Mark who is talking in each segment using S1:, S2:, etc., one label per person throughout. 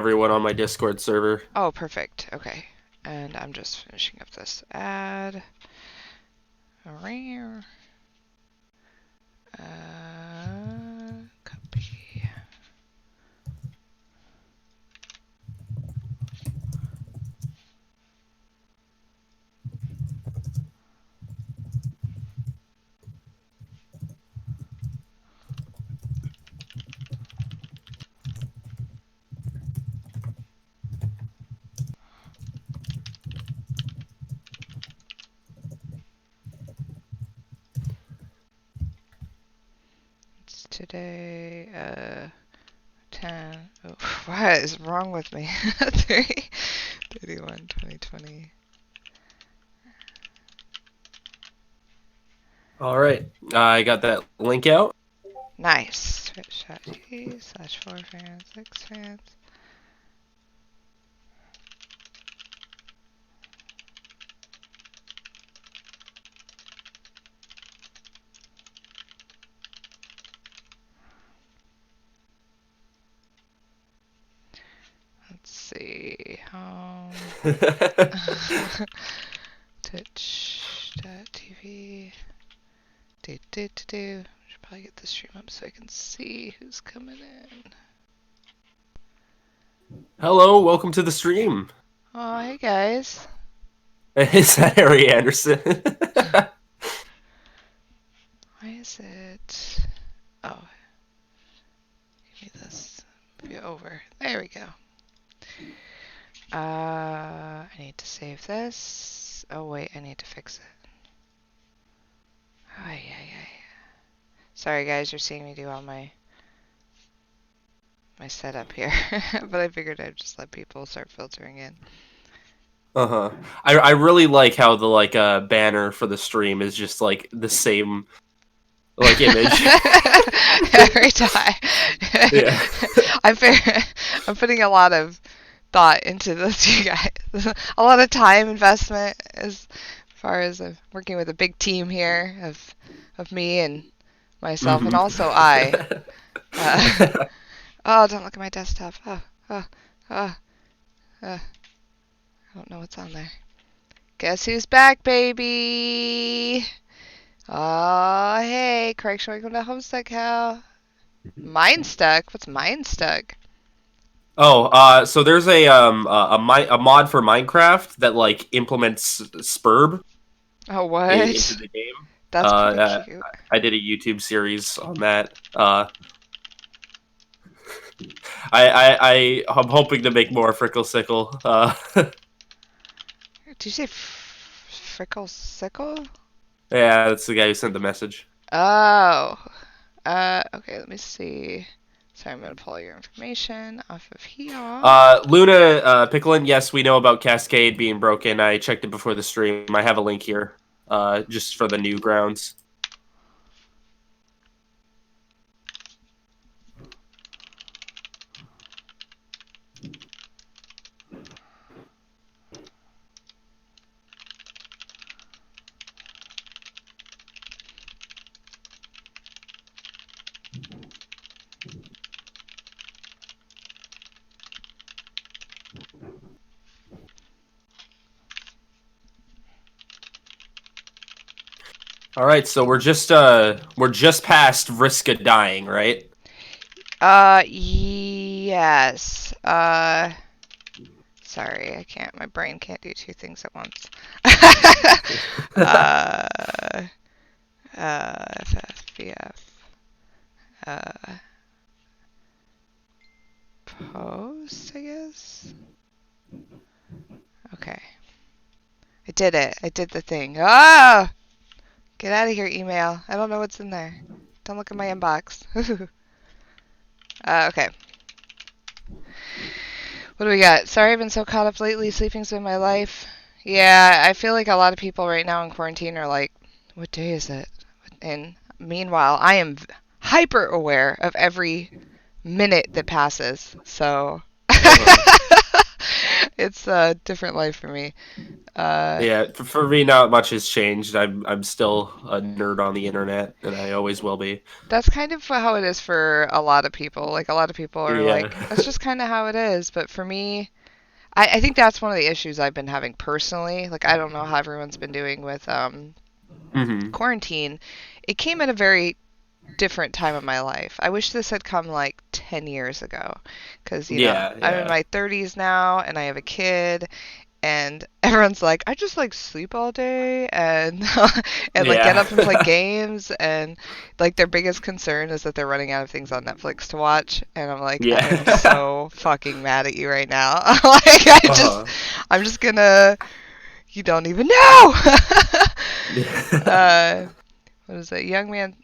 S1: everyone on my Discord server.
S2: Oh, perfect. Okay. And I'm just finishing up this ad. Copy. It's today, 10. Oh, what is wrong with me? 31, 2020.
S1: All right, I got that link out.
S2: Nice. Twitch.tv/4fans, 6fans. Let's see. Twitch.tv. Should probably get the stream up so I can see who's coming in.
S1: Hello, welcome to the stream.
S2: Oh, hey guys.
S1: Is that Harry Anderson?
S2: Why is it? Oh, give me this. Move it over. There we go. I need to save this. Oh wait, I need to fix it. Ay, ay, ay. Sorry guys, you're seeing me do all my setup here, but I figured I'd just let people start filtering in.
S1: Uh-huh. I really like how the banner for the stream is just like the same image.
S2: Every time.
S1: Yeah.
S2: I'm putting a lot of thought into this, you guys. A lot of time investment as far as working with a big team here of me and myself, and also oh, don't look at my desktop. I don't know what's on there. Guess who's back, baby? Oh, hey, correction, welcome to Homestuck, Hal. Minestuck? What's Minestuck?
S1: Oh, so there's a mod for Minecraft that like implements Spurb
S2: Oh, what?
S1: into the game.
S2: That's pretty cute.
S1: I did a YouTube series on that. I'm hoping to make more Frickle Sickle.
S2: Did you say Frickle Sickle?
S1: Yeah, that's the guy who sent the message.
S2: Oh. Okay, let me see. Sorry, I'm gonna pull your information off of here.
S1: Luna, Picklin, yes, we know about Cascade being broken. I checked it before the stream. I have a link here, just for the new grounds. All right, so we're just past risk of dying, right?
S2: Yes. Sorry, I can't. My brain can't do two things at once. FFBF. Post, I guess? Okay. I did it. I did the thing. Ah! Get out of here, email. I don't know what's in there. Don't look at my inbox. Okay. What do we got? Sorry I've been so caught up lately. Sleeping's been my life. Yeah, I feel like a lot of people right now in quarantine are like, what day is it? And meanwhile, I am hyper aware of every minute that passes. So It's a different life for me. Uh,
S1: Yeah, for me, not much has changed. I'm still a nerd on the internet, and I always will be.
S2: that's kind of how it is for a lot of people. Like a lot of people are
S1: Yeah.
S2: like, that's just kind of how it is. But for me, I think that's one of the issues I've been having personally. Like I don't know how everyone's been doing with
S1: Hmm.
S2: quarantine. It came at a very different time of my life. I wish this had come like 10 years ago because,
S1: Yeah,
S2: I'm in
S1: yeah,
S2: my 30s now and I have a kid and everyone's like, I just like sleep all day and and like get up and play
S1: yeah.
S2: games and like their biggest concern is that they're running out of things on Netflix to watch and I'm like, I am
S1: Yeah.
S2: so fucking mad at you right now. Like
S1: Uh-huh.
S2: I'm just gonna you don't even know.
S1: Yeah.
S2: uh what is it? Young man.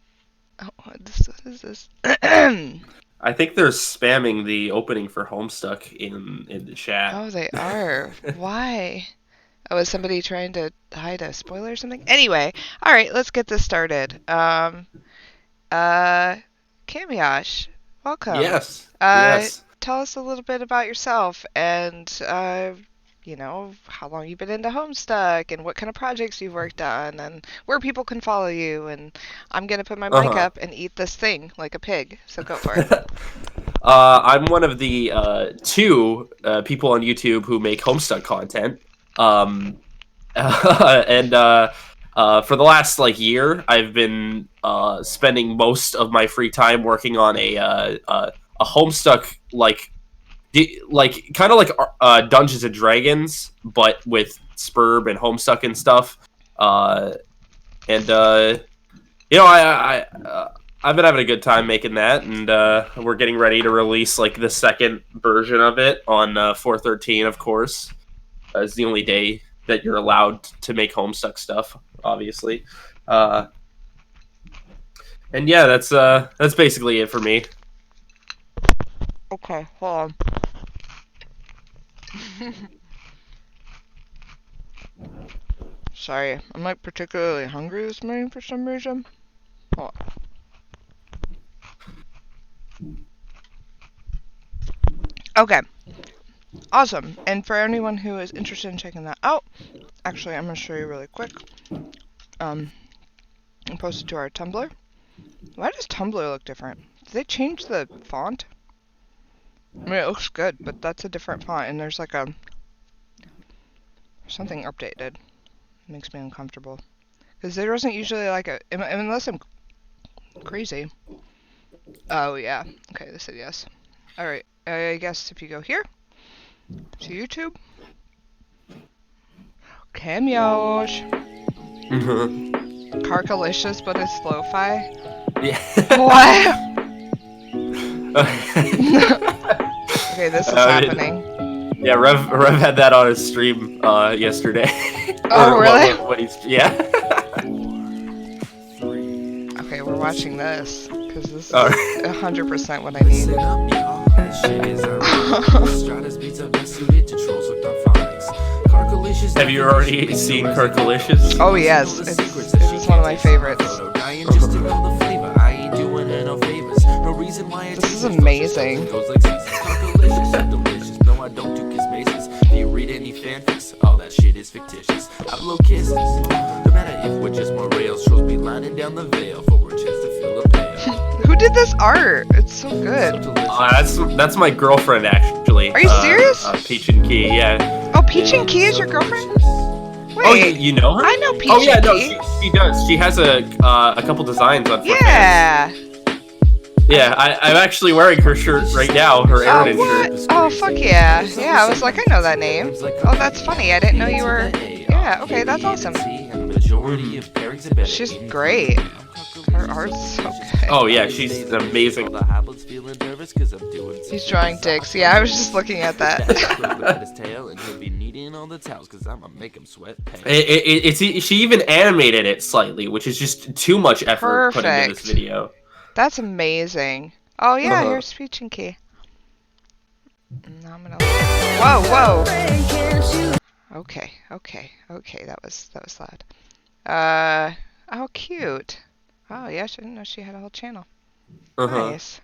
S2: Oh, what is this?
S1: I think they're spamming the opening for Homestuck in the chat.
S2: Oh, they are. Why? Oh, is somebody trying to hide a spoiler or something? Anyway, all right, let's get this started. Uh, Camyosh, welcome.
S1: Yes. Yes.
S2: Tell us a little bit about yourself and, how long you've been into Homestuck and what kind of projects you've worked on and where people can follow you. And I'm gonna put my mic
S1: Uh-huh.
S2: up and eat this thing like a pig, so go for it.
S1: I'm one of the two people on YouTube who make Homestuck content. Um, and for the last like year, I've been spending most of my free time working on a Homestuck like kind of like Dungeons and Dragons, but with Spurb and Homestuck and stuff. And I've been having a good time making that, and we're getting ready to release like the second version of it on 4/13, of course. It's the only day that you're allowed to make Homestuck stuff, obviously. Uh, and yeah, that's basically it for me.
S2: Okay, hold on. Sorry, I'm like particularly hungry this morning for some reason. Hold on. Okay, awesome. And for anyone who is interested in checking that out, actually, I'm gonna show you really quick. Um, I posted to our Tumblr. Why does Tumblr look different? Did they change the font? I mean, it looks good, but that's a different font, and there's like a something updated. It makes me uncomfortable because there wasn't usually like unless I'm crazy. Oh yeah. Okay, they said yes. All right. I guess if you go here to YouTube, Camyosh, Carcalicious, but it's lo-fi.
S1: Yeah.
S2: What? Okay, this is happening.
S1: Yeah, Rev had that on his stream yesterday.
S2: Oh, really?
S1: What he's yeah.
S2: Okay, we're watching this because this is
S1: All right.
S2: 100% what I need.
S1: Have you already seen Kirkalicious?
S2: Oh yes, it's one of my favorites. This is amazing.
S3: No, I don't do kiss maces. Do you read any fanfics? All that shit is fictitious. I blow kisses. No matter if we're just more rails, shows me lining down the veil for a chance to fill a pail.
S2: Who did this art? It's so good.
S1: That's my girlfriend actually.
S2: Are you serious?
S1: Peach and Key, yeah.
S2: Oh, Peach and Key is your girlfriend? Wait,
S1: Oh, you know her?
S2: I know Peach
S1: Oh yeah,
S2: and
S1: no,
S2: Key.
S1: she does. She has a couple designs on.
S2: Yeah.
S1: Yeah, I'm actually wearing her shirt right now. Her
S2: Oh,
S1: Eridan
S2: what?
S1: shirt.
S2: Oh, fuck yeah. Yeah, I was like, I know that name. Oh, that's funny. I didn't know you were... Yeah, okay, that's awesome. She's great. Her art's so good.
S1: Oh yeah, she's amazing.
S2: He's drawing dicks. Yeah, I was just looking at that.
S1: She even animated it slightly, which is just too much effort put into this
S2: Perfect.
S1: video.
S2: That's amazing. Oh, yeah,
S1: Uh-huh.
S2: here's Peach and Key. Now I'm gonna... Whoa, whoa. Okay, that was loud. Oh, cute. Oh, yeah, she didn't know she had a whole channel.
S1: Uh-huh.
S2: Nice.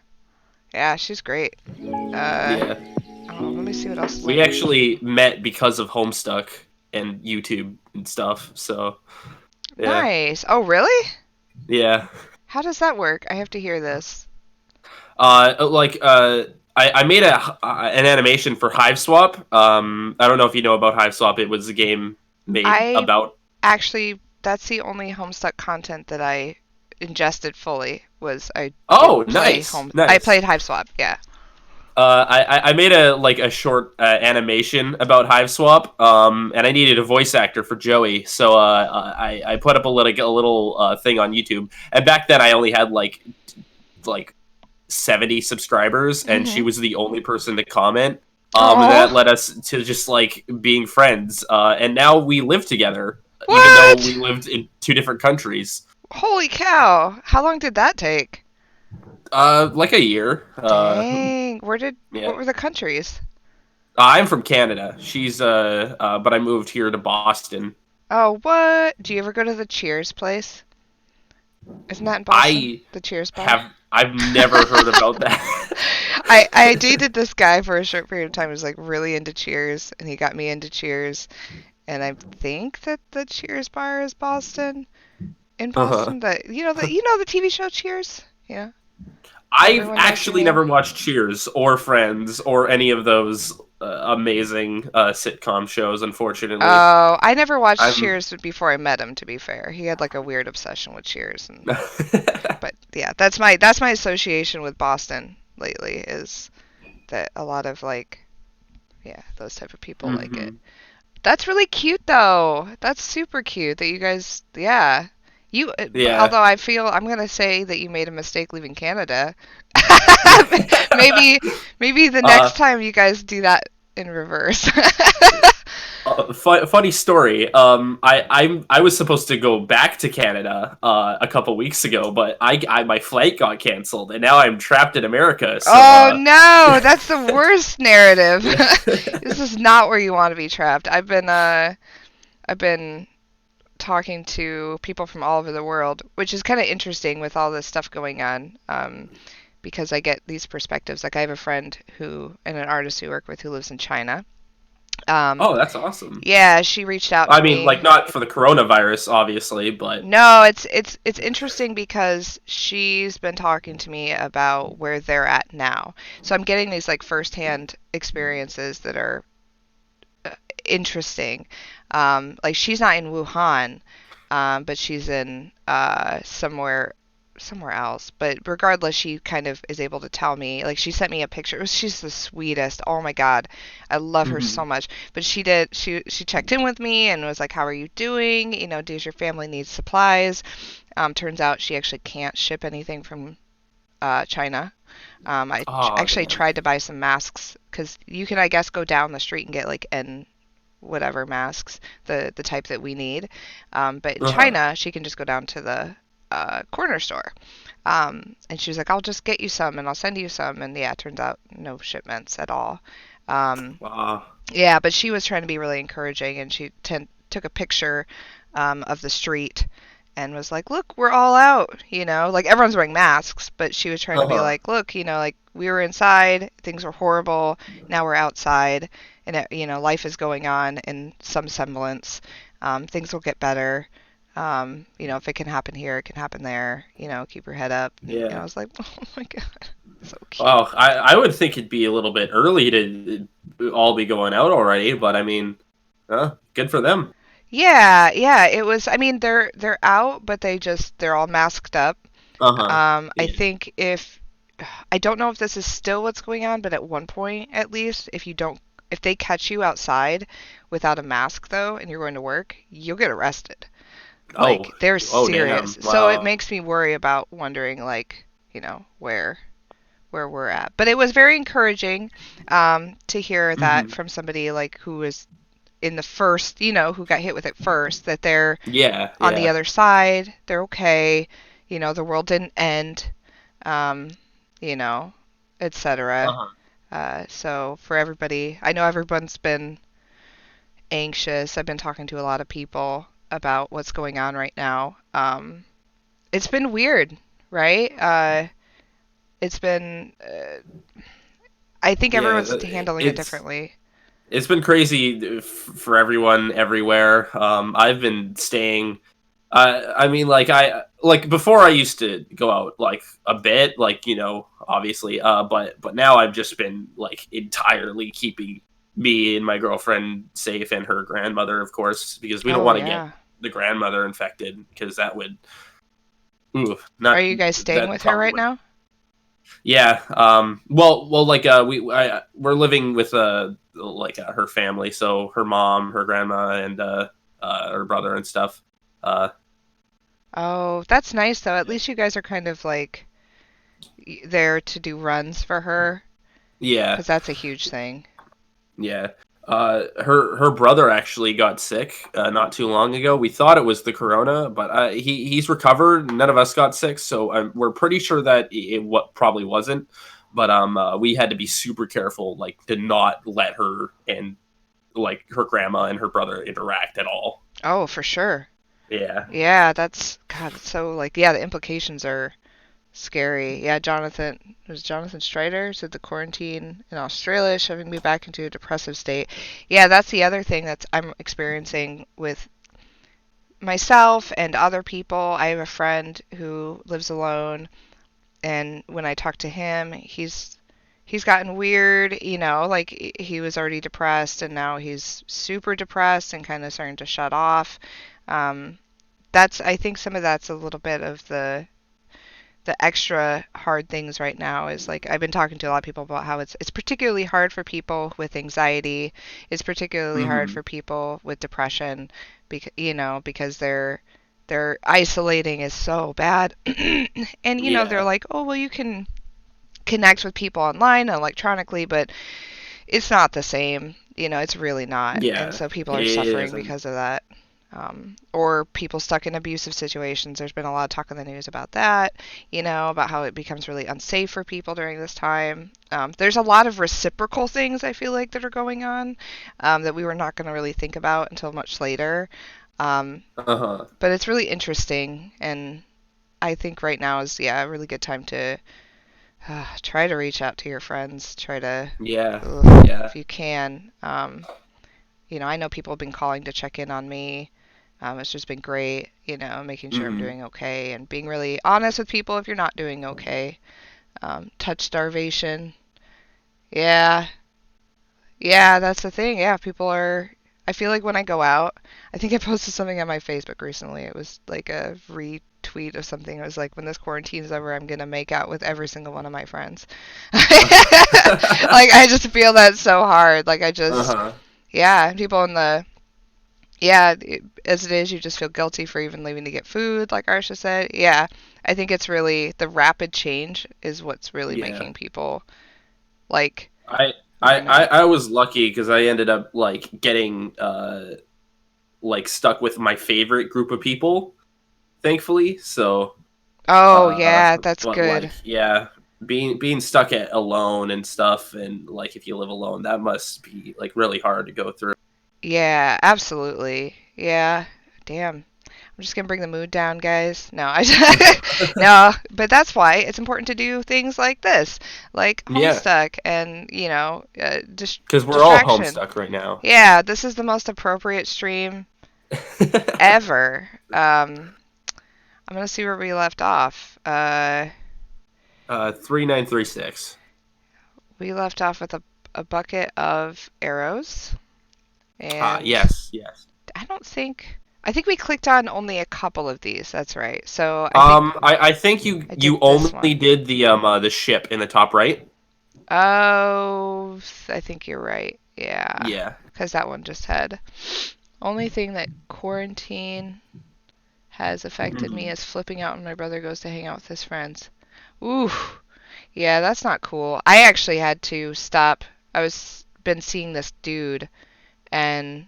S2: Yeah, she's great.
S1: Yeah.
S2: Oh, let me see what else is
S1: We
S2: on.
S1: actually met because of Homestuck and YouTube and stuff. So yeah,
S2: Nice. Oh, really?
S1: yeah.
S2: How does that work? I have to hear this.
S1: Like I made an animation for Hive Swap. I don't know if you know about Hive Swap. It was a game made
S2: I
S1: about.
S2: actually, that's the only Homestuck content that I ingested fully. Was I did
S1: Oh,
S2: play
S1: nice,
S2: home? I
S1: nice.
S2: played Hive Swap. Yeah.
S1: I made a short animation about Hive Swap, and I needed a voice actor for Joey, so I put up a little thing on YouTube. And back then, I only had like 70 subscribers, and she
S2: Mhm.
S1: was the only person to comment. And that
S2: Oh,
S1: led us to just like being friends. And now we live together, even though we
S2: what?
S1: lived in two different countries.
S2: Holy cow! How long did that take?
S1: Like a year.
S2: Dang.
S1: Yeah.
S2: What were the countries?
S1: I'm from Canada. But I moved here to Boston.
S2: Oh, what? Do you ever go to the Cheers place? Isn't that in Boston?
S1: I
S2: The Cheers bar?
S1: I've never heard about that.
S2: I dated this guy for a short period of time who was like really into Cheers, and he got me into Cheers. And I think that the Cheers bar is Boston, in
S1: Uh-huh.
S2: Boston. The TV show Cheers. Yeah,
S1: I've
S2: everyone knows the
S1: actually
S2: name.
S1: never watched Cheers or Friends or any of those amazing sitcom shows. Unfortunately,
S2: Oh, I never watched
S1: I'm.
S2: Cheers before I met him. To be fair, he had like a weird obsession with Cheers, but yeah, that's my association with Boston lately is that a lot of like yeah those type of people like it.
S1: Mhm.
S2: That's really cute though. That's super cute that you guys yeah.
S1: Yeah.
S2: Although I feel I'm gonna say that you made a mistake leaving Canada. maybe maybe the
S1: uh,
S2: next time you guys do that in reverse.
S1: Funny story. I was supposed to go back to Canada a couple weeks ago, but my flight got canceled, and now I'm trapped in America. So
S2: Oh no, that's the worst narrative.
S1: yeah.
S2: This is not where you want to be trapped. I've been talking to people from all over the world, which is kind of interesting with all this stuff going on. Because I get these perspectives. Like I have a friend who and an artist who I work with who lives in China. Um,
S1: Oh, that's awesome.
S2: yeah, she reached out
S1: I
S2: to
S1: mean, like
S2: me.
S1: not for the coronavirus, obviously, but
S2: No, it's interesting because she's been talking to me about where they're at now. So I'm getting these like firsthand experiences that are interesting. Like she's not in Wuhan, but she's in somewhere else. But regardless, she kind of is able to tell me. Like she sent me a picture. She's the sweetest. Oh my God, I love her so
S1: mhm.
S2: much. But she checked in with me and was like, "How are you doing? Does your family need supplies?" Turns out she actually can't ship anything from China.
S1: Oh
S2: Actually
S1: damn.
S2: tried to buy some masks because you can, I guess, go down the street and get like whatever masks, the type that we need. But in
S1: Uh-huh.
S2: China, she can just go down to the corner store. And she was like, I'll just get you some and I'll send you some. And yeah, it turns out no shipments at all. Um,
S1: Wow.
S2: yeah, but she was trying to be really encouraging and she took a picture of the street and was like, look, we're all out, like everyone's wearing masks, but she was trying to be
S1: Uh-huh.
S2: like, look, like we were inside, things were horrible, now we're outside, and life is going on in some semblance. Things will get better. If it can happen here, it can happen there. Keep your head up. And, I
S1: Yeah.
S2: was like, oh my God, so cute.
S1: Wow. I would think it'd be a little bit early to all be going out already, but I mean, good for them.
S2: Yeah, yeah, it was. I mean, they're out, but they're all masked up.
S1: Uh-huh.
S2: I
S1: Yeah.
S2: think if I don't know if this is still what's going on, but at one point at least, if they catch you outside without a mask though, and you're going to work, you'll get arrested.
S1: Oh.
S2: Like they're
S1: Oh damn.
S2: serious. So it
S1: Wow.
S2: makes me worry about wondering like, where we're at. But it was very encouraging to hear that
S1: Hmm.
S2: from somebody like who was in the first, who got hit with it first, that they're
S1: Yeah,
S2: on the
S1: yeah.
S2: other side. They're okay. The world didn't end. Um, you know, etc.
S1: Uh-huh.
S2: So for everybody, I know everyone's been anxious. I've been talking to a lot of people about what's going on right now. It's been weird, right? It's been I think
S1: Yeah,
S2: everyone's handling it differently.
S1: it's been crazy for everyone everywhere. I've been staying. I mean, like before I used to go out like a bit, like obviously. But now I've just been like entirely keeping me and my girlfriend safe, and her grandmother, of course, because we don't
S2: Oh
S1: want to get
S2: yeah.
S1: the grandmother infected, because that would, ooh,
S2: Are
S1: not
S2: you guys staying
S1: that
S2: with her
S1: probably
S2: right
S1: would.
S2: now?
S1: Yeah. Well, like we're living with her family, so her mom, her grandma, and her brother and stuff. Uh,
S2: Oh, that's nice though. At least you guys are kind of like there to do runs for her,
S1: yeah,
S2: because that's a huge thing.
S1: yeah. Her brother actually got sick not too long ago. We thought it was the corona, but he's recovered. None of us got sick, so we're pretty sure that it what probably wasn't. But we had to be super careful, like to not let her and like her grandma and her brother interact at all.
S2: Oh, for sure.
S1: Yeah.
S2: Yeah, that's God. It's so like yeah, the implications are scary. Yeah, it was Jonathan Strider said the quarantine in Australia is shoving me back into a depressive state. Yeah, that's the other thing that I'm experiencing with myself and other people. I have a friend who lives alone, and when I talk to him, he's gotten weird, like he was already depressed and now he's super depressed and kind of starting to shut off. Um, that's I think some of that's a little bit of the extra hard things right now is like I've been talking to a lot of people about how it's particularly hard for people with anxiety. It's particularly hard
S1: Hmm.
S2: for people with depression because they're isolating is so bad. And they're
S1: Yeah.
S2: like, "Oh, well you can connect with people online and electronically, but it's not the same. It's really not." And
S1: Yeah.
S2: so people
S1: It
S2: are suffering
S1: isn't.
S2: because of that. Or people stuck in abusive situations. There's been a lot of talk in the news about that, about how it becomes really unsafe for people during this time. There's a lot of reciprocal things I feel like that are going on that we were not going to really think about until much later. Um,
S1: Uh-huh.
S2: but it's really interesting, and I think right now is, yeah, a really good time to try to reach out to your friends. Try to,
S1: Yeah.
S2: if
S1: Yeah.
S2: you can. I know people have been calling to check in on me. It's just been great, making sure I'm
S1: Hmm.
S2: doing okay and being really honest with people if you're not doing okay. Touch starvation. Yeah. Yeah, that's the thing. Yeah, people are. I feel like when I go out, I think I posted something on my Facebook recently. It was like a retweet of something. It was like, when this quarantine is over, I'm going to make out with every single one of my friends. Like, I just feel that so hard. Like,
S1: Uh-huh.
S2: yeah, people in the yeah, as it is, you just feel guilty for even leaving to get food, like Arsha said. Yeah, I think it's really the rapid change is what's really
S1: Yeah.
S2: making people like
S1: I I
S2: burn
S1: I,
S2: out.
S1: I was lucky because I ended up like getting like stuck with my favorite group of people, thankfully. So
S2: Oh, yeah, that's
S1: but
S2: good.
S1: like yeah, being stuck at alone and stuff, and like if you live alone, that must be like really hard to go through.
S2: Yeah, absolutely. Yeah, damn. I'm just gonna bring the mood down, guys. No, no, but that's why it's important to do things like this, like
S1: Yeah,
S2: Homestuck and
S1: because we're all
S2: distraction.
S1: homestuck right now.
S2: Yeah, this is the most appropriate stream ever. I'm gonna see where we left off.
S1: 3936.
S2: We left off with a bucket of arrows,
S1: Ah,
S2: and
S1: yes, yes.
S2: I think we clicked on only a couple of these. That's right. So I think
S1: I think
S2: I
S1: you
S2: did this
S1: only
S2: one.
S1: did the ship in the top right.
S2: Oh, I think you're right. Yeah,
S1: Yeah.
S2: because that one just had. Only thing that quarantine has affected me
S1: Hmm.
S2: is flipping out when my brother goes to hang out with his friends. Ooh, yeah, that's not cool. I actually had to stop. I was been seeing this dude, and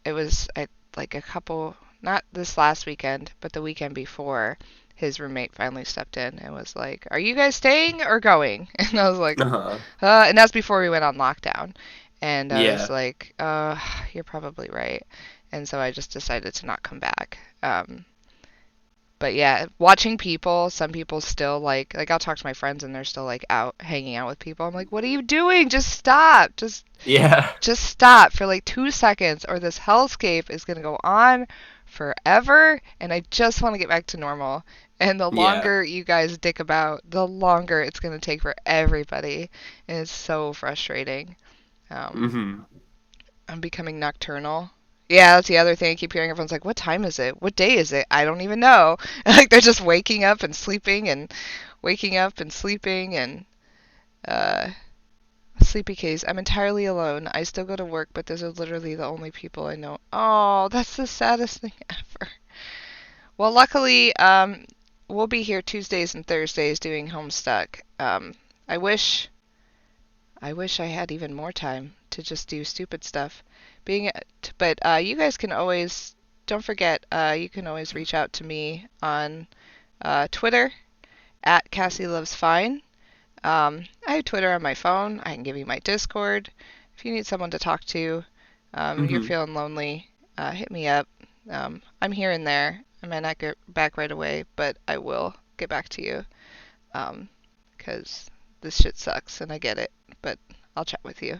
S2: it was like a couple, not this last weekend, but the weekend before. His roommate finally stepped in and was like, "Are you guys staying or going?" And I was like,
S1: Uh-huh.
S2: and that's before we went on lockdown. And I was
S1: Yeah.
S2: like, you're probably right. And so I just decided to not come back. But yeah, watching people, some people still like I'll talk to my friends and they're still like out hanging out with people. I'm like, what are you doing? Just stop. Just stop for like 2 seconds or this hellscape is going to go on forever and I just want to get back to normal. And the longer you guys dick about, the longer it's going to take for everybody. And it's so frustrating. I'm becoming nocturnal. Yeah, that's the other thing. I keep hearing everyone's like, what time is it? What day is it? I don't even know. Like they're just waking up and sleeping and waking up and sleeping and sleepy case. I'm entirely alone. I still go to work, but those are literally the only people I know. Oh, that's the saddest thing ever. Well, luckily, we'll be here Tuesdays and Thursdays doing Homestuck. I wish I had even more time to just do stupid stuff. But you guys can always, don't forget, you can always reach out to me on Twitter at Cassie Loves Fine. I have Twitter on my phone. I can give you my Discord. If you need someone to talk to, you're feeling lonely, hit me up. I'm here and there. I might not get back right away, but I will get back to you. Because this shit sucks and I get it. But I'll chat with you.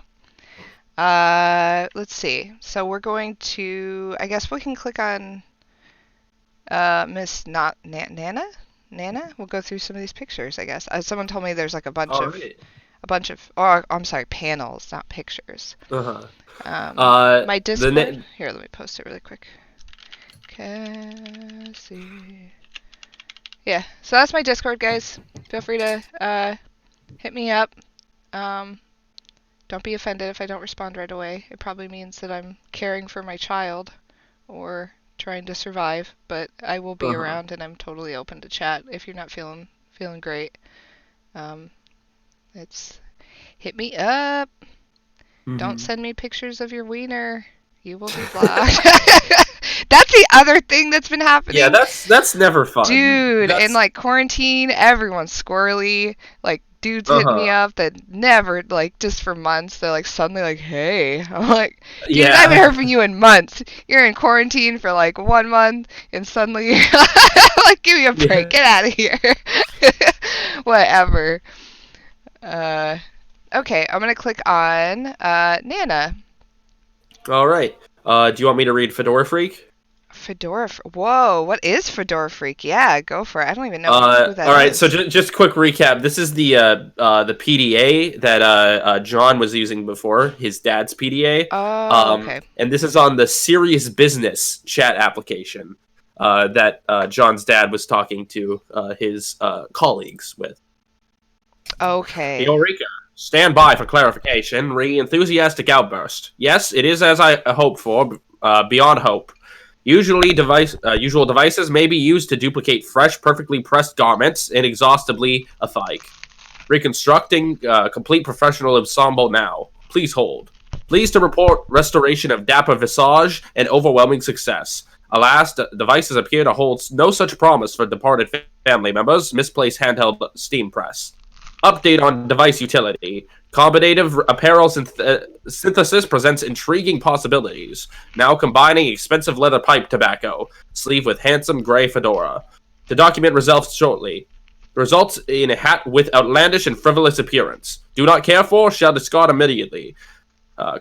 S2: Let's see. So we're going to, I guess we can click on Miss Nana? Nana? We'll go through some of these pictures, I guess. Someone told me there's like a bunch of, oh, I'm sorry, panels, not pictures. My Discord, here, let me post it really quick. Cassie. Yeah, so that's my Discord, guys. Feel free to hit me up. Don't be offended if I don't respond right away. It probably means that I'm caring for my child or trying to survive, but I will be around and I'm totally open to chat if you're not feeling great. It's hit me up. Don't send me pictures of your wiener. You will be blocked. That's the other thing that's been happening.
S1: Yeah, that's never fun.
S2: Dude, in like quarantine, everyone's squirrely. Like dudes hit me up that never, like, just for months, they're like suddenly like, hey. I'm like, dude, I haven't heard from you in months. You're in quarantine for like 1 month and suddenly you're like, give me a break, get out of here. Whatever. Okay, I'm gonna click on Nana.
S1: All right. Do you want me to read Fedora Freak?
S2: Whoa, what is Fedora Freak? Yeah, go for it. I don't even know who that is.
S1: All right, so just quick recap. This is the PDA that John was using before, his dad's PDA.
S2: Oh, okay.
S1: And this is on the Serious Business chat application that John's dad was talking to his colleagues with.
S2: Okay.
S1: Eureka. Stand by for clarification. Enthusiastic outburst. Yes, it is as I hoped for, beyond hope. Usual devices may be used to duplicate fresh, perfectly pressed garments inexhaustibly alike. Reconstructing complete professional ensemble now. Please hold. Pleased to report restoration of dapper visage and overwhelming success. Alas, devices appear to hold no such promise for departed family members. Misplaced handheld steam press. Update on device utility. Combinative apparel synthesis presents intriguing possibilities. Now combining expensive leather pipe tobacco. Sleeve with handsome gray fedora. To document results shortly. Results in a hat with outlandish and frivolous appearance. Do not care for, shall discard immediately.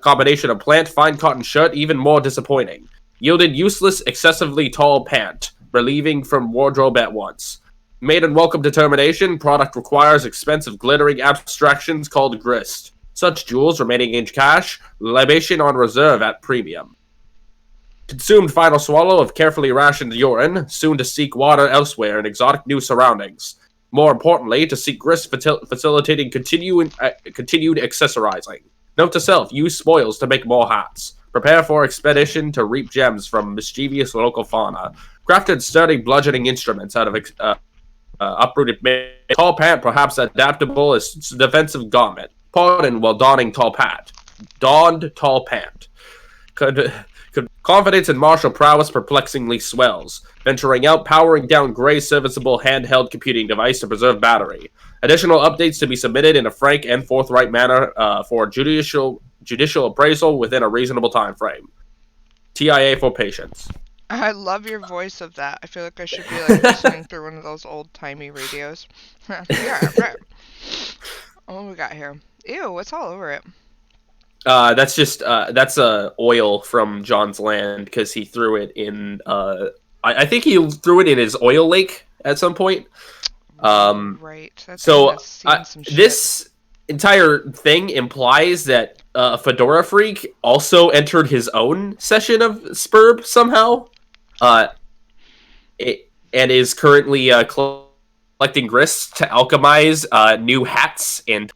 S1: Combination of plant, fine cotton shirt, even more disappointing. Yielded useless, excessively tall pant. Relieving from wardrobe at once. Made in welcome determination, product requires expensive glittering abstractions called grist. Such jewels remaining in cash, libation on reserve at premium. Consumed final swallow of carefully rationed urine, soon to seek water elsewhere in exotic new surroundings. More importantly, to seek grist facilitating continued accessorizing. Note to self, use spoils to make more hats. Prepare for expedition to reap gems from mischievous local fauna. Crafted sturdy bludgeoning instruments out of uprooted tall pant, perhaps adaptable as defensive garment. Pardon while donning tall pant. Donned tall pant. Confidence in martial prowess perplexingly swells. Venturing out, powering down gray serviceable handheld computing device to preserve battery. Additional updates to be submitted in a frank and forthright manner for judicial appraisal within a reasonable time frame. TIA for patience.
S2: I love your voice of that. I feel like I should be like listening through one of those old-timey radios. Yeah, right. What do we got here? Ew, what's all over it?
S1: That's just that's oil from John's land because he threw it in. I think he threw it in his oil lake at some point.
S2: Right. That thing
S1: So
S2: has seen some shit.
S1: this entire thing implies that Fedora Freak also entered his own session of Spurb somehow, and is currently collecting grist to alchemize new hats and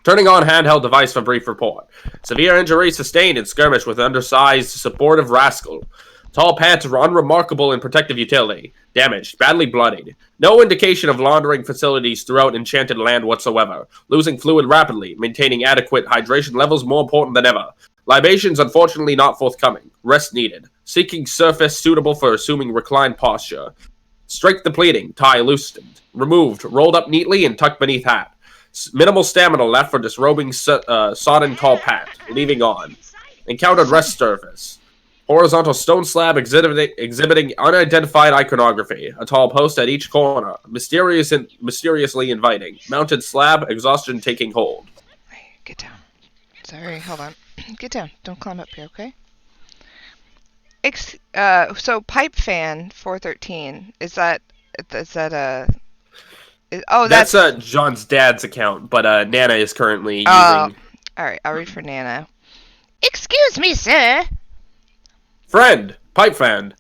S1: turning on handheld device for brief report. Severe injury sustained in skirmish with undersized supportive rascal. Tall pants are unremarkable in protective utility. Damaged, badly bloodied. No indication of laundering facilities throughout Enchanted Land whatsoever. Losing fluid rapidly. Maintaining adequate hydration levels more important than ever. Libations unfortunately not forthcoming. Rest needed. Seeking surface suitable for assuming reclined posture. Strength depleting. Tie loosened. Removed. Rolled up neatly and tucked beneath hat. Minimal stamina left for disrobing sodden tall pant. Leaving on. Encountered rest surface. Horizontal stone slab exhibiting unidentified iconography. A tall post at each corner. Mysteriously inviting. Mounted slab. Exhaustion taking hold.
S2: Hey, get down. Sorry, hold on. Get down. Don't climb up here, okay? So Pipe Fan 413 is that a? That's
S1: John's dad's account, but Nana is currently using.
S2: All right, I'll read for Nana. Excuse me, sir.
S1: Friend, pipe fan.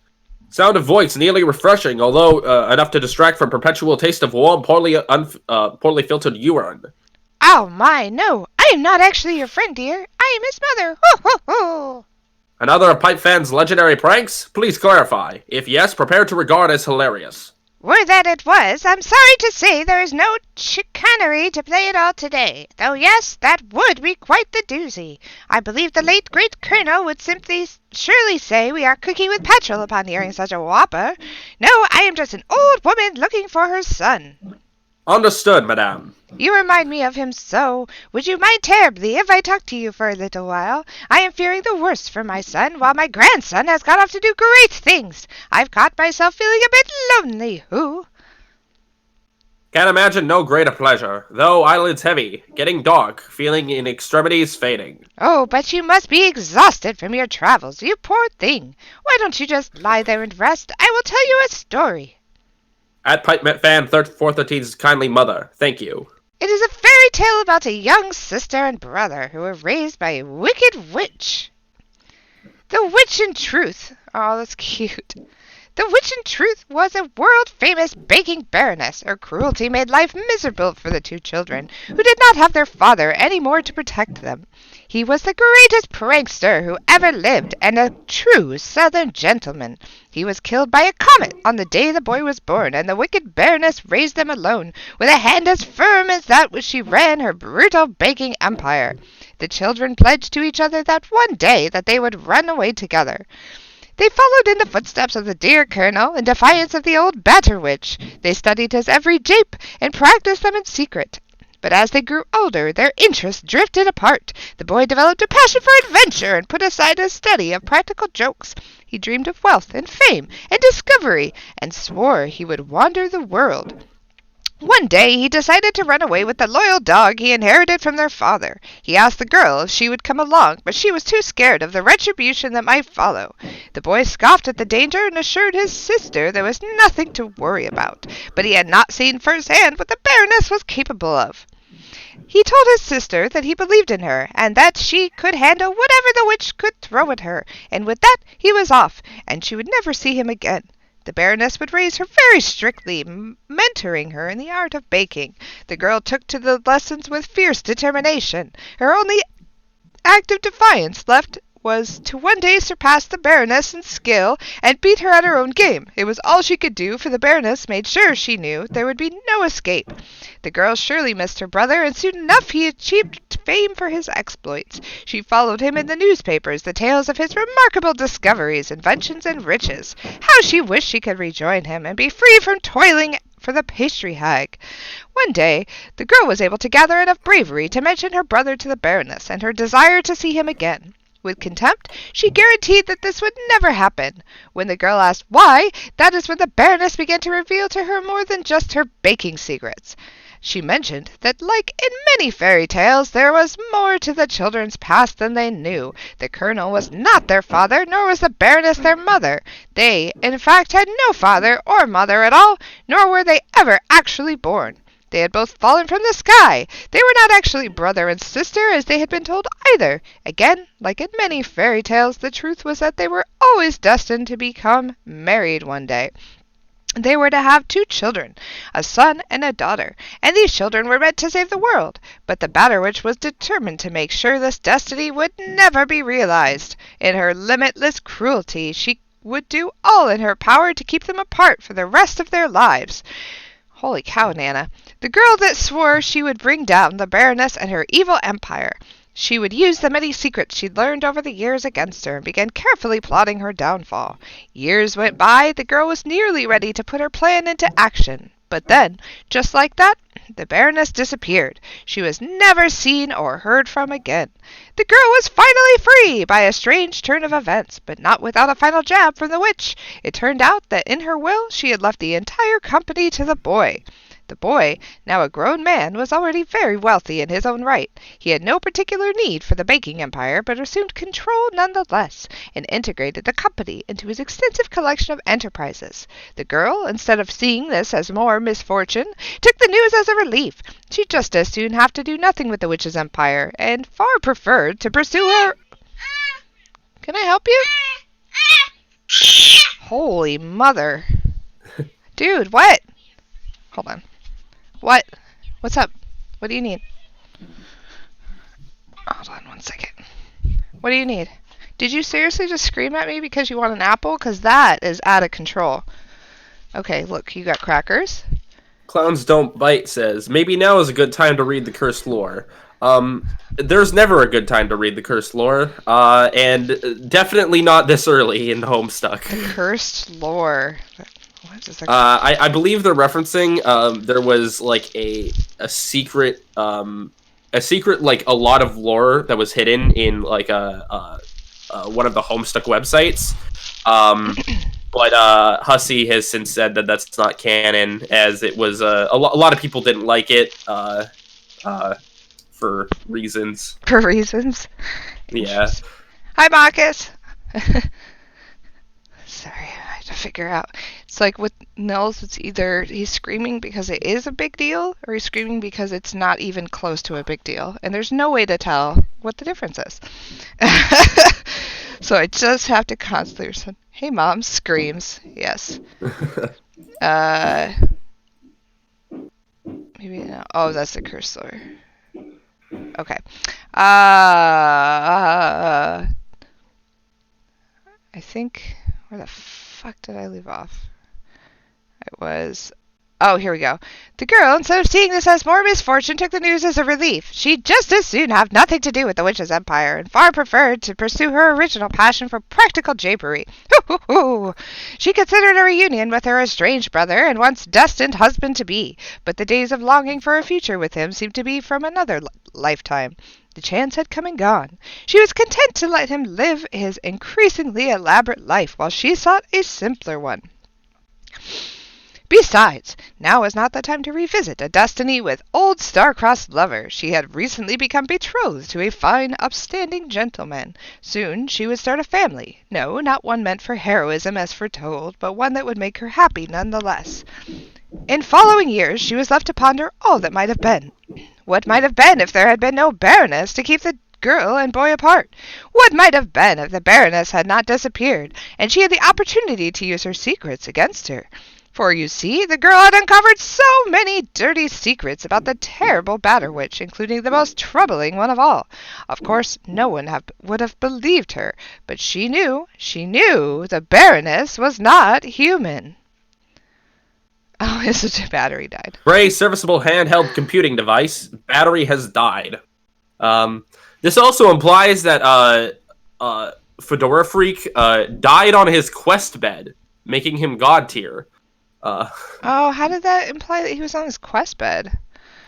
S1: Sound of voice nearly refreshing, although enough to distract from perpetual taste of warm, poorly filtered urine.
S2: Oh my, no! I am not actually your friend, dear. I am his mother. Ho ho ho!
S1: Another of pipe fan's legendary pranks? Please clarify. If yes, prepare to regard as hilarious.
S2: Were that it was, I'm sorry to say there is no chicanery to play it all today. Though yes, that would be quite the doozy. I believe the late great Colonel would surely say we are cooking with petrol upon hearing such a whopper. No, I am just an old woman looking for her son.
S1: Understood, madame.
S2: You remind me of him so. Would you mind terribly if I talk to you for a little while? I am fearing the worst for my son, while my grandson has gone off to do great things. I've caught myself feeling a bit lonely, who?
S1: Can't imagine no greater pleasure, though eyelids heavy, getting dark, feeling in extremities fading.
S2: Oh, but you must be exhausted from your travels, you poor thing. Why don't you just lie there and rest? I will tell you a story.
S1: At Pipe Fan 413's kindly mother, thank you.
S2: It is a fairy tale about a young sister and brother who were raised by a wicked witch. The witch in truth. Oh, that's cute. The witch in truth was a world-famous baking baroness. Her cruelty made life miserable for the two children, who did not have their father any more to protect them. He was the greatest prankster who ever lived, and a true southern gentleman. He was killed by a comet on the day the boy was born, and the wicked baroness raised them alone, with a hand as firm as that with which she ran her brutal baking empire. The children pledged to each other that one day that they would run away together. They followed in the footsteps of the dear Colonel, in defiance of the old Batter Witch. They studied his every jape, and practiced them in secret. But as they grew older, their interests drifted apart. The boy developed a passion for adventure, and put aside his study of practical jokes. He dreamed of wealth, and fame, and discovery, and swore he would wander the world. One day he decided to run away with the loyal dog he inherited from their father. He asked the girl if she would come along, but she was too scared of the retribution that might follow. The boy scoffed at the danger and assured his sister there was nothing to worry about, but he had not seen firsthand what the Baroness was capable of. He told his sister that he believed in her, and that she could handle whatever the witch could throw at her, and with that he was off, and she would never see him again. The Baroness would raise her very strictly, mentoring her in the art of baking. The girl took to the lessons with fierce determination. Her only act of defiance left was to one day surpass the Baroness in skill and beat her at her own game. It was all she could do, for the Baroness made sure she knew there would be no escape. The girl surely missed her brother, and soon enough he achieved fame for his exploits. She followed him in the newspapers, the tales of his remarkable discoveries, inventions, and riches. How she wished she could rejoin him, and be free from toiling for the pastry hag. One day, the girl was able to gather enough bravery to mention her brother to the Baroness, and her desire to see him again. With contempt, she guaranteed that this would never happen. When the girl asked why, that is when the Baroness began to reveal to her more than just her baking secrets. She mentioned that, like in many fairy tales, there was more to the children's past than they knew. The Colonel was not their father, nor was the Baroness their mother. They, in fact, had no father or mother at all, nor were they ever actually born. They had both fallen from the sky. They were not actually brother and sister, as they had been told either. Again, like in many fairy tales, the truth was that they were always destined to become married one day. They were to have 2 children, a son and a daughter, and these children were meant to save the world. But the Batter Witch was determined to make sure this destiny would never be realized. In her limitless cruelty, she would do all in her power to keep them apart for the rest of their lives. Holy cow, Nana. The girl that swore she would bring down the Baroness and her evil empire. She would use the many secrets she'd learned over the years against her and began carefully plotting her downfall. Years went by, the girl was nearly ready to put her plan into action. But then, just like that, the Baroness disappeared. She was never seen or heard from again. The girl was finally free by a strange turn of events, but not without a final jab from the witch. It turned out that in her will she had left the entire company to the boy. The boy, now a grown man, was already very wealthy in his own right. He had no particular need for the baking empire, but assumed control nonetheless, and integrated the company into his extensive collection of enterprises. The girl, instead of seeing this as more misfortune, took the news as a relief. She'd just as soon have to do nothing with the witch's empire, and far preferred to pursue her... Can I help you? Holy mother. Dude, what? Hold on. What? What's up? What do you need? Hold on 1 second. What do you need? Did you seriously just scream at me because you want an apple? Because that is out of control. Okay, look, you got crackers.
S1: Clowns Don't Bite says, maybe now is a good time to read the cursed lore. There's never a good time to read the cursed lore, and definitely not this early in Homestuck.
S2: The cursed lore. What is
S1: I believe they're referencing, there was like a secret, like a lot of lore that was hidden in like one of the Homestuck websites. But Hussey has since said that that's not canon, as it was a lot of people didn't like it for reasons.
S2: For reasons?
S1: Yeah.
S2: Hi, Marcus. Sorry, I had to figure out. It's like with Nils, it's either he's screaming because it is a big deal, or he's screaming because it's not even close to a big deal. And there's no way to tell what the difference is. So I just have to constantly say, hey, Mom, screams. Yes. Maybe no. Oh, that's the curse lore. Okay. I think... Where the fuck did I leave off? It was... Oh, here we go. The girl, instead of seeing this as more misfortune, took the news as a relief. She'd just as soon have nothing to do with the witch's empire, and far preferred to pursue her original passion for practical japery. She considered a reunion with her estranged brother and once destined husband-to-be, but the days of longing for a future with him seemed to be from another lifetime. The chance had come and gone. She was content to let him live his increasingly elaborate life, while she sought a simpler one. Besides, now was not the time to revisit a destiny with old star-crossed lover. She had recently become betrothed to a fine, upstanding gentleman. Soon she would start a family. No, not one meant for heroism as foretold, but one that would make her happy nonetheless. In following years she was left to ponder all that might have been. What might have been if there had been no Baroness to keep the girl and boy apart? What might have been if the Baroness had not disappeared, and she had the opportunity to use her secrets against her? For, you see, the girl had uncovered so many dirty secrets about the terrible Batter Witch, including the most troubling one of all. Of course, no one would have believed her, but she knew the Baroness was not human. Oh, his battery died.
S1: Ray, serviceable handheld computing device. Battery has died. This also implies that Fedora Freak died on his quest bed, making him god tier.
S2: Oh, how did that imply that he was on his quest bed?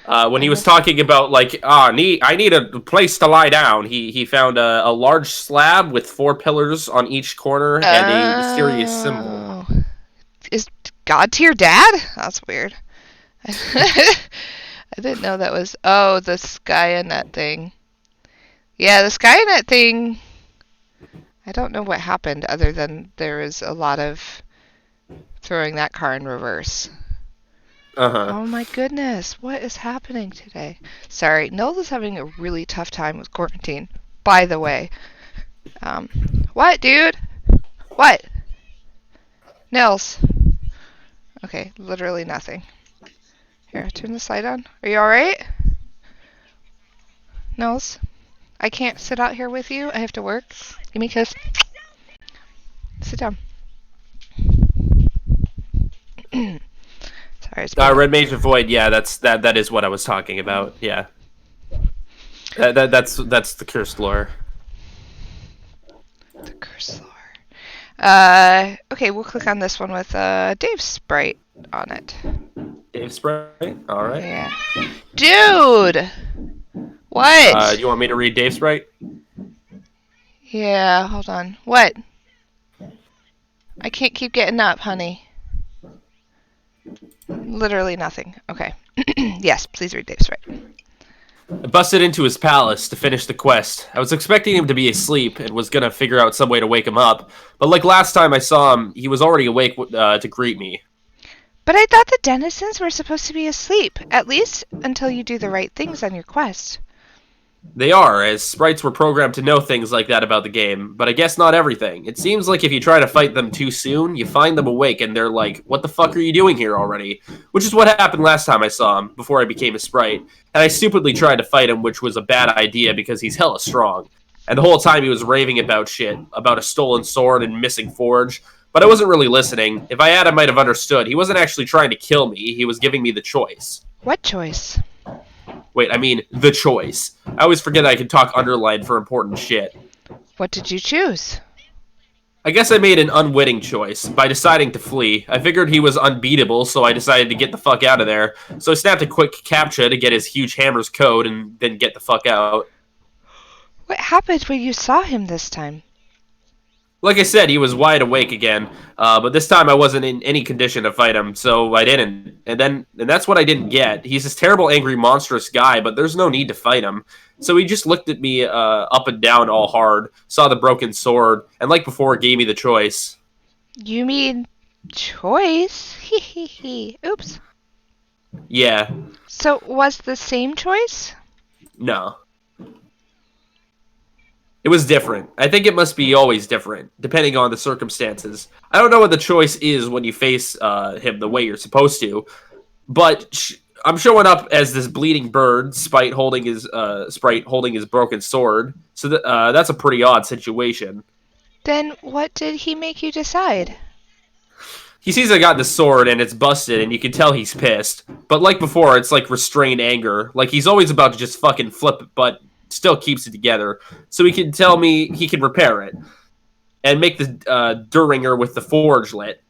S1: When he was
S2: missed
S1: talking about like, I need a place to lie down. He found a large slab with 4 pillars on each corner and a mysterious symbol.
S2: Oh. Is God to your dad? That's weird. I didn't know that was... Oh, the Skynet thing. Yeah, the Skynet thing... I don't know what happened other than there was a lot of throwing that car in reverse.
S1: Uh-huh.
S2: Oh my goodness, what is happening today? Sorry, Nola's having a really tough time with quarantine, by the way. What, dude? What? Nils. Okay, literally nothing. Here, turn the light on. Are you alright? Nils? I can't sit out here with you. I have to work. Give me a kiss. Sit down. Sorry, it's
S1: Red Mage of Void, yeah, that is what I was talking about. Yeah. That's the cursed lore.
S2: the curse lore. Okay, we'll click on this one with Dave's sprite on it.
S1: Dave Sprite? Alright.
S2: Yeah. Dude! What?
S1: You want me to read Dave Sprite?
S2: Yeah, hold on. What? I can't keep getting up, honey. Literally nothing. Okay. Yes, please read Dave's sprite.
S1: I busted into his palace to finish the quest. I was expecting him to be asleep and was gonna figure out some way to wake him up, but like last time I saw him, he was already awake to greet me.
S2: But I thought the denizens were supposed to be asleep, at least until you do the right things on your quest.
S1: They are, as sprites were programmed to know things like that about the game, but I guess not everything. It seems like if you try to fight them too soon, you find them awake and they're like, what the fuck are you doing here already? Which is what happened last time I saw him, before I became a sprite. And I stupidly tried to fight him, which was a bad idea because he's hella strong. And the whole time he was raving about shit, about a stolen sword and missing forge. But I wasn't really listening. If I had, I might have understood. He wasn't actually trying to kill me, he was giving me the choice.
S2: What choice?
S1: Wait, I mean, the choice. I always forget I can talk underline for important shit.
S2: What did you choose?
S1: I guess I made an unwitting choice by deciding to flee. I figured he was unbeatable, so I decided to get the fuck out of there. So I snapped a quick captcha to get his huge hammer's code and then get the fuck out.
S2: What happened when you saw him this time?
S1: Like I said, he was wide awake again, but this time I wasn't in any condition to fight him, so I didn't. And that's what I didn't get. He's this terrible, angry, monstrous guy, but there's no need to fight him. So he just looked at me up and down all hard, saw the broken sword, and like before, gave me the choice.
S2: You mean choice? Hee. Oops.
S1: Yeah.
S2: So was the same choice?
S1: No. It was different. I think it must be always different, depending on the circumstances. I don't know what the choice is when you face him the way you're supposed to, but I'm showing up as this bleeding bird, sprite holding his broken sword. So that's a pretty odd situation.
S2: Then what did he make you decide?
S1: He sees I got the sword and it's busted, and you can tell he's pissed. But like before, it's like restrained anger. Like he's always about to just fucking flip it, but still keeps it together, so he can tell me he can repair it and make the Duringer with the forge lit.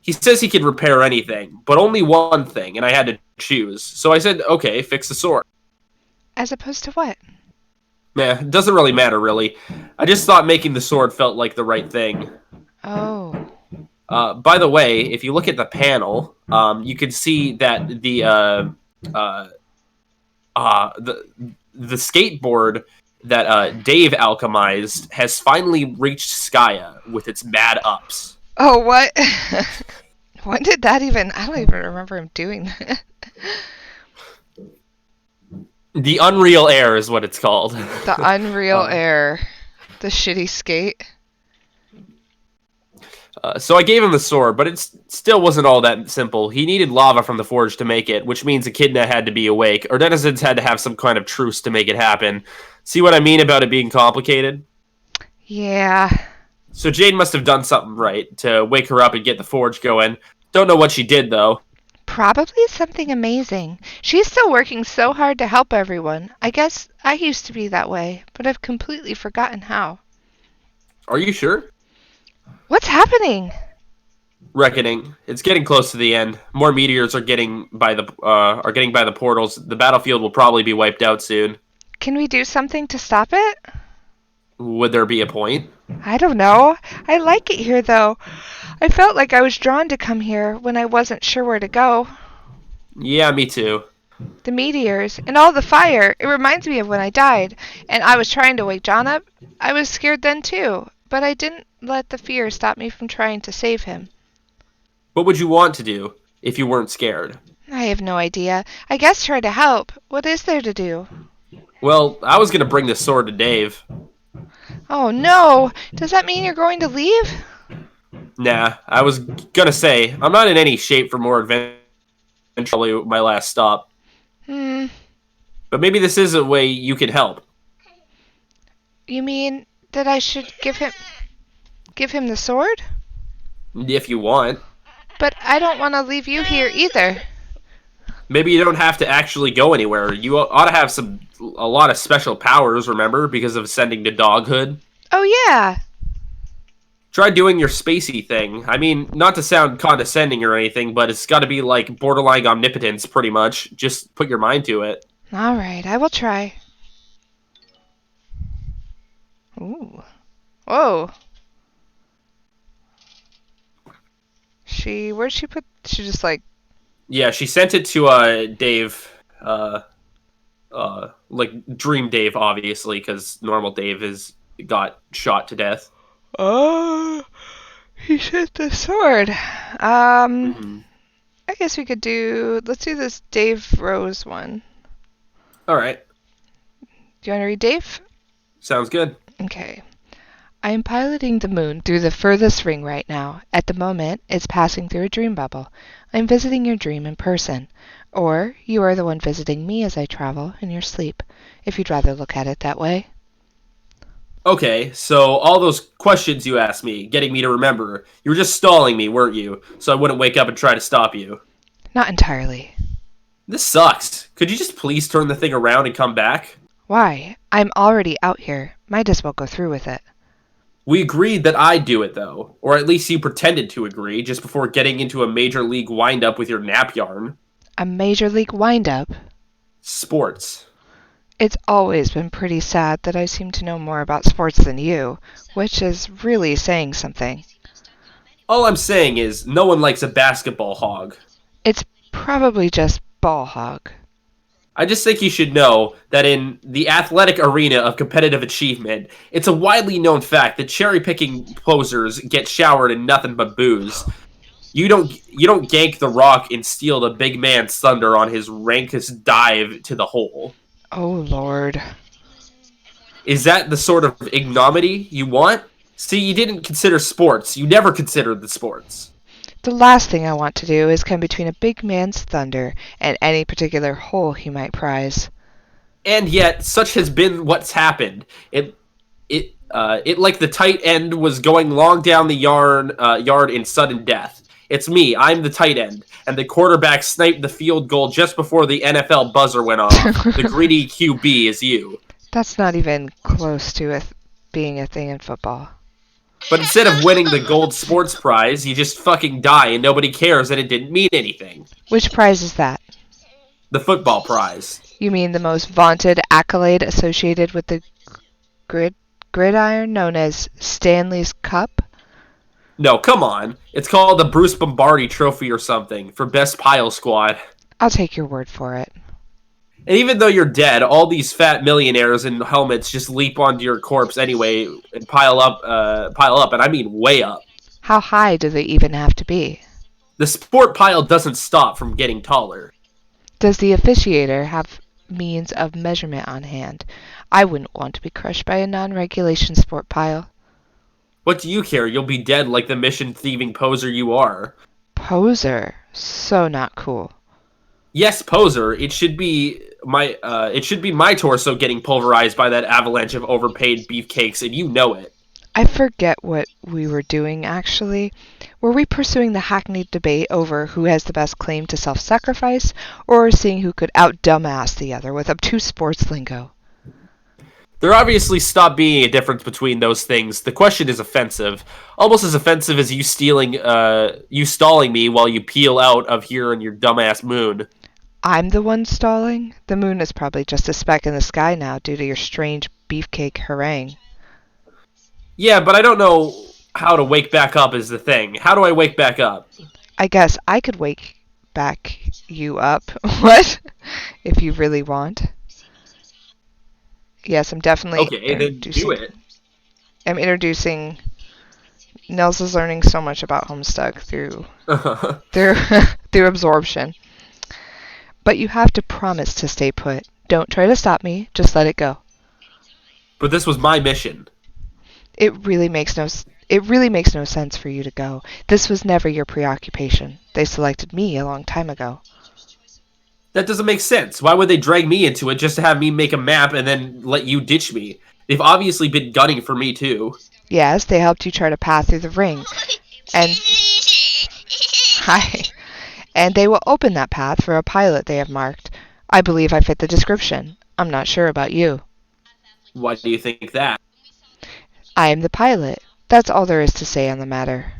S1: He says he can repair anything, but only one thing, and I had to choose. So I said, okay, fix the sword.
S2: As opposed to what?
S1: Meh, it doesn't really matter, really. I just thought making the sword felt like the right thing.
S2: Oh.
S1: By the way, if you look at the panel, you can see that the skateboard that Dave alchemized has finally reached Skya with its mad ups.
S2: Oh, what? When did that even... I don't even remember him doing that.
S1: The Unreal Air is what it's called.
S2: The Unreal Air. The shitty skate.
S1: So I gave him the sword, but it still wasn't all that simple. He needed lava from the forge to make it, which means Echidna had to be awake, or denizens had to have some kind of truce to make it happen. See what I mean about it being complicated?
S2: Yeah.
S1: So Jane must have done something right to wake her up and get the forge going. Don't know what she did, though.
S2: Probably something amazing. She's still working so hard to help everyone. I guess I used to be that way, but I've completely forgotten how.
S1: Are you sure?
S2: What's happening?
S1: Reckoning. It's getting close to the end. More meteors are getting by the portals. The battlefield will probably be wiped out soon.
S2: Can we do something to stop it?
S1: Would there be a point?
S2: I don't know. I like it here, though. I felt like I was drawn to come here when I wasn't sure where to go.
S1: Yeah, me too.
S2: The meteors and all the fire. It reminds me of when I died, and I was trying to wake John up. I was scared then, too, but I didn't let the fear stop me from trying to save him.
S1: What would you want to do if you weren't scared?
S2: I have no idea. I guess try to help. What is there to do?
S1: Well, I was going to bring this sword to Dave.
S2: Oh, no. Does that mean you're going to leave?
S1: Nah, I was going to say, I'm not in any shape for more adventure. Probably my last stop. But maybe this is a way you can help.
S2: You mean that I should give him the sword?
S1: If you want.
S2: But I don't want to leave you here either.
S1: Maybe you don't have to actually go anywhere. You ought to have a lot of special powers, remember, because of ascending to doghood.
S2: Oh, yeah.
S1: Try doing your spacey thing. I mean, not to sound condescending or anything, but it's got to be like borderline omnipotence, pretty much. Just put your mind to it.
S2: All right, I will try. Ooh. Whoa. Where'd she put, she just like...
S1: Yeah, she sent it to Dave, like Dream Dave, obviously, because normal Dave got shot to death.
S2: Oh, he sent the sword. I guess we could let's do this Dave Rose one.
S1: All right.
S2: Do you want to read Dave?
S1: Sounds good.
S2: Okay. I am piloting the moon through the furthest ring right now. At the moment, it's passing through a dream bubble. I'm visiting your dream in person. Or you are the one visiting me as I travel in your sleep, if you'd rather look at it that way.
S1: Okay, so all those questions you asked me, getting me to remember, you were just stalling me, weren't you? So I wouldn't wake up and try to stop you.
S2: Not entirely.
S1: This sucks. Could you just please turn the thing around and come back?
S2: Why? I'm already out here. Might as well go through with it.
S1: We agreed that I'd do it, though. Or at least you pretended to agree, just before getting into a major league wind-up with your nap yarn.
S2: A major league wind-up?
S1: Sports.
S2: It's always been pretty sad that I seem to know more about sports than you, which is really saying something.
S1: All I'm saying is, no one likes a basketball hog.
S2: It's probably just ball hog.
S1: I just think you should know that in the athletic arena of competitive achievement, it's a widely known fact that cherry-picking posers get showered in nothing but booze. You don't gank the Rock and steal the big man's thunder on his rankest dive to the hole.
S2: Oh, Lord.
S1: Is that the sort of ignominy you want? See, you didn't consider sports. You never considered the sports.
S2: The last thing I want to do is come between a big man's thunder and any particular hole he might prize.
S1: And yet, such has been what's happened. It like the tight end was going long down the yard in sudden death. It's me, I'm the tight end, and the quarterback sniped the field goal just before the NFL buzzer went off. The greedy QB is you.
S2: That's not even close to being a thing in football.
S1: But instead of winning the gold sports prize, you just fucking die and nobody cares and it didn't mean anything.
S2: Which prize is that?
S1: The football prize.
S2: You mean the most vaunted accolade associated with the gridiron known as Stanley's Cup?
S1: No, come on. It's called the Bruce Bombardi Trophy or something for best pile squad.
S2: I'll take your word for it.
S1: And even though you're dead, all these fat millionaires in helmets just leap onto your corpse anyway and pile up, and I mean way up.
S2: How high do they even have to be?
S1: The sport pile doesn't stop from getting taller.
S2: Does the officiator have means of measurement on hand? I wouldn't want to be crushed by a non-regulation sport pile.
S1: What do you care? You'll be dead like the mission-thieving poser you are.
S2: Poser? So not cool.
S1: Yes, poser. It should be my torso getting pulverized by that avalanche of overpaid beefcakes, and you know it.
S2: I forget what we were doing, actually. Were we pursuing the hackneyed debate over who has the best claim to self-sacrifice, or seeing who could out-dumbass the other with obtuse sports lingo?
S1: There obviously stopped being a difference between those things. The question is offensive. Almost as offensive as you stalling me while you peel out of here on your dumbass moon.
S2: I'm the one stalling? The moon is probably just a speck in the sky now due to your strange beefcake harangue.
S1: Yeah, but I don't know how to wake back up is the thing. How do I wake back up?
S2: I guess I could wake back you up. What? If you really want. Yes, I'm definitely
S1: Okay, then do it.
S2: I'm introducing. Nels is learning so much about Homestuck through through absorption. But you have to promise to stay put. Don't try to stop me. Just let it go.
S1: But this was my mission.
S2: It really makes no sense for you to go. This was never your preoccupation. They selected me a long time ago.
S1: That doesn't make sense. Why would they drag me into it just to have me make a map and then let you ditch me? They've obviously been gunning for me too.
S2: Yes, they helped you chart a path through the ring. And hi. And they will open that path for a pilot they have marked. I believe I fit the description. I'm not sure about you.
S1: Why do you think that?
S2: I am the pilot. That's all there is to say on the matter.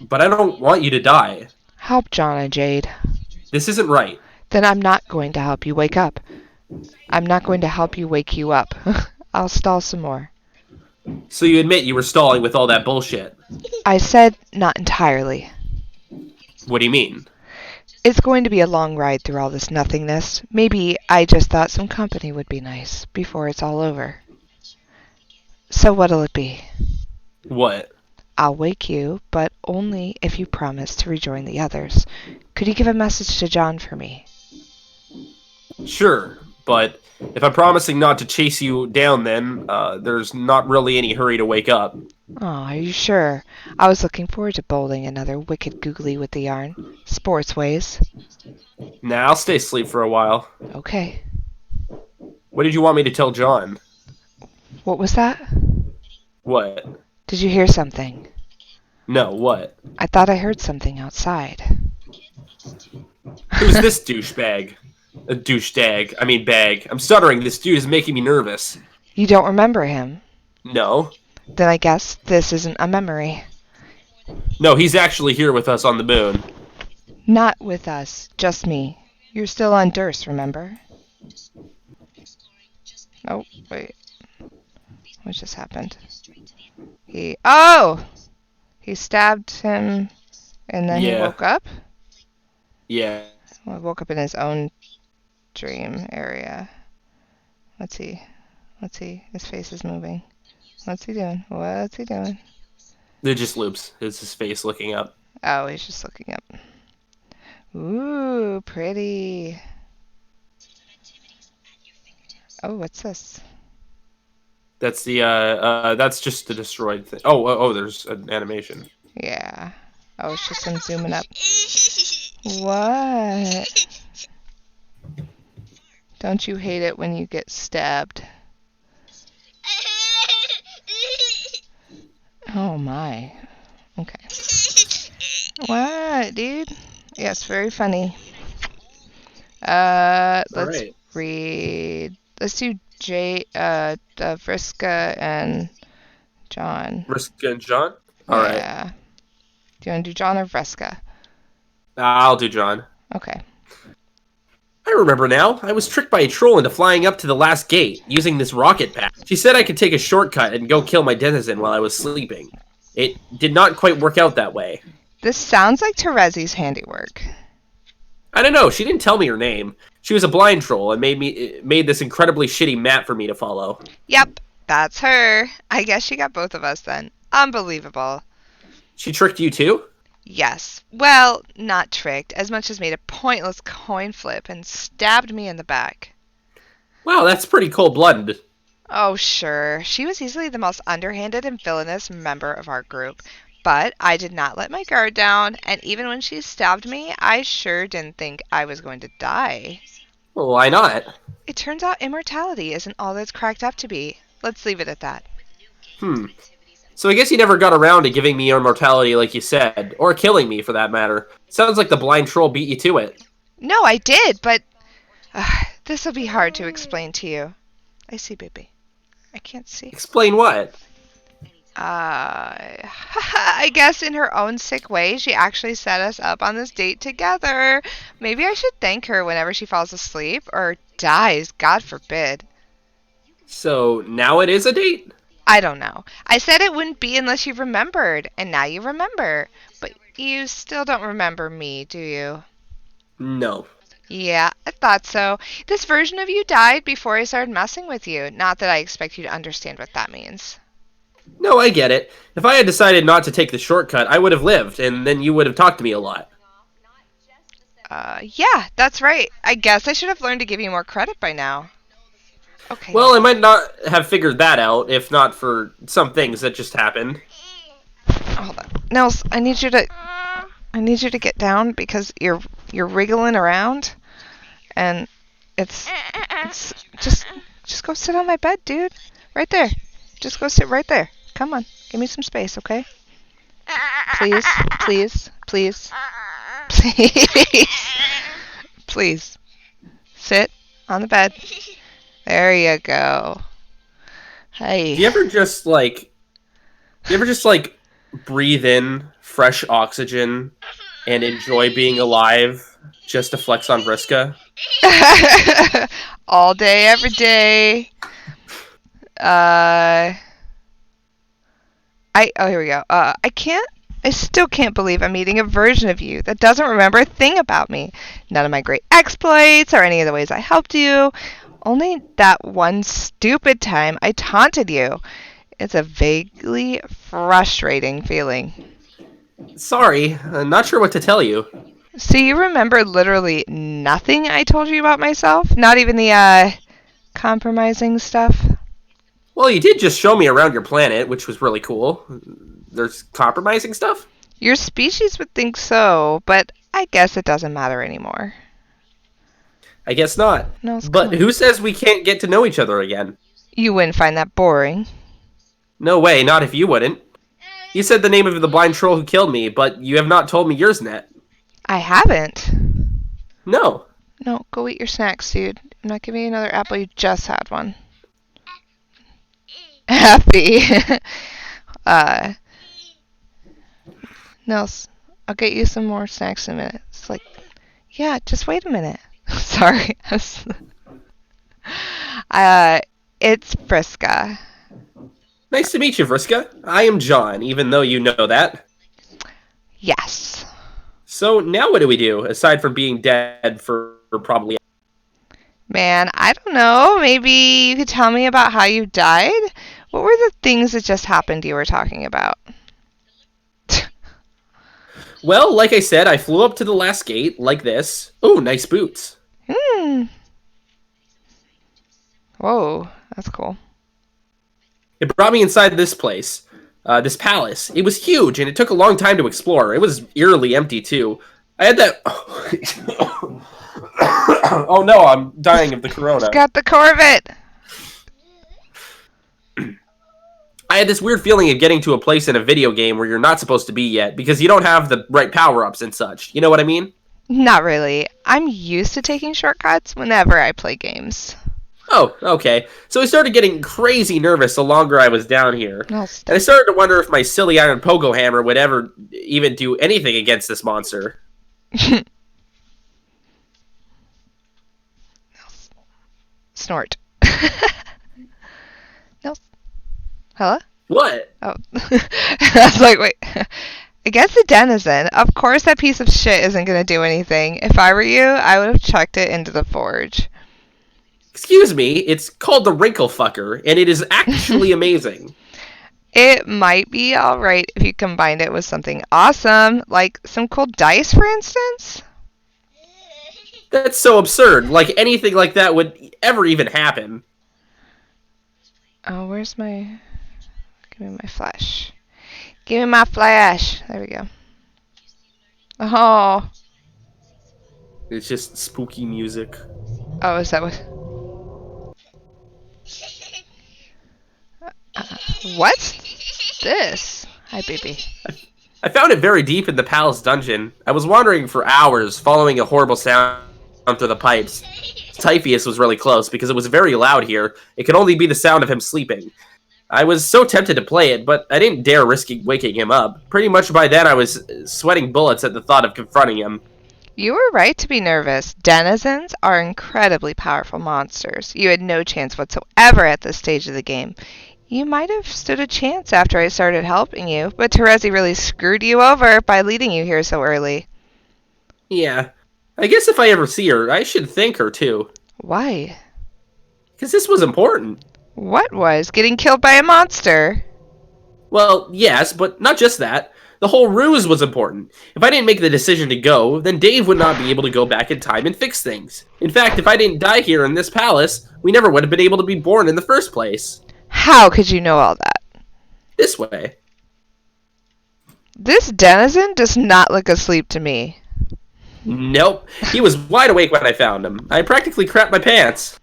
S1: But I don't want you to die.
S2: Help John and Jade.
S1: This isn't right.
S2: Then I'm not going to help you wake up. I'm not going to help you wake you up. I'll stall some more.
S1: So you admit you were stalling with all that bullshit?
S2: I said not entirely.
S1: What do you mean?
S2: It's going to be a long ride through all this nothingness. Maybe I just thought some company would be nice before it's all over. So what'll it be?
S1: What?
S2: I'll wake you, but only if you promise to rejoin the others. Could you give a message to John for me?
S1: Sure, but if I'm promising not to chase you down then, there's not really any hurry to wake up.
S2: Oh, are you sure? I was looking forward to bowling another wicked googly with the yarn. Sports ways.
S1: Nah, I'll stay asleep for a while.
S2: Okay.
S1: What did you want me to tell John?
S2: What was that?
S1: What?
S2: Did you hear something?
S1: No, what?
S2: I thought I heard something outside.
S1: Who's this douchebag? A douchebag. I mean bag. I'm stuttering. This dude is making me nervous.
S2: You don't remember him?
S1: No.
S2: Then I guess this isn't a memory.
S1: No, he's actually here with us on the moon.
S2: Not with us, just me. You're still on Durst, remember? Oh, wait. What just happened? He stabbed him and then he woke up?
S1: Yeah.
S2: Well, he woke up in his own dream area. Let's see. His face is moving. What's he doing?
S1: They're just loops. It's his face looking up.
S2: Oh, he's just looking up. Ooh, pretty. Oh, what's this?
S1: That's the that's just the destroyed thing. Oh, there's an animation.
S2: Yeah. Oh, it's just him zooming up. What? Don't you hate it when you get stabbed? Oh my. Okay. What, dude? Yes, very funny. Let's read. Let's do Vriska and John.
S1: Vriska and John? Alright.
S2: Yeah. Do you want to do John or Vriska?
S1: I'll do John.
S2: Okay.
S1: I remember now. I was tricked by a troll into flying up to the last gate, using this rocket pack. She said I could take a shortcut and go kill my denizen while I was sleeping. It did not quite work out that way.
S2: This sounds like Terezi's handiwork.
S1: I don't know, she didn't tell me her name. She was a blind troll and made this incredibly shitty map for me to follow.
S2: Yep, that's her. I guess she got both of us then. Unbelievable.
S1: She tricked you too?
S2: Yes. Well, not tricked, as much as made a pointless coin flip and stabbed me in the back.
S1: Wow, that's pretty cold-blooded.
S2: Oh, sure. She was easily the most underhanded and villainous member of our group. But I did not let my guard down, and even when she stabbed me, I sure didn't think I was going to die.
S1: Well, why not?
S2: It turns out immortality isn't all that it's cracked up to be. Let's leave it at that.
S1: So I guess you never got around to giving me immortality like you said, or killing me for that matter. Sounds like the blind troll beat you to it.
S2: No, I did, but this will be hard to explain to you. I see, baby. I can't see.
S1: Explain what?
S2: I guess in her own sick way, she actually set us up on this date together. Maybe I should thank her whenever she falls asleep or dies, God forbid.
S1: So now it is a date?
S2: I don't know. I said it wouldn't be unless you remembered, and now you remember. But you still don't remember me, do you?
S1: No.
S2: Yeah, I thought so. This version of you died before I started messing with you. Not that I expect you to understand what that means.
S1: No, I get it. If I had decided not to take the shortcut, I would have lived, and then you would have talked to me a lot.
S2: Yeah, that's right. I guess I should have learned to give you more credit by now. Okay.
S1: Well, I might not have figured that out, if not for some things that just happened.
S2: Hold on. Nels, I need you to get down because you're wriggling around and it's just go sit on my bed, dude. Right there. Just go sit right there. Come on. Give me some space, okay? Please, please, please. Please. Please. Sit on the bed. There you go. Hey.
S1: Do you ever just breathe in fresh oxygen and enjoy being alive just to flex on Vriska?
S2: All day, every day. Here we go. I still can't believe I'm meeting a version of you that doesn't remember a thing about me. None of my great exploits or any of the ways I helped you. Only that one stupid time I taunted you. It's a vaguely frustrating feeling.
S1: Sorry, I'm not sure what to tell you.
S2: So you remember literally nothing I told you about myself? Not even the, compromising stuff?
S1: Well, you did just show me around your planet, which was really cool. There's compromising stuff?
S2: Your species would think so, but I guess it doesn't matter anymore.
S1: I guess not.
S2: No, it's
S1: But
S2: cool.
S1: who says we can't get to know each other again?
S2: You wouldn't find that boring.
S1: No way, not if you wouldn't. You said the name of the blind troll who killed me, but you have not told me yours yet.
S2: I haven't.
S1: No.
S2: No, go eat your snacks, dude. I'm not giving you another apple. You just had one. Happy. Nels, I'll get you some more snacks in a minute. It's like, yeah, just wait a minute. Sorry. It's Vriska.
S1: Nice to meet you, Vriska. I am John, even though you know that.
S2: Yes.
S1: So now what do we do, aside from being dead for probably...
S2: Man, I don't know. Maybe you could tell me about how you died? What were the things that just happened you were talking about?
S1: Well, like I said, I flew up to the last gate, like this. Oh, nice boots.
S2: Whoa, that's cool.
S1: It brought me inside this place, this palace. It was huge, and it took a long time to explore. It was eerily empty, too. I had that... Oh no, I'm dying of the corona.
S2: It's got the Corvette!
S1: I had this weird feeling of getting to a place in a video game where you're not supposed to be yet, because you don't have the right power-ups and such. You know what I mean?
S2: Not really. I'm used to taking shortcuts whenever I play games.
S1: Oh, okay. So I started getting crazy nervous the longer I was down here.
S2: No,
S1: And I started to wonder if my silly iron pogo hammer would ever even do anything against this monster.
S2: Snort. No. Hello?
S1: What?
S2: Oh. I was like, wait. Against a denizen, of course that piece of shit isn't going to do anything. If I were you, I would have chucked it into the forge.
S1: Excuse me, it's called the Wrinkle Fucker, and it is actually amazing.
S2: It might be alright if you combined it with something awesome, like some cool dice, for instance.
S1: That's so absurd. Like, anything like that would ever even happen.
S2: Oh, where's my... Give me my flash. Give me my flash. There we go. Oh.
S1: It's just spooky music.
S2: Oh, is that what... What's this? Hi, baby.
S1: I found it very deep in the palace dungeon. I was wandering for hours, following a horrible sound through the pipes. Typhoeus was really close because it was very loud here. It could only be the sound of him sleeping. I was so tempted to play it, but I didn't dare risk waking him up. Pretty much by then I was sweating bullets at the thought of confronting him.
S2: You were right to be nervous. Denizens are incredibly powerful monsters. You had no chance whatsoever at this stage of the game. You might have stood a chance after I started helping you, but Terezi really screwed you over by leading you here so early.
S1: Yeah. I guess if I ever see her, I should thank her too.
S2: Why?
S1: Because this was important.
S2: What was? Getting killed by a monster?
S1: Well, yes, but not just that. The whole ruse was important. If I didn't make the decision to go, then Dave would not be able to go back in time and fix things. In fact, if I didn't die here in this palace, we never would have been able to be born in the first place.
S2: How could you know all that?
S1: This way.
S2: This denizen does not look asleep to me.
S1: Nope. He was wide awake when I found him. I practically crapped my pants.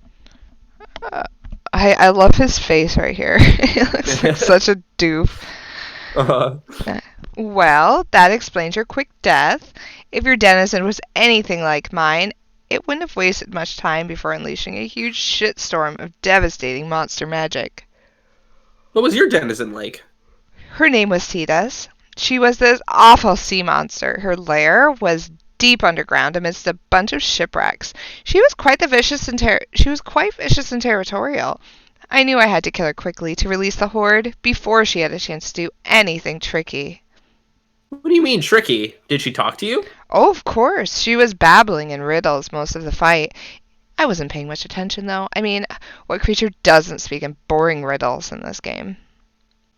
S2: I love his face right here. He looks like such a doof. Well, that explains your quick death. If your denizen was anything like mine, it wouldn't have wasted much time before unleashing a huge shitstorm of devastating monster magic.
S1: What was your denizen like?
S2: Her name was Cetus. She was this awful sea monster. Her lair was deep underground amidst a bunch of shipwrecks. She was quite vicious and territorial. I knew I had to kill her quickly to release the horde before she had a chance to do anything tricky.
S1: What do you mean, tricky? Did she talk to you?
S2: Oh, of course. She was babbling in riddles most of the fight. I wasn't paying much attention, though. I mean, what creature doesn't speak in boring riddles in this game?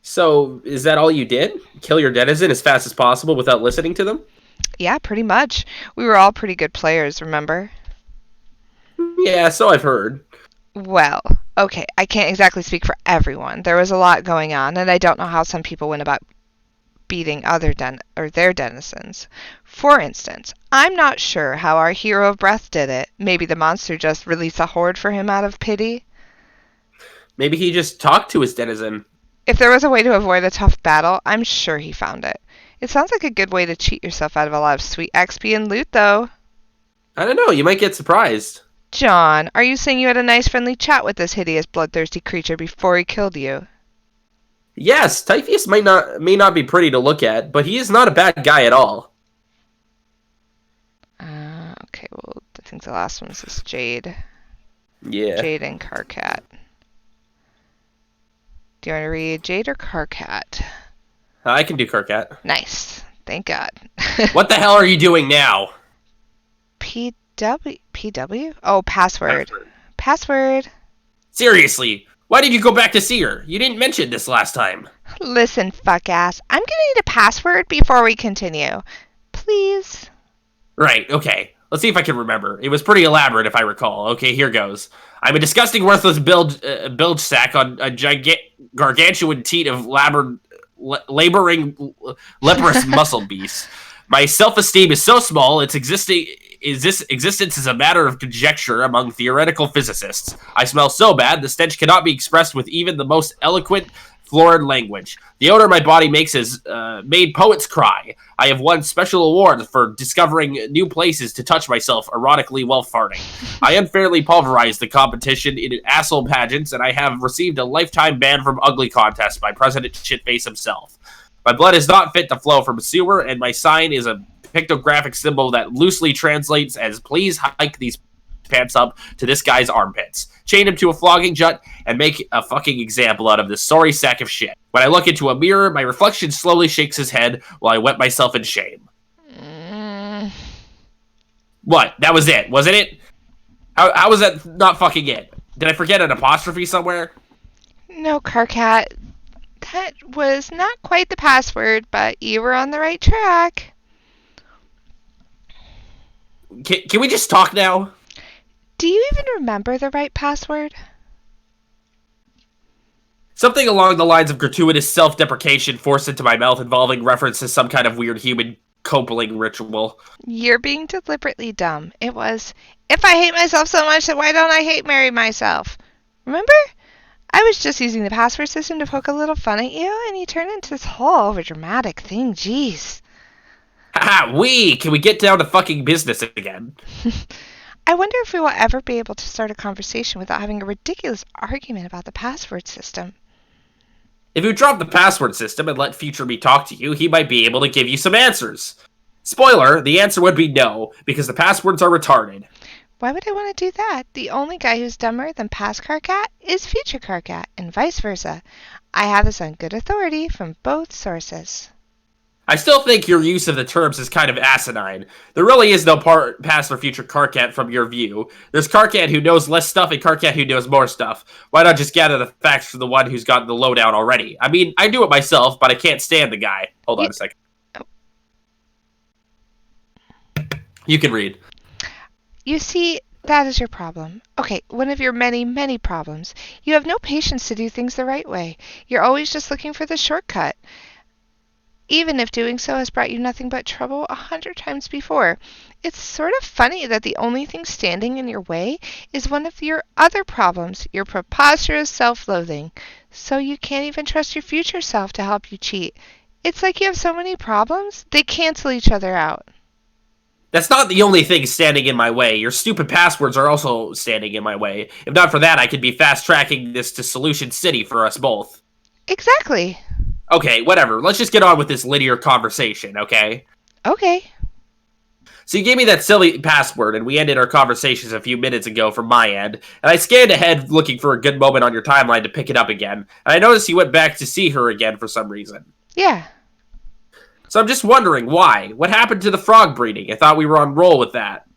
S1: So, is that all you did? Kill your denizen as fast as possible without listening to them?
S2: Yeah, pretty much. We were all pretty good players, remember?
S1: Yeah, so I've heard.
S2: Well, okay, I can't exactly speak for everyone. There was a lot going on, and I don't know how some people went about beating their denizens. For instance, I'm not sure how our hero of breath did it. Maybe the monster just released a horde for him out of pity?
S1: Maybe he just talked to his denizen.
S2: If there was a way to avoid a tough battle, I'm sure he found it. It sounds like a good way to cheat yourself out of a lot of sweet XP and loot, though.
S1: I don't know, you might get surprised.
S2: John, are you saying you had a nice friendly chat with this hideous bloodthirsty creature before he killed you?
S1: Yes, Typhoeus may not be pretty to look at, but he is not a bad guy at all.
S2: Okay, well, I think the last one is Jade.
S1: Yeah.
S2: Jade and Carcat. Do you want to read Jade or Carcat?
S1: I can do Carcat.
S2: Nice. Thank God.
S1: What the hell are you doing now?
S2: PW? Oh, password. Password.
S1: Seriously, why did you go back to see her? You didn't mention this last time.
S2: Listen, fuck ass. I'm gonna need a password before we continue. Please.
S1: Right, okay. Let's see if I can remember. It was pretty elaborate, if I recall. Okay, here goes. I'm a disgusting, worthless bilge sack on a gargantuan teat of laboring, leprous muscle beast. My self-esteem is so small, its existence is a matter of conjecture among theoretical physicists. I smell so bad, the stench cannot be expressed with even the most eloquent, florid language. The odor my body makes has made poets cry. I have won special awards for discovering new places to touch myself erotically while farting. I unfairly pulverized the competition in asshole pageants, and I have received a lifetime ban from ugly contests by President Shitface himself. My blood is not fit to flow from a sewer, and my sign is a pictographic symbol that loosely translates as "Please hike these pants up to this guy's armpits. Chain him to a flogging jut and make a fucking example out of this sorry sack of shit." When I look into a mirror, my reflection slowly shakes his head while I wet myself in shame. What? That was it, wasn't it? How was that not fucking it? Did I forget an apostrophe somewhere?
S2: No, Carcat. That was not quite the password, but you were on the right track.
S1: Can we just talk now?
S2: Do you even remember the right password?
S1: Something along the lines of gratuitous self-deprecation forced into my mouth involving reference to some kind of weird human coupling ritual.
S2: You're being deliberately dumb. It was, if I hate myself so much, then why don't I marry myself? Remember? I was just using the password system to poke a little fun at you, and you turned into this whole overdramatic thing. Jeez.
S1: Haha, can we get down to fucking business again?
S2: I wonder if we will ever be able to start a conversation without having a ridiculous argument about the password system.
S1: If you drop the password system and let future me talk to you, he might be able to give you some answers. Spoiler, the answer would be no, because the passwords are retarded.
S2: Why would I want to do that? The only guy who's dumber than past Carcat is future Carcat, and vice versa. I have this on good authority from both sources.
S1: I still think your use of the terms is kind of asinine. There really is no past or future Carcat from your view. There's Carcat who knows less stuff and Carcat who knows more stuff. Why not just gather the facts from the one who's gotten the lowdown already? I mean, I do it myself, but I can't stand the guy. Hold on a second. You can read.
S2: You see, that is your problem. Okay, one of your many, many problems. You have no patience to do things the right way. You're always just looking for the shortcut, even if doing so has brought you nothing but trouble 100 times before. It's sort of funny that the only thing standing in your way is one of your other problems, your preposterous self-loathing. So you can't even trust your future self to help you cheat. It's like you have so many problems, they cancel each other out.
S1: That's not the only thing standing in my way. Your stupid passwords are also standing in my way. If not for that, I could be fast-tracking this to Solution City for us both.
S2: Exactly.
S1: Okay, whatever. Let's just get on with this linear conversation, okay?
S2: Okay.
S1: So you gave me that silly password, and we ended our conversations a few minutes ago from my end, and I scanned ahead looking for a good moment on your timeline to pick it up again, and I noticed you went back to see her again for some reason.
S2: Yeah.
S1: So I'm just wondering, why? What happened to the frog breeding? I thought we were on roll with that.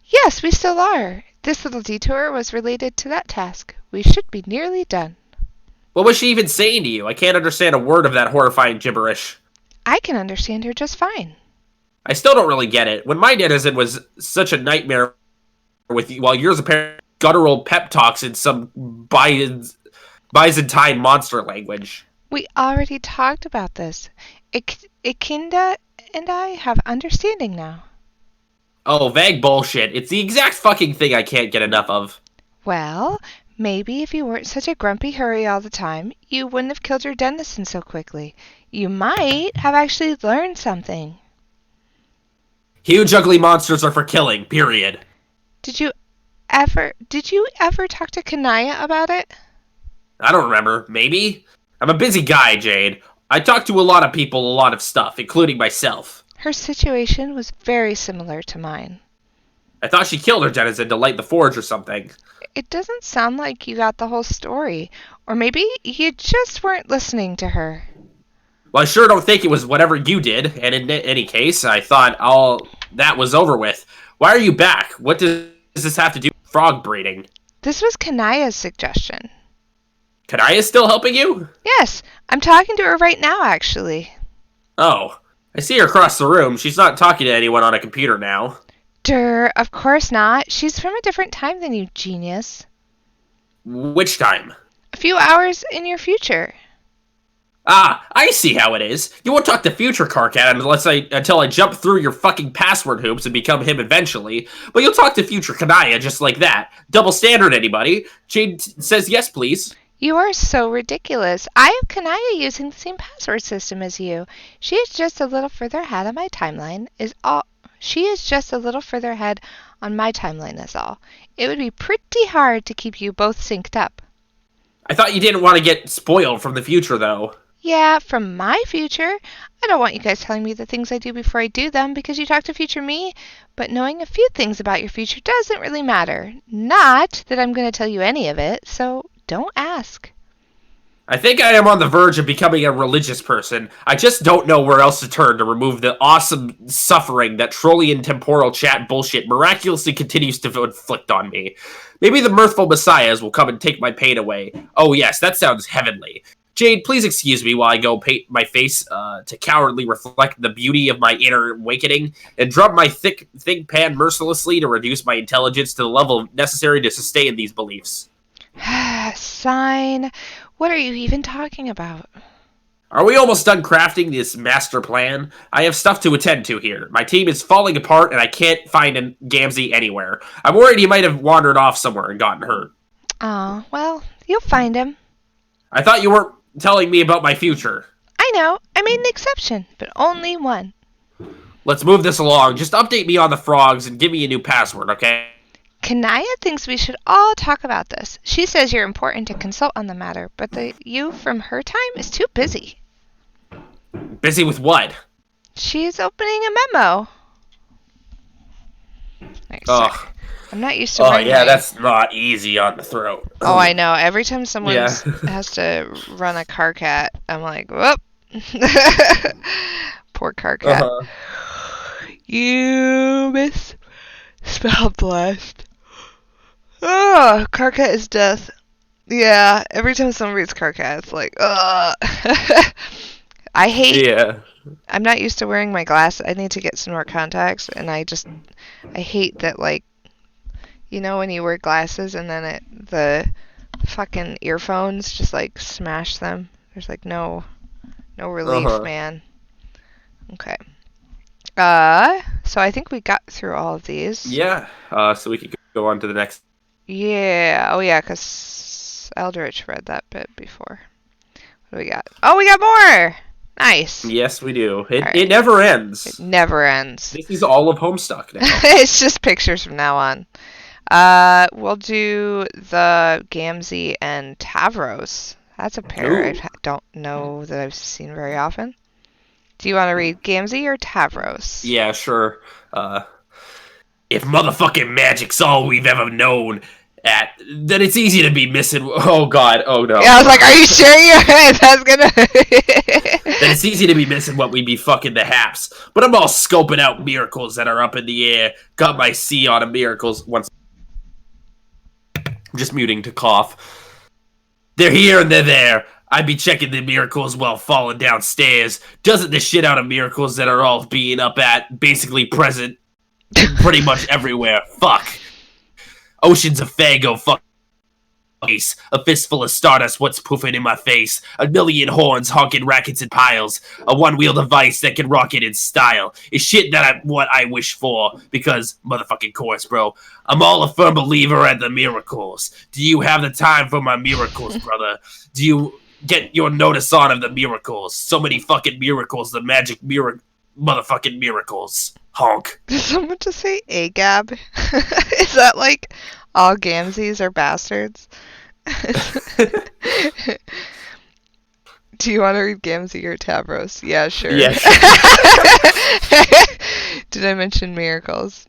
S2: Yes, we still are. This little detour was related to that task. We should be nearly done.
S1: What was she even saying to you? I can't understand a word of that horrifying gibberish.
S2: I can understand her just fine.
S1: I still don't really get it. When my denizen was such a nightmare with you, while yours apparently guttural pep talks in some Byzantine monster language.
S2: We already talked about this. Ikinda and I have understanding now.
S1: Oh, vague bullshit. It's the exact fucking thing I can't get enough of.
S2: Well, maybe if you weren't such a grumpy hurry all the time, you wouldn't have killed your denizen so quickly. You might have actually learned something.
S1: Huge ugly monsters are for killing, period.
S2: Did you ever talk to Kanaya about it?
S1: I don't remember. Maybe? I'm a busy guy, Jade. I talk to a lot of people, a lot of stuff, including myself.
S2: Her situation was very similar to mine.
S1: I thought she killed her denizen to light the forge or something.
S2: It doesn't sound like you got the whole story. Or maybe you just weren't listening to her.
S1: Well, I sure don't think it was whatever you did, and in any case, I thought all that was over with. Why are you back? What does this have to do with frog breeding?
S2: This was Kanaya's suggestion.
S1: Kanaya still helping you?
S2: Yes, I'm talking to her right now, actually.
S1: Oh, I see her across the room. She's not talking to anyone on a computer now.
S2: Of course not. She's from a different time than you, genius.
S1: Which time?
S2: A few hours in your future.
S1: Ah, I see how it is. You won't talk to future Carcat until I jump through your fucking password hoops and become him eventually. But you'll talk to future Kanaya just like that. Double standard, anybody? Jade says yes, please.
S2: You are so ridiculous. I have Kanaya using the same password system as you. She is just a little further ahead on my timeline She is just a little further ahead on my timeline is all. It would be pretty hard to keep you both synced up.
S1: I thought you didn't want to get spoiled from the future, though.
S2: Yeah, from my future. I don't want you guys telling me the things I do before I do them because you talk to future me, but knowing a few things about your future doesn't really matter. Not that I'm going to tell you any of it, so don't ask.
S1: I think I am on the verge of becoming a religious person. I just don't know where else to turn to remove the awesome suffering that Trollian temporal chat bullshit miraculously continues to inflict on me. Maybe the mirthful messiahs will come and take my pain away. Oh yes, that sounds heavenly. Jade, please excuse me while I go paint my face to cowardly reflect the beauty of my inner awakening and drop my thick pan mercilessly to reduce my intelligence to the level necessary to sustain these beliefs.
S2: Sign. What are you even talking about?
S1: Are we almost done crafting this master plan? I have stuff to attend to here. My team is falling apart and I can't find Gamzee anywhere. I'm worried he might have wandered off somewhere and gotten hurt.
S2: Oh, well, you'll find him.
S1: I thought you weren't telling me about my future.
S2: I know. I made an exception, but only one.
S1: Let's move this along. Just update me on the frogs and give me a new password, okay?
S2: Kanaya thinks we should all talk about this. She says you're important to consult on the matter, but you from her time is too busy.
S1: Busy with what?
S2: She's opening a memo.
S1: Oh,
S2: Sorry. I'm not used to
S1: oh
S2: wearing
S1: yeah,
S2: my...
S1: that's not easy on the throat.
S2: Oh, I know. Every time someone
S1: Yeah.
S2: has to run a car cat, I'm like, whoop. Poor car cat. You misspelled last. Oh, car cat is death. Yeah, every time someone reads car cat, it's like, ugh. I hate...
S1: Yeah.
S2: I'm not used to wearing my glasses. I need to get some more contacts, and I hate that, like, you know when you wear glasses and then the fucking earphones just, like, smash them? There's, like, no relief, man. Okay. So I think we got through all of these.
S1: Yeah. So we could go on to the next.
S2: Yeah. Oh, yeah, because Eldritch read that bit before. What do we got? Oh, we got more! Nice.
S1: Yes, we do. It
S2: All right.
S1: it never ends.
S2: It never ends.
S1: This is all of Homestuck now.
S2: It's just pictures from now on. We'll do the Gamzee and Tavros. That's a pair
S1: Ooh.
S2: I don't know that I've seen very often. Do you want to read Gamzee or Tavros?
S1: Yeah, sure. If motherfucking magic's all we've ever known, then it's easy to be missing. Oh god. Oh no.
S2: Yeah, I was like, are you sure that's gonna...
S1: Then it's easy to be missing what we be fucking the haps. But I'm all scoping out miracles that are up in the air. Got my C on a miracles once. I'm just muting to cough. They're here and they're there. I be checking the miracles while falling downstairs. Doesn't the shit out of miracles that are all being up at, basically present, pretty much everywhere. Fuck. Oceans of Fago, fuck. A fistful of stardust, what's poofing in my face. A million horns honking rackets in piles. A one-wheel device that can rock it in style. Is shit that what I wish for, because, motherfucking course, bro. I'm all a firm believer at the miracles. Do you have the time for my miracles, brother? Do you get your notice on of the miracles? So many fucking miracles, the magic motherfucking miracles. Honk.
S2: Did someone just say AGAB? Is that like all Gamzees are bastards? Do you want to read Gamzee or Tavros? Yeah, sure.
S1: Yeah, sure.
S2: Did I mention miracles?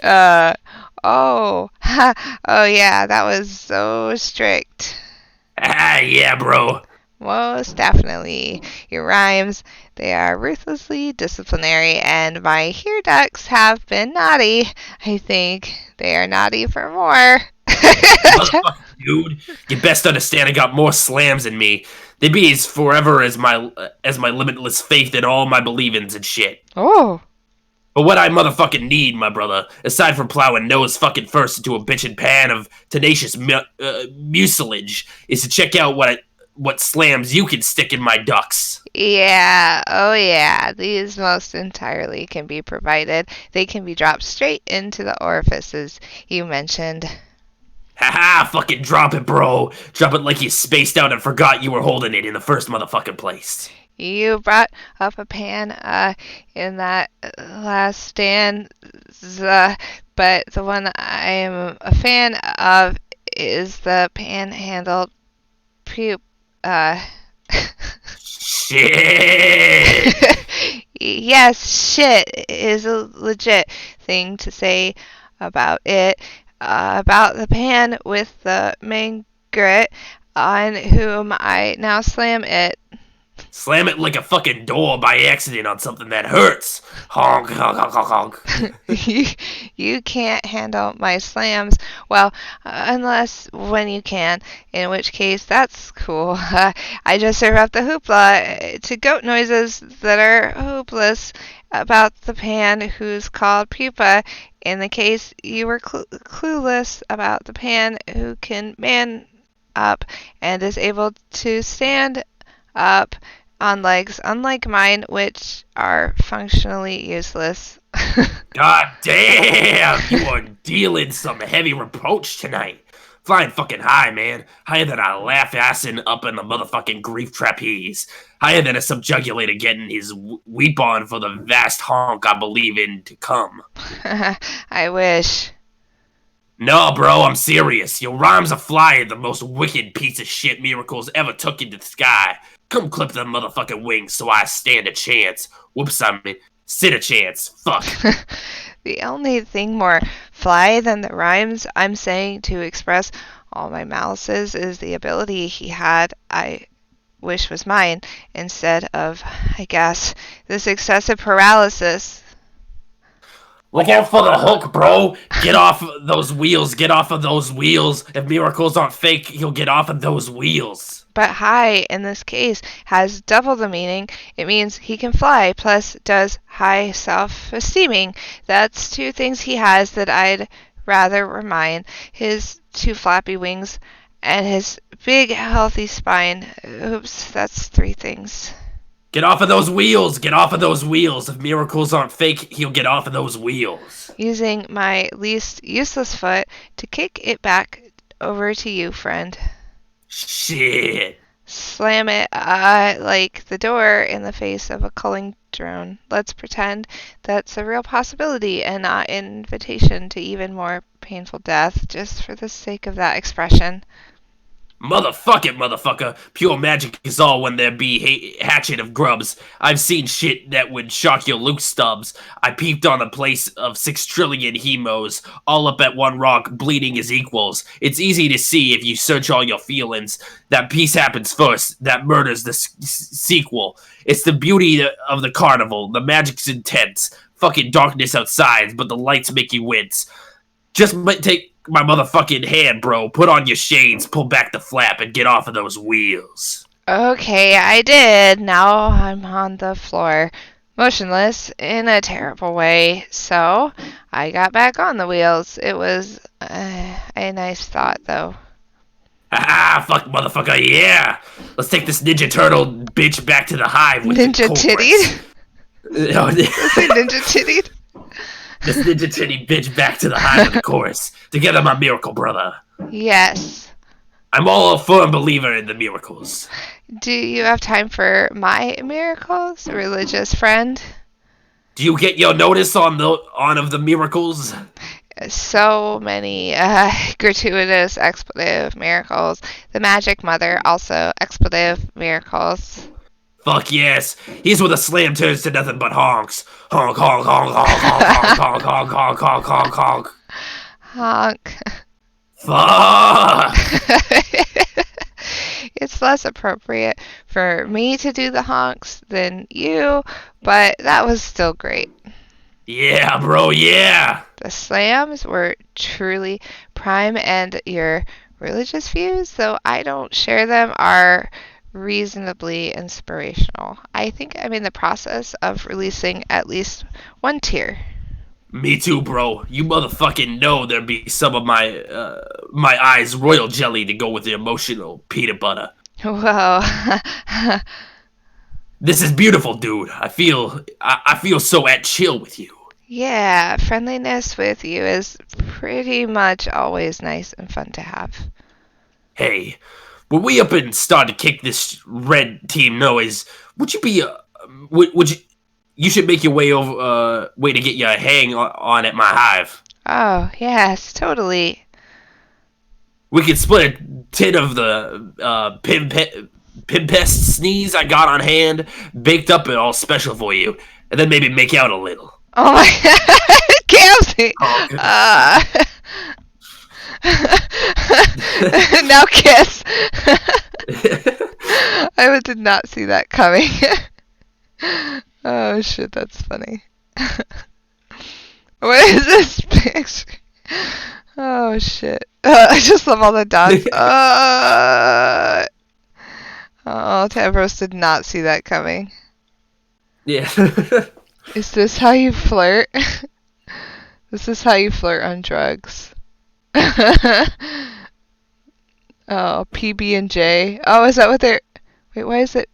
S2: Oh, oh yeah, that was so strict.
S1: Ah, yeah, bro.
S2: Most definitely. Your rhymes, they are ruthlessly disciplinary, and my hair ducts have been naughty. I think they are naughty for more.
S1: Motherfucker, dude, you best understand I got more slams in me. They be as forever as my limitless faith in all my believings and shit.
S2: Oh.
S1: But what I motherfucking need, my brother, aside from plowing nose fucking first into a bitchin' pan of tenacious mucilage, is to check out what slams you can stick in my ducts.
S2: Yeah, oh yeah, these most entirely can be provided. They can be dropped straight into the orifices you mentioned.
S1: Haha, fucking drop it, bro. Drop it like you spaced out and forgot you were holding it in the first motherfucking place.
S2: You brought up a pan in that last stanza, but the one I am a fan of is the pan-handled puke.
S1: Shit.
S2: Yes, shit is a legit thing to say about it. About the pan with the main grit on whom I now slam it.
S1: Slam it like a fucking door by accident on something that hurts. Honk, honk, honk, honk, honk.
S2: You can't handle my slams. Well, unless when you can, in which case that's cool. I just serve up the hoopla to goat noises that are hoopless about the pan who's called pupa, in the case you were clueless about the pan who can man up and is able to stand up on legs unlike mine, which are functionally useless.
S1: God damn, you are dealing some heavy reproach tonight. Flying fucking high, man. Higher than a laugh assin' up in the motherfucking grief trapeze. Higher than a subjugulator getting his wheat bond for the vast honk I believe in to come.
S2: I wish.
S1: No, bro, I'm serious. Your rhymes are flying the most wicked piece of shit miracles ever took into the sky. Come clip them motherfucking wings so I stand a chance. Whoops, I mean, sit a chance. Fuck.
S2: The only thing more fly than the rhymes I'm saying to express all my malices is the ability he had I wish was mine, instead of, I guess, this excessive paralysis.
S1: Look out for the hook, bro. Get off those wheels. Get off of those wheels. If miracles aren't fake, you'll get off of those wheels.
S2: But high, in this case, has double the meaning. It means he can fly, plus does high self-esteeming. That's two things he has that I'd rather were mine. His two flappy wings and his big, healthy spine. Oops, that's three things.
S1: Get off of those wheels. Get off of those wheels. If miracles aren't fake, he'll get off of those wheels.
S2: Using my least useless foot to kick it back over to you, friend.
S1: Shit.
S2: Slam it like the door in the face of a culling drone. Let's pretend that's a real possibility and not an invitation to even more painful death, just for the sake of that expression.
S1: Motherfuck it, motherfucker. Pure magic is all when there be hatchet of grubs. I've seen shit that would shock your Luke stubs. I peeped on a place of 6 trillion hemos, all up at one rock, bleeding as equals. It's easy to see if you search all your feelings. That peace happens first, that murder's the sequel. It's the beauty of the carnival, the magic's intense. Fucking darkness outside, but the lights make you wince. Just take my motherfucking hand, bro. Put on your shades, pull back the flap, and get off of those wheels.
S2: Okay, I did. Now I'm on the floor, motionless in a terrible way. So I got back on the wheels. It was a nice thought, though.
S1: Ah, fuck, motherfucker, yeah! Let's take this Ninja Turtle bitch back to the hive with
S2: Ninja
S1: the
S2: tittied?
S1: Say
S2: Ninja tittied?
S1: This Ninja Titty bitch back to the hive of the chorus. Together, my miracle brother.
S2: Yes.
S1: I'm all a firm believer in the miracles.
S2: Do you have time for my miracles, religious friend?
S1: Do you get your notice on of the miracles?
S2: So many gratuitous expletive miracles. The Magic Mother also expletive miracles.
S1: Fuck yes. Here's where the slam turns to nothing but honks. Honk, honk, honk, honk, honk, honk, honk, honk, honk, honk, honk.
S2: Honk.
S1: Fuck!
S2: It's less appropriate for me to do the honks than you, but that was still great.
S1: Yeah, bro, yeah!
S2: The slams were truly prime, and your religious views, though I don't share them, are reasonably inspirational. I think I'm in the process of releasing at least one tear.
S1: Me too, bro. You motherfucking know there'd be some of my eyes royal jelly to go with the emotional peanut butter.
S2: Whoa.
S1: This is beautiful, dude. I feel so at chill with you.
S2: Yeah, friendliness with you is pretty much always nice and fun to have.
S1: Hey, when we up and start to kick this red team noise, would you be would you should make your way over way to get your hang on at my hive.
S2: Oh, yes, totally.
S1: We could split a tin of the Pimpest sneeze I got on hand, baked up and all special for you, and then maybe make out a little.
S2: Oh my god, Kelsey!
S1: Oh,
S2: Now kiss! I did not see that coming. Oh shit, that's funny. What is this picture? Oh shit. I just love all the dots. Oh, Tavros did not see that coming.
S1: Yeah.
S2: Is this how you flirt? This is how you flirt on drugs. Oh, PB and J. Oh, is that what they're? Wait, why is it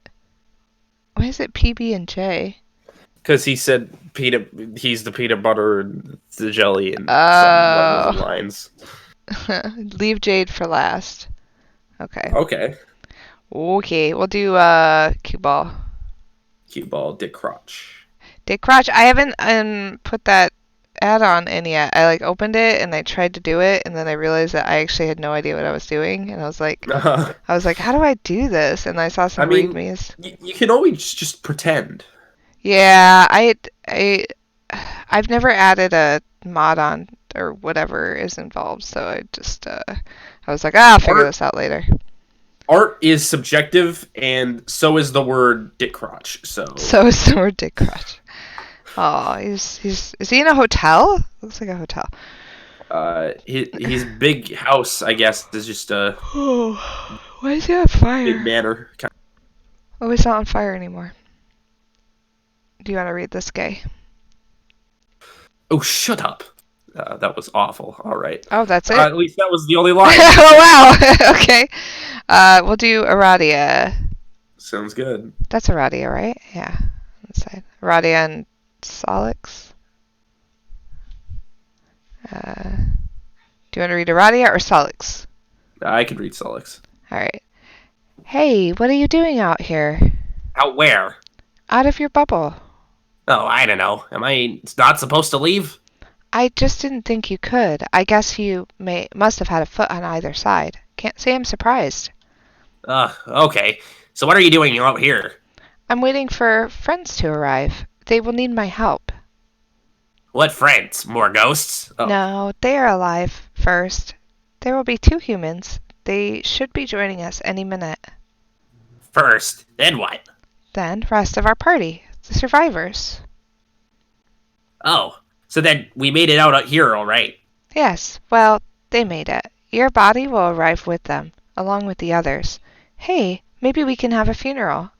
S2: PB and J?
S1: Because he said he's the peanut butter and the jelly and
S2: Oh.
S1: some lines.
S2: Leave Jade for last. Okay.
S1: Okay.
S2: Okay, we'll do cue ball.
S1: Cue ball, dick crotch.
S2: Dick crotch. I haven't put that add-on in yet. I like opened it and I tried to do it, and then I realized that I actually had no idea what I was doing, and I was like, how do I do this? And I saw some readmes.
S1: You can always just pretend.
S2: Yeah, I've never added a mod on or whatever is involved, so I just I was like, I'll figure this out later.
S1: Art is subjective, and so is the word dick crotch. So
S2: is the word dick crotch. Oh, is he in a hotel? Looks like a hotel.
S1: His big house, I guess, is just a
S2: Why is he on fire?
S1: big manor.
S2: Oh, he's not on fire anymore. Do you want to read this guy?
S1: Oh, shut up. That was awful. All right.
S2: Oh, that's it?
S1: At least that was the only line.
S2: Oh, wow. Okay. We'll do Aradia.
S1: Sounds good.
S2: That's Aradia, right? Yeah. On the side. Aradia and Solix. Do you want to read Aradia or Solix?
S1: I can read Solix.
S2: All right. Hey, what are you doing out here?
S1: Out where?
S2: Out of your bubble.
S1: Oh, I don't know. Am I not supposed to leave?
S2: I just didn't think you could. I guess you must have had a foot on either side. Can't say I'm surprised.
S1: Okay. So what are you doing out here?
S2: I'm waiting for friends to arrive. They will need my help.
S1: What friends? More ghosts? Oh.
S2: No, they are alive first. There will be 2 humans. They should be joining us any minute.
S1: First, then what?
S2: Then, rest of our party, the survivors.
S1: Oh, so then we made it out here, all right.
S2: Yes, well, they made it. Your body will arrive with them, along with the others. Hey, maybe we can have a funeral.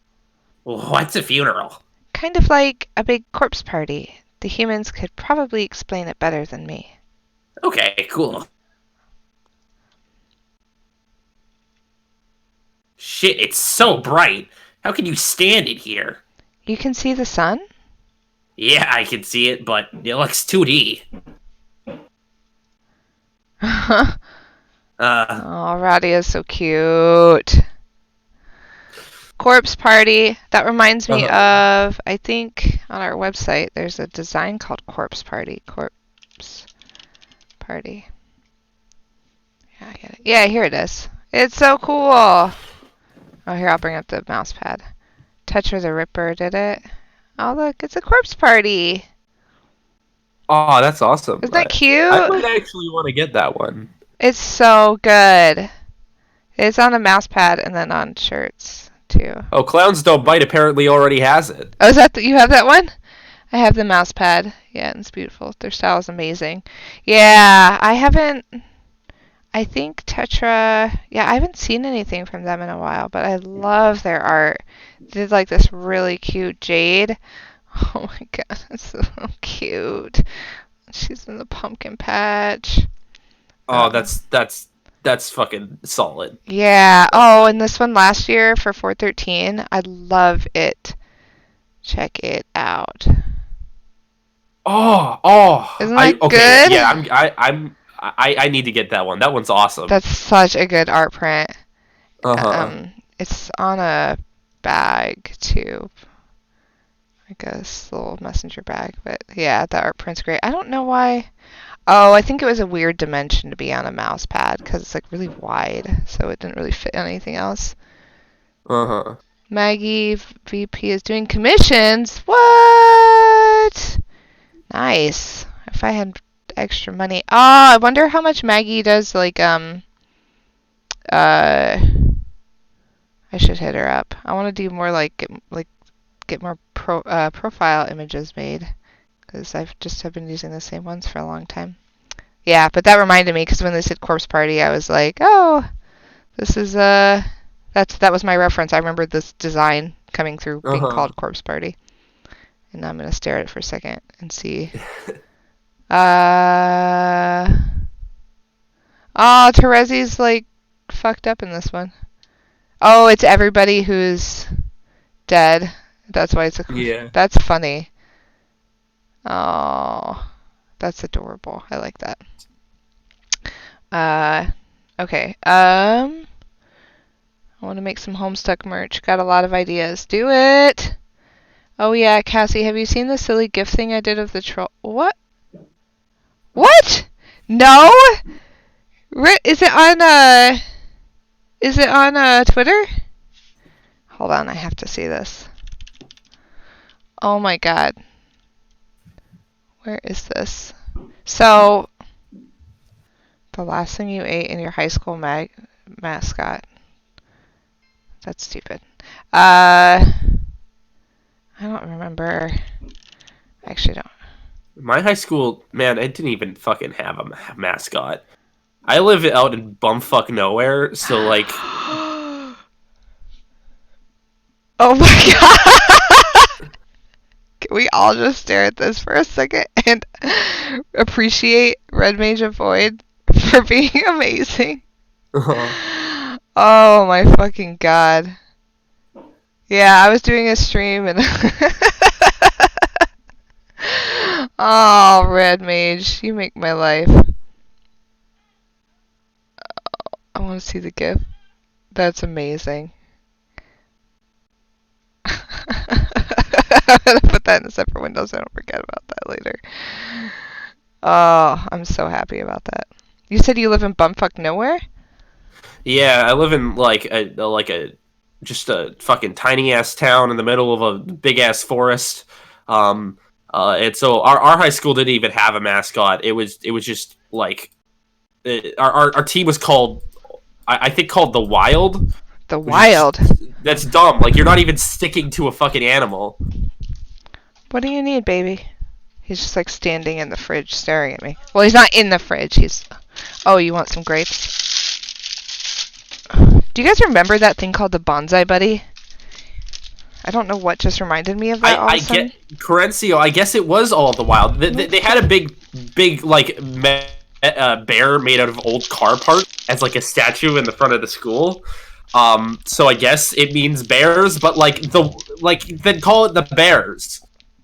S1: What's a funeral?
S2: Kind of like a big corpse party. The humans could probably explain it better than me.
S1: Okay, cool. Shit, it's so bright. How can you stand it here?
S2: You can see the sun?
S1: Yeah, I can see it, but it looks 2D.
S2: Oh, Radia is so cute. Corpse party. That reminds me of, I think on our website there's a design called Corpse Party. Corpse Party. Yeah, I get it. Yeah, here it is. It's so cool. Oh, here, I'll bring up the mouse pad. Tetra the Ripper did it. Oh, look, it's a corpse party.
S1: Oh, that's awesome.
S2: Isn't that cute?
S1: I might actually want to get that one.
S2: It's so good. It's on a mouse pad and then on shirts, too.
S1: Oh, Clowns Don't Bite apparently already has it.
S2: Oh, is that you have that one? I have the mouse pad. Yeah, and it's beautiful. Their style is amazing. Yeah, I think Tetra, yeah, I haven't seen anything from them in a while, but I love their art. They did like this really cute Jade. Oh my god, it's so cute. She's in the pumpkin patch.
S1: Oh, that's fucking solid.
S2: Yeah. Oh, and this one last year for 413, I love it. Check it out. Isn't that good?
S1: Yeah, I need to get that one. That one's awesome.
S2: That's such a good art print.
S1: It's
S2: on a bag too, like a little messenger bag. But yeah, the art print's great. I don't know why. Oh, I think it was a weird dimension to be on a mouse pad because it's like really wide, so it didn't really fit on anything else. Maggie VP is doing commissions. What? Nice. If I had extra money. Oh, I wonder how much Maggie does. Like I should hit her up. I want to do more get more profile images made because have been using the same ones for a long time. Yeah, but that reminded me because when they said corpse party, I was like, oh, this is that was my reference. I remembered this design coming through being called corpse party, and now I'm gonna stare at it for a second and see. Oh, Terezi's like fucked up in this one. Oh, it's everybody who's dead. That's why it's
S1: Yeah.
S2: That's funny. Oh, that's adorable. I like that. Okay. I want to make some Homestuck merch. Got a lot of ideas. Do it! Oh yeah, Cassie, have you seen the silly GIF thing I did of the troll? What? What? No? Is it on Twitter? Hold on, I have to see this. Oh my god. Where is this? So, the last thing you ate in your high school mascot. That's stupid. I don't remember. I actually don't.
S1: My high school, man, it didn't even fucking have a mascot. I live out in bumfuck nowhere, so like.
S2: Oh my god! Can we all just stare at this for a second and appreciate Red Mage of Void for being amazing? Oh my fucking god. Yeah, I was doing a stream and oh, Red Mage, you make my life. I want to see the GIF. That's amazing. I'm gonna put that in a separate window so I don't forget about that later. Oh, I'm so happy about that. You said you live in bumfuck nowhere?
S1: Yeah, I live in like a just a fucking tiny ass town in the middle of a big ass forest. And so our high school didn't even have a mascot. It was just like our team was called I think called the Wild.
S2: The Wild.
S1: That's dumb. Like you're not even sticking to a fucking animal.
S2: What do you need, baby? He's just like standing in the fridge staring at me. Well, he's not in the fridge. He's... Oh, you want some grapes? Do you guys remember that thing called the Bonsai Buddy? I don't know what just reminded me of that.
S1: I get Corencio. I guess it was all of the Wild. They had a big like bear made out of old car parts as like a statue in the front of the school. So I guess it means bears, but then call it the Bears.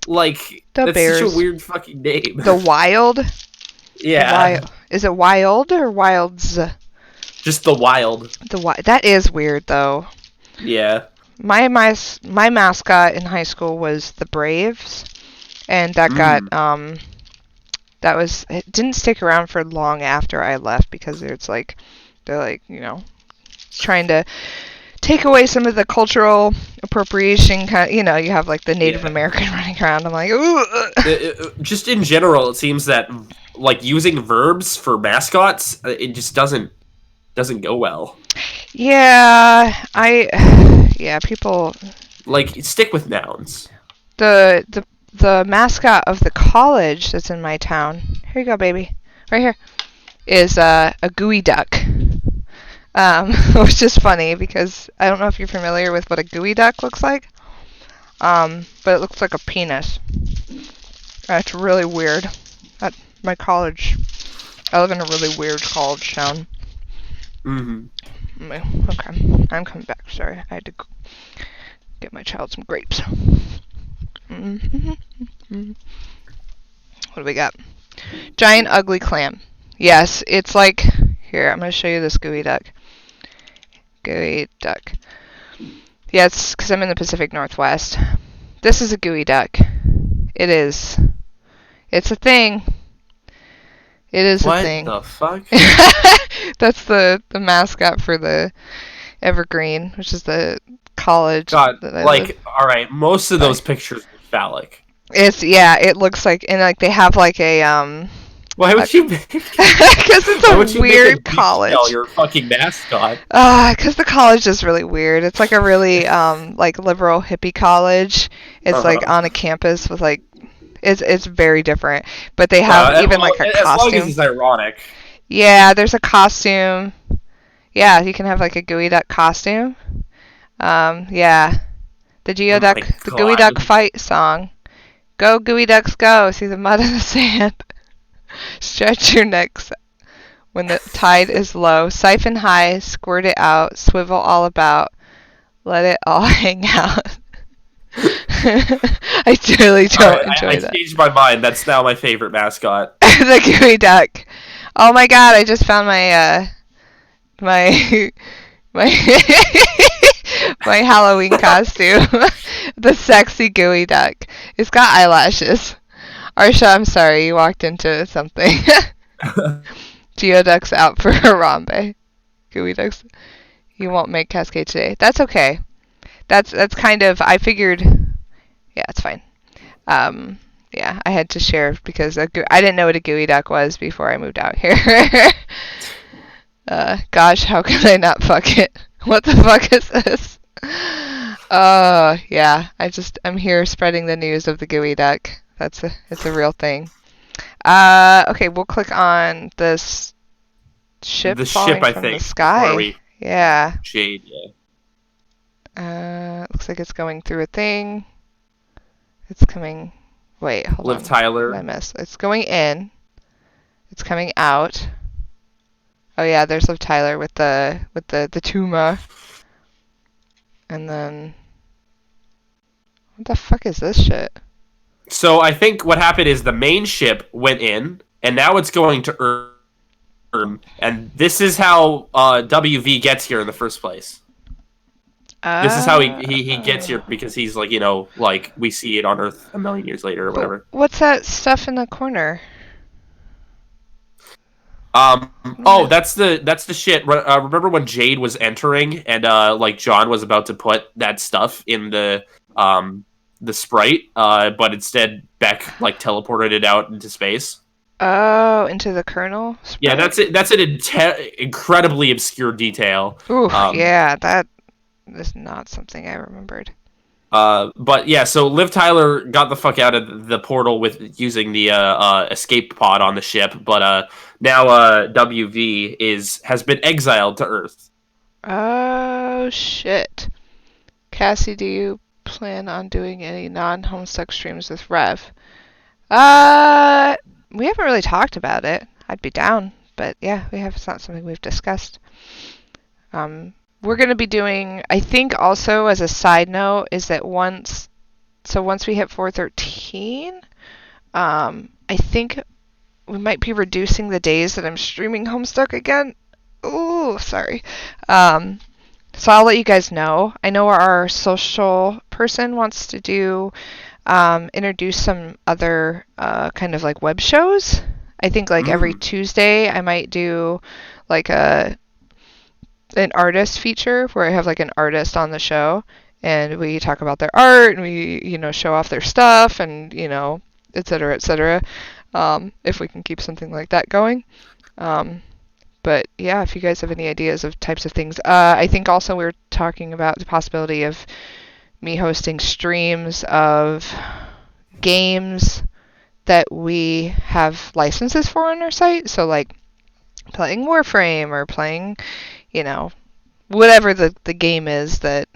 S1: Like that's
S2: Bears.
S1: such a weird fucking name.
S2: The Wild?
S1: Yeah.
S2: Is it Wild or Wilds?
S1: Just the Wild.
S2: That is weird though.
S1: Yeah.
S2: My mascot in high school was the Braves, and that got it didn't stick around for long after I left because they're like trying to take away some of the cultural appropriation kind of, you have like the Native American running around. I'm like, ooh.
S1: Just in general, it seems that like using verbs for mascots, it just doesn't go well.
S2: Yeah, people
S1: like stick with nouns.
S2: The mascot of the college that's in my town. Here you go, baby. Right here. Is a gooey duck. Which is funny because I don't know if you're familiar with what a gooey duck looks like. But it looks like a penis. It's really weird. At my college, I live in a really weird college town. Okay, I'm coming back. Sorry, I had to get my child some grapes. What do we got? Giant ugly clam. Yes, it's like... Here, I'm going to show you this gooey duck. Gooey duck. Yeah, it's because I'm in the Pacific Northwest. This is a gooey duck. It is. It's a thing. It is a thing.
S1: What the fuck?
S2: That's the mascot for the Evergreen, which is the college.
S1: God, alright, most of those pictures are phallic.
S2: It looks like, and like they have like a,
S1: Why would you make
S2: because it's a weird college.
S1: Your fucking mascot.
S2: Because the college is really weird. It's like a really, like liberal hippie college. It's like on a campus with like, it's very different. But they have even like a costume.
S1: As long as it's ironic.
S2: Yeah, there's a costume. Yeah, you can have like a gooey duck costume. Yeah. The the gooey duck fight song. Go gooey ducks go, see the mud in the sand. Stretch your necks when the tide is low. Siphon high, squirt it out, swivel all about. Let it all hang out. I really don't enjoy that.
S1: I changed my mind. That's now my favorite mascot.
S2: The gooey duck. Oh my god, I just found my my my Halloween costume. The sexy gooey duck. It's got eyelashes. Arsha, I'm sorry, you walked into something. Geoduck's out for Harambe. Gooey ducks. You won't make Cascade today. That's okay. That's kind of, I figured, yeah, it's fine. Yeah, I had to share because I didn't know what a gooey duck was before I moved out here. Gosh, how could I not fuck it? What the fuck is this? Yeah, I'm here spreading the news of the gooey duck. It's a real thing. Okay, we'll click on this ship falling from the sky. Yeah.
S1: Jade, yeah.
S2: Looks like it's going through a thing. It's coming. Wait, hold on.
S1: Liv Tyler.
S2: I missed. It's going in. It's coming out. Oh yeah, there's Liv Tyler with the tumor. And then what the fuck is this shit?
S1: So I think what happened is the main ship went in, and now it's going to Earth, and this is how WV gets here in the first place. This is how he gets here, because he's like, like we see it on Earth a million years later or whatever.
S2: What's that stuff in the corner?
S1: Oh, that's the shit. Remember when Jade was entering and like John was about to put that stuff in the sprite, but instead Beck like teleported it out into space.
S2: Oh, into the kernel? Sprite?
S1: Yeah, that's it. That's an incredibly obscure detail.
S2: Ooh, yeah, that is not something I remembered.
S1: But yeah, so Liv Tyler got the fuck out of the portal with using the escape pod on the ship, but now WV has been exiled to Earth.
S2: Oh shit. Cassie, do you plan on doing any non-Homestuck streams with Rev? We haven't really talked about it. I'd be down, but yeah, it's not something we've discussed. We're going to be doing, I think also as a side note, is that once we hit 413, I think we might be reducing the days that I'm streaming Homestuck again. Ooh, sorry. So I'll let you guys know. I know our social person wants to introduce some other kind of like web shows. I think like every Tuesday I might do like an artist feature where I have like an artist on the show and we talk about their art and we, show off their stuff and, et cetera, et cetera. If we can keep something like that going. But yeah, if you guys have any ideas of types of things. I think also we were talking about the possibility of me hosting streams of games that we have licenses for on our site. So like playing Warframe or playing, whatever the game is that,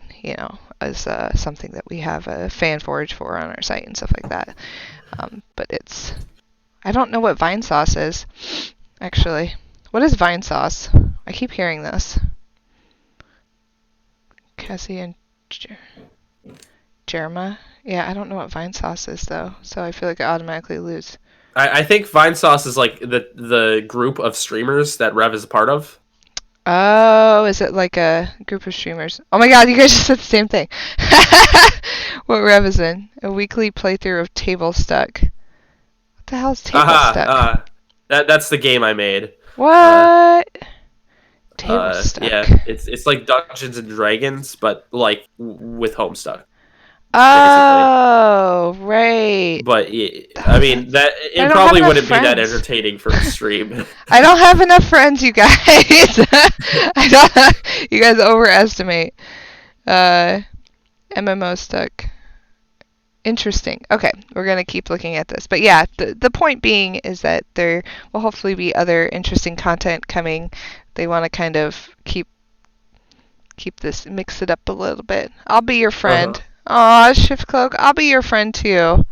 S2: is something that we have a fan forge for on our site and stuff like that. But I don't know what Vine Sauce is, actually. What is Vine Sauce? I keep hearing this. Cassie and Jerma? Yeah, I don't know what Vine Sauce is, though, so I feel like I automatically lose.
S1: I think Vine Sauce is like the group of streamers that Rev is a part of.
S2: Oh, is it like a group of streamers? Oh my god, you guys just said the same thing. What Rev is in? A weekly playthrough of Table Stuck. What the hell is Table Stuck?
S1: That's the game I made.
S2: What? Table Stuck.
S1: Yeah, it's like Dungeons and Dragons, but like with Homestuck.
S2: Oh, basically. Right.
S1: But I mean that it probably wouldn't be that entertaining for a stream.
S2: I don't have enough friends, you guys. You guys overestimate. MMO Stuck. Interesting. Okay, we're going to keep looking at this. But yeah, the point being is that there will hopefully be other interesting content coming. They want to kind of keep this, mix it up a little bit. I'll be your friend. Aw, Shift Cloak, I'll be your friend too.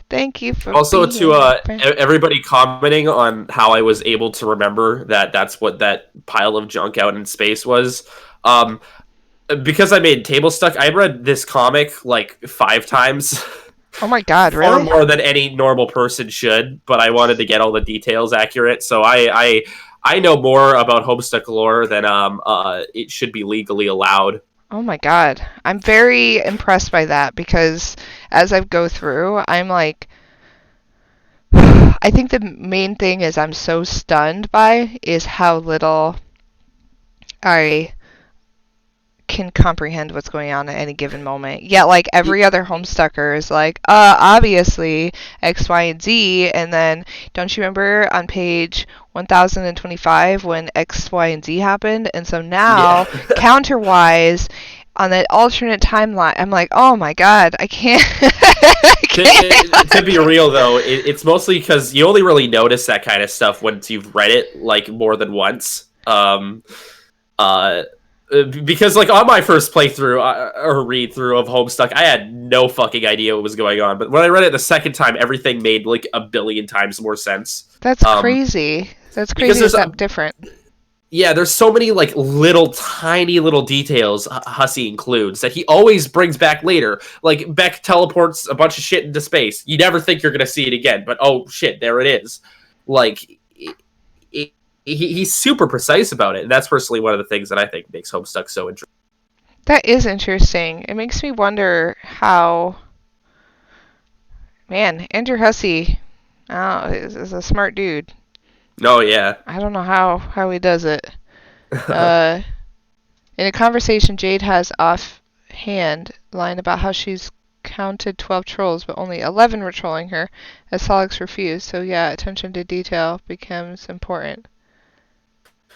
S2: Thank you for
S1: also to everybody commenting on how I was able to remember that's what that pile of junk out in space was. Because I made Table Stuck, I read this comic like 5 times.
S2: Oh my God,
S1: far
S2: really?
S1: more than any normal person should. But I wanted to get all the details accurate, so I know more about Homestuck lore than it should be legally allowed.
S2: Oh my God. I'm very impressed by that because as I go through, I'm like, I think the main thing is I'm so stunned by is how little I can comprehend what's going on at any given moment. Yet, like every other Homestucker is like, obviously X, Y, and Z. And then, don't you remember on page 1025 when X, Y, and Z happened? And so now,
S1: Yeah.
S2: counterwise, on that alternate timeline, I'm like, oh my God, I can't. I can't.
S1: To be real though, it's mostly because you only really notice that kind of stuff once you've read it like more than once. Uh, because like on my first playthrough or read through of Homestuck, I had no fucking idea what was going on. But when I read it the second time, everything made like a billion times more sense.
S2: That's crazy. That's
S1: Because
S2: crazy. Is that different?
S1: Yeah, there's so many like little tiny little details Hussey includes that he always brings back later. Like Beck teleports a bunch of shit into space. You never think you're gonna see it again, but oh shit, there it is. Like he's super precise about it, and that's personally one of the things that I think makes Homestuck so interesting.
S2: That is interesting. It makes me wonder how. Man, Andrew Hussey, is a smart dude.
S1: Oh yeah.
S2: I don't know how he does it. In a conversation Jade has offhand, line about how she's counted 12 trolls, but only 11 were trolling her, as Solix refused. So yeah, attention to detail becomes important.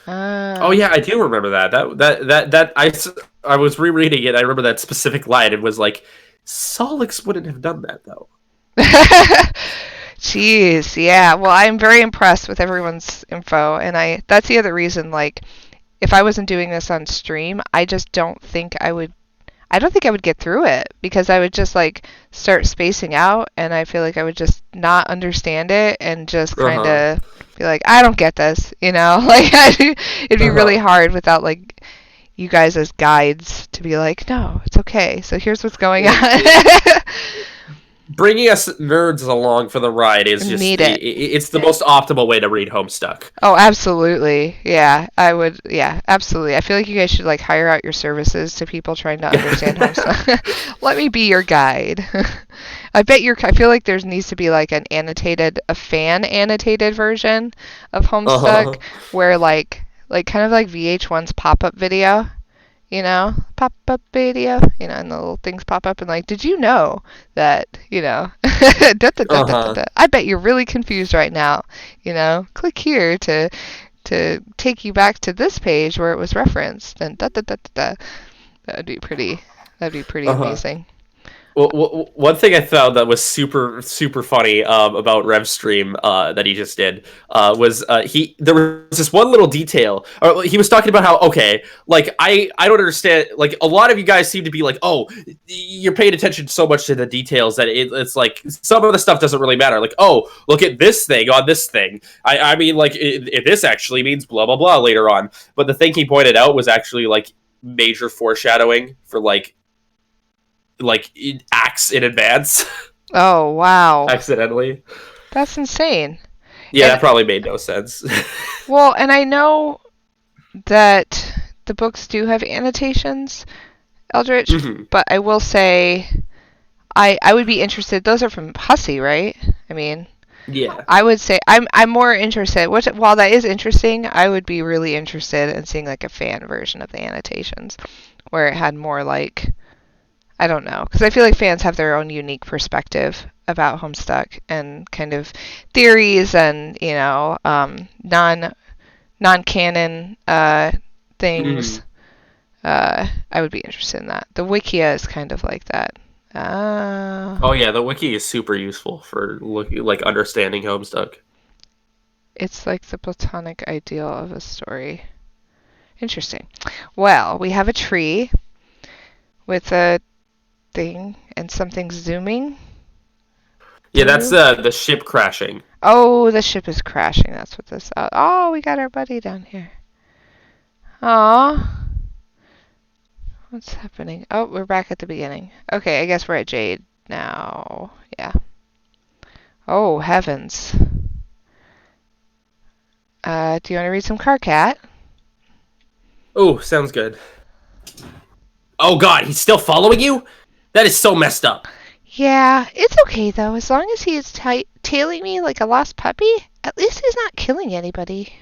S1: Oh yeah, I do remember that. I was rereading it. I remember that specific line. It was like, Solix wouldn't have done that though.
S2: Jeez, yeah. Well, I'm very impressed with everyone's info, and that's the other reason, like, if I wasn't doing this on stream, I just don't think I would get through it because I would just like start spacing out and I feel like I would just not understand it and just kind of be like, I don't get this, you know? Like it'd be really hard without like you guys as guides to be like, no, it's okay. So here's what's going on.
S1: Bringing us nerds along for the ride is just it's the most optimal way to read Homestuck.
S2: Oh, absolutely. Yeah, I would. Yeah, absolutely. I feel like you guys should like hire out your services to people trying to understand Homestuck. Let me be your guide. I feel like there needs to be like a fan annotated version of Homestuck where like kind of like VH1's pop-up video. You know, pop-up video, you know, and the little things pop up and like, did you know that, you know, I bet you're really confused right now, you know, click here to take you back to this page where it was referenced and That would be pretty amazing.
S1: Well, one thing I found that was super funny about Revstream that he just did was there was this one little detail. Or he was talking about how like I don't understand. Like a lot of you guys seem to be like, oh, you're paying attention so much to the details that it's like some of the stuff doesn't really matter. Like, oh, look at this thing on this thing. I mean, like this actually means blah blah blah later on. But the thing he pointed out was actually like major foreshadowing for like acts in advance.
S2: Oh, wow.
S1: Accidentally.
S2: That's insane.
S1: Yeah, that probably made no sense.
S2: Well, and I know that the books do have annotations, Eldritch, but I will say I would be interested. Those are from Hussey, right? I mean,
S1: yeah.
S2: I would say I'm more interested. While that is interesting, I would be really interested in seeing like a fan version of the annotations where it had more like, I don't know, because I feel like fans have their own unique perspective about Homestuck and kind of theories and, you know, non-canon things. I would be interested in that. The Wikia is kind of like that.
S1: Oh yeah, the wiki is super useful for understanding Homestuck.
S2: It's like the platonic ideal of a story. Interesting. Well, we have a tree with a thing and something zooming.
S1: Yeah, that's the ship crashing.
S2: Oh, the ship is crashing. That's what this. Oh, we got our buddy down here. Aw. What's happening? Oh, we're back at the beginning. Okay, I guess we're at Jade now. Yeah. Oh, heavens. Do you want to read some Carcat?
S1: Oh, sounds good. Oh god, he's still following you? That is so messed up.
S2: Yeah, it's okay though. As long as he is tailing me like a lost puppy, at least he's not killing anybody.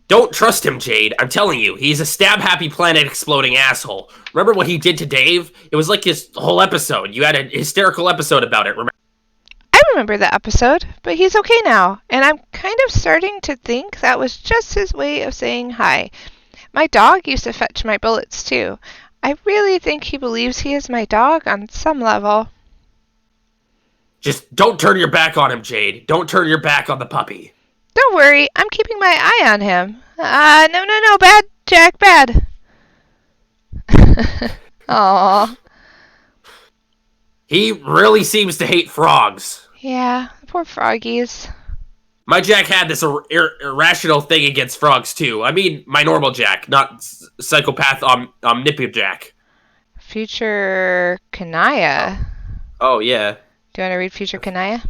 S1: Don't trust him, Jade. I'm telling you, he's a stab-happy planet-exploding asshole. Remember what he did to Dave? It was like his whole episode. You had a hysterical episode about it, remember?
S2: I remember the episode, but he's okay now, and I'm kind of starting to think that was just his way of saying hi. My dog used to fetch my bullets too. I really think he believes he is my dog on some level.
S1: Just don't turn your back on him, Jade. Don't turn your back on the puppy.
S2: Don't worry, I'm keeping my eye on him. No, bad, Jack, bad. Aww.
S1: He really seems to hate frogs.
S2: Yeah, poor froggies.
S1: My Jack had this irrational thing against frogs, too. I mean, my normal Jack, not psychopath omnipotent Jack.
S2: Future Kanaya.
S1: Oh, yeah.
S2: Do you want to read Future Kanaya?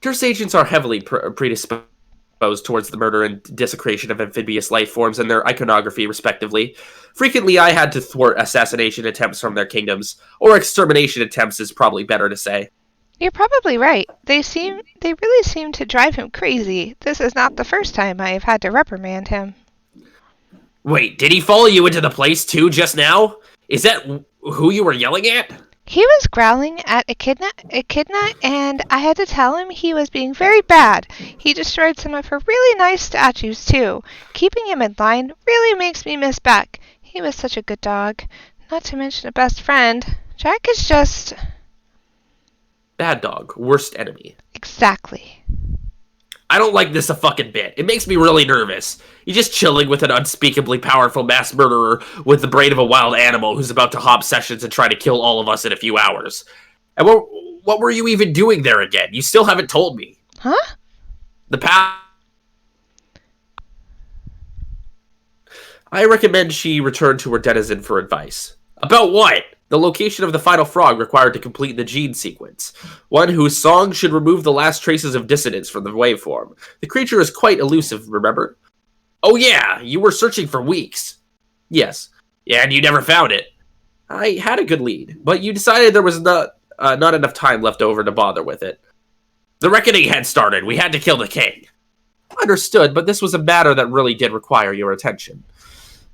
S1: Curse agents are heavily predisposed towards the murder and desecration of amphibious life forms and their iconography, respectively. Frequently, I had to thwart assassination attempts from their kingdoms, or extermination attempts is probably better to say.
S2: You're probably right. They really seem to drive him crazy. This is not the first time I have had to reprimand him.
S1: Wait, did he follow you into the place too just now? Is that who you were yelling at?
S2: He was growling at Echidna, and I had to tell him he was being very bad. He destroyed some of her really nice statues too. Keeping him in line really makes me miss Beck. He was such a good dog. Not to mention a best friend. Jack is just...
S1: Bad dog, worst enemy.
S2: Exactly.
S1: I don't like this a fucking bit. It makes me really nervous. You're just chilling with an unspeakably powerful mass murderer with the brain of a wild animal who's about to hop sessions and try to kill all of us in a few hours. And what were you even doing there again? You still haven't told me.
S2: Huh?
S1: The path... I recommend she return to her denizen for advice. About what? The location of the final frog required to complete the gene sequence. One whose song should remove the last traces of dissonance from the waveform. The creature is quite elusive, remember? Oh yeah, you were searching for weeks. Yes. Yeah, and you never found it. I had a good lead, but you decided there was not enough time left over to bother with it. The reckoning had started. We had to kill the king. Understood, but this was a matter that really did require your attention.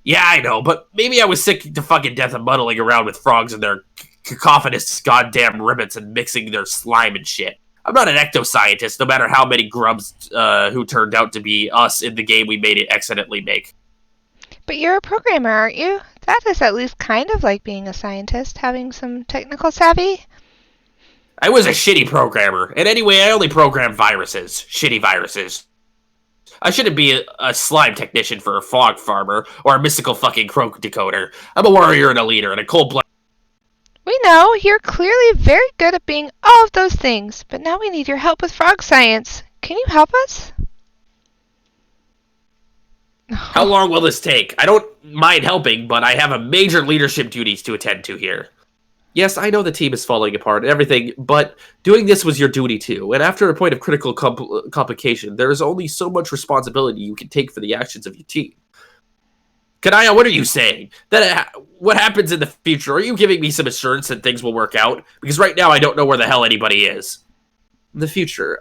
S1: Yeah, I know, but maybe I was sick to fucking death of muddling around with frogs and their cacophonous goddamn ribbons and mixing their slime and shit. I'm not an ectoscientist, no matter how many grubs who turned out to be us in the game we made it accidentally make.
S2: But you're a programmer, aren't you? That is at least kind of like being a scientist, having some technical savvy.
S1: I was a shitty programmer, and anyway, I only programmed viruses. Shitty viruses. I shouldn't be a slime technician for a frog farmer, or a mystical fucking croak decoder. I'm a warrior and a leader, and a cold-blooded...
S2: We know, you're clearly very good at being all of those things, but now we need your help with frog science. Can you help us?
S1: How long will this take? I don't mind helping, but I have a major leadership duties to attend to here. Yes, I know the team is falling apart and everything, but doing this was your duty too. And after a point of critical complication, there is only so much responsibility you can take for the actions of your team. Kanaya, what are you saying? That what happens in the future? Are you giving me some assurance that things will work out? Because right now I don't know where the hell anybody is. In the future,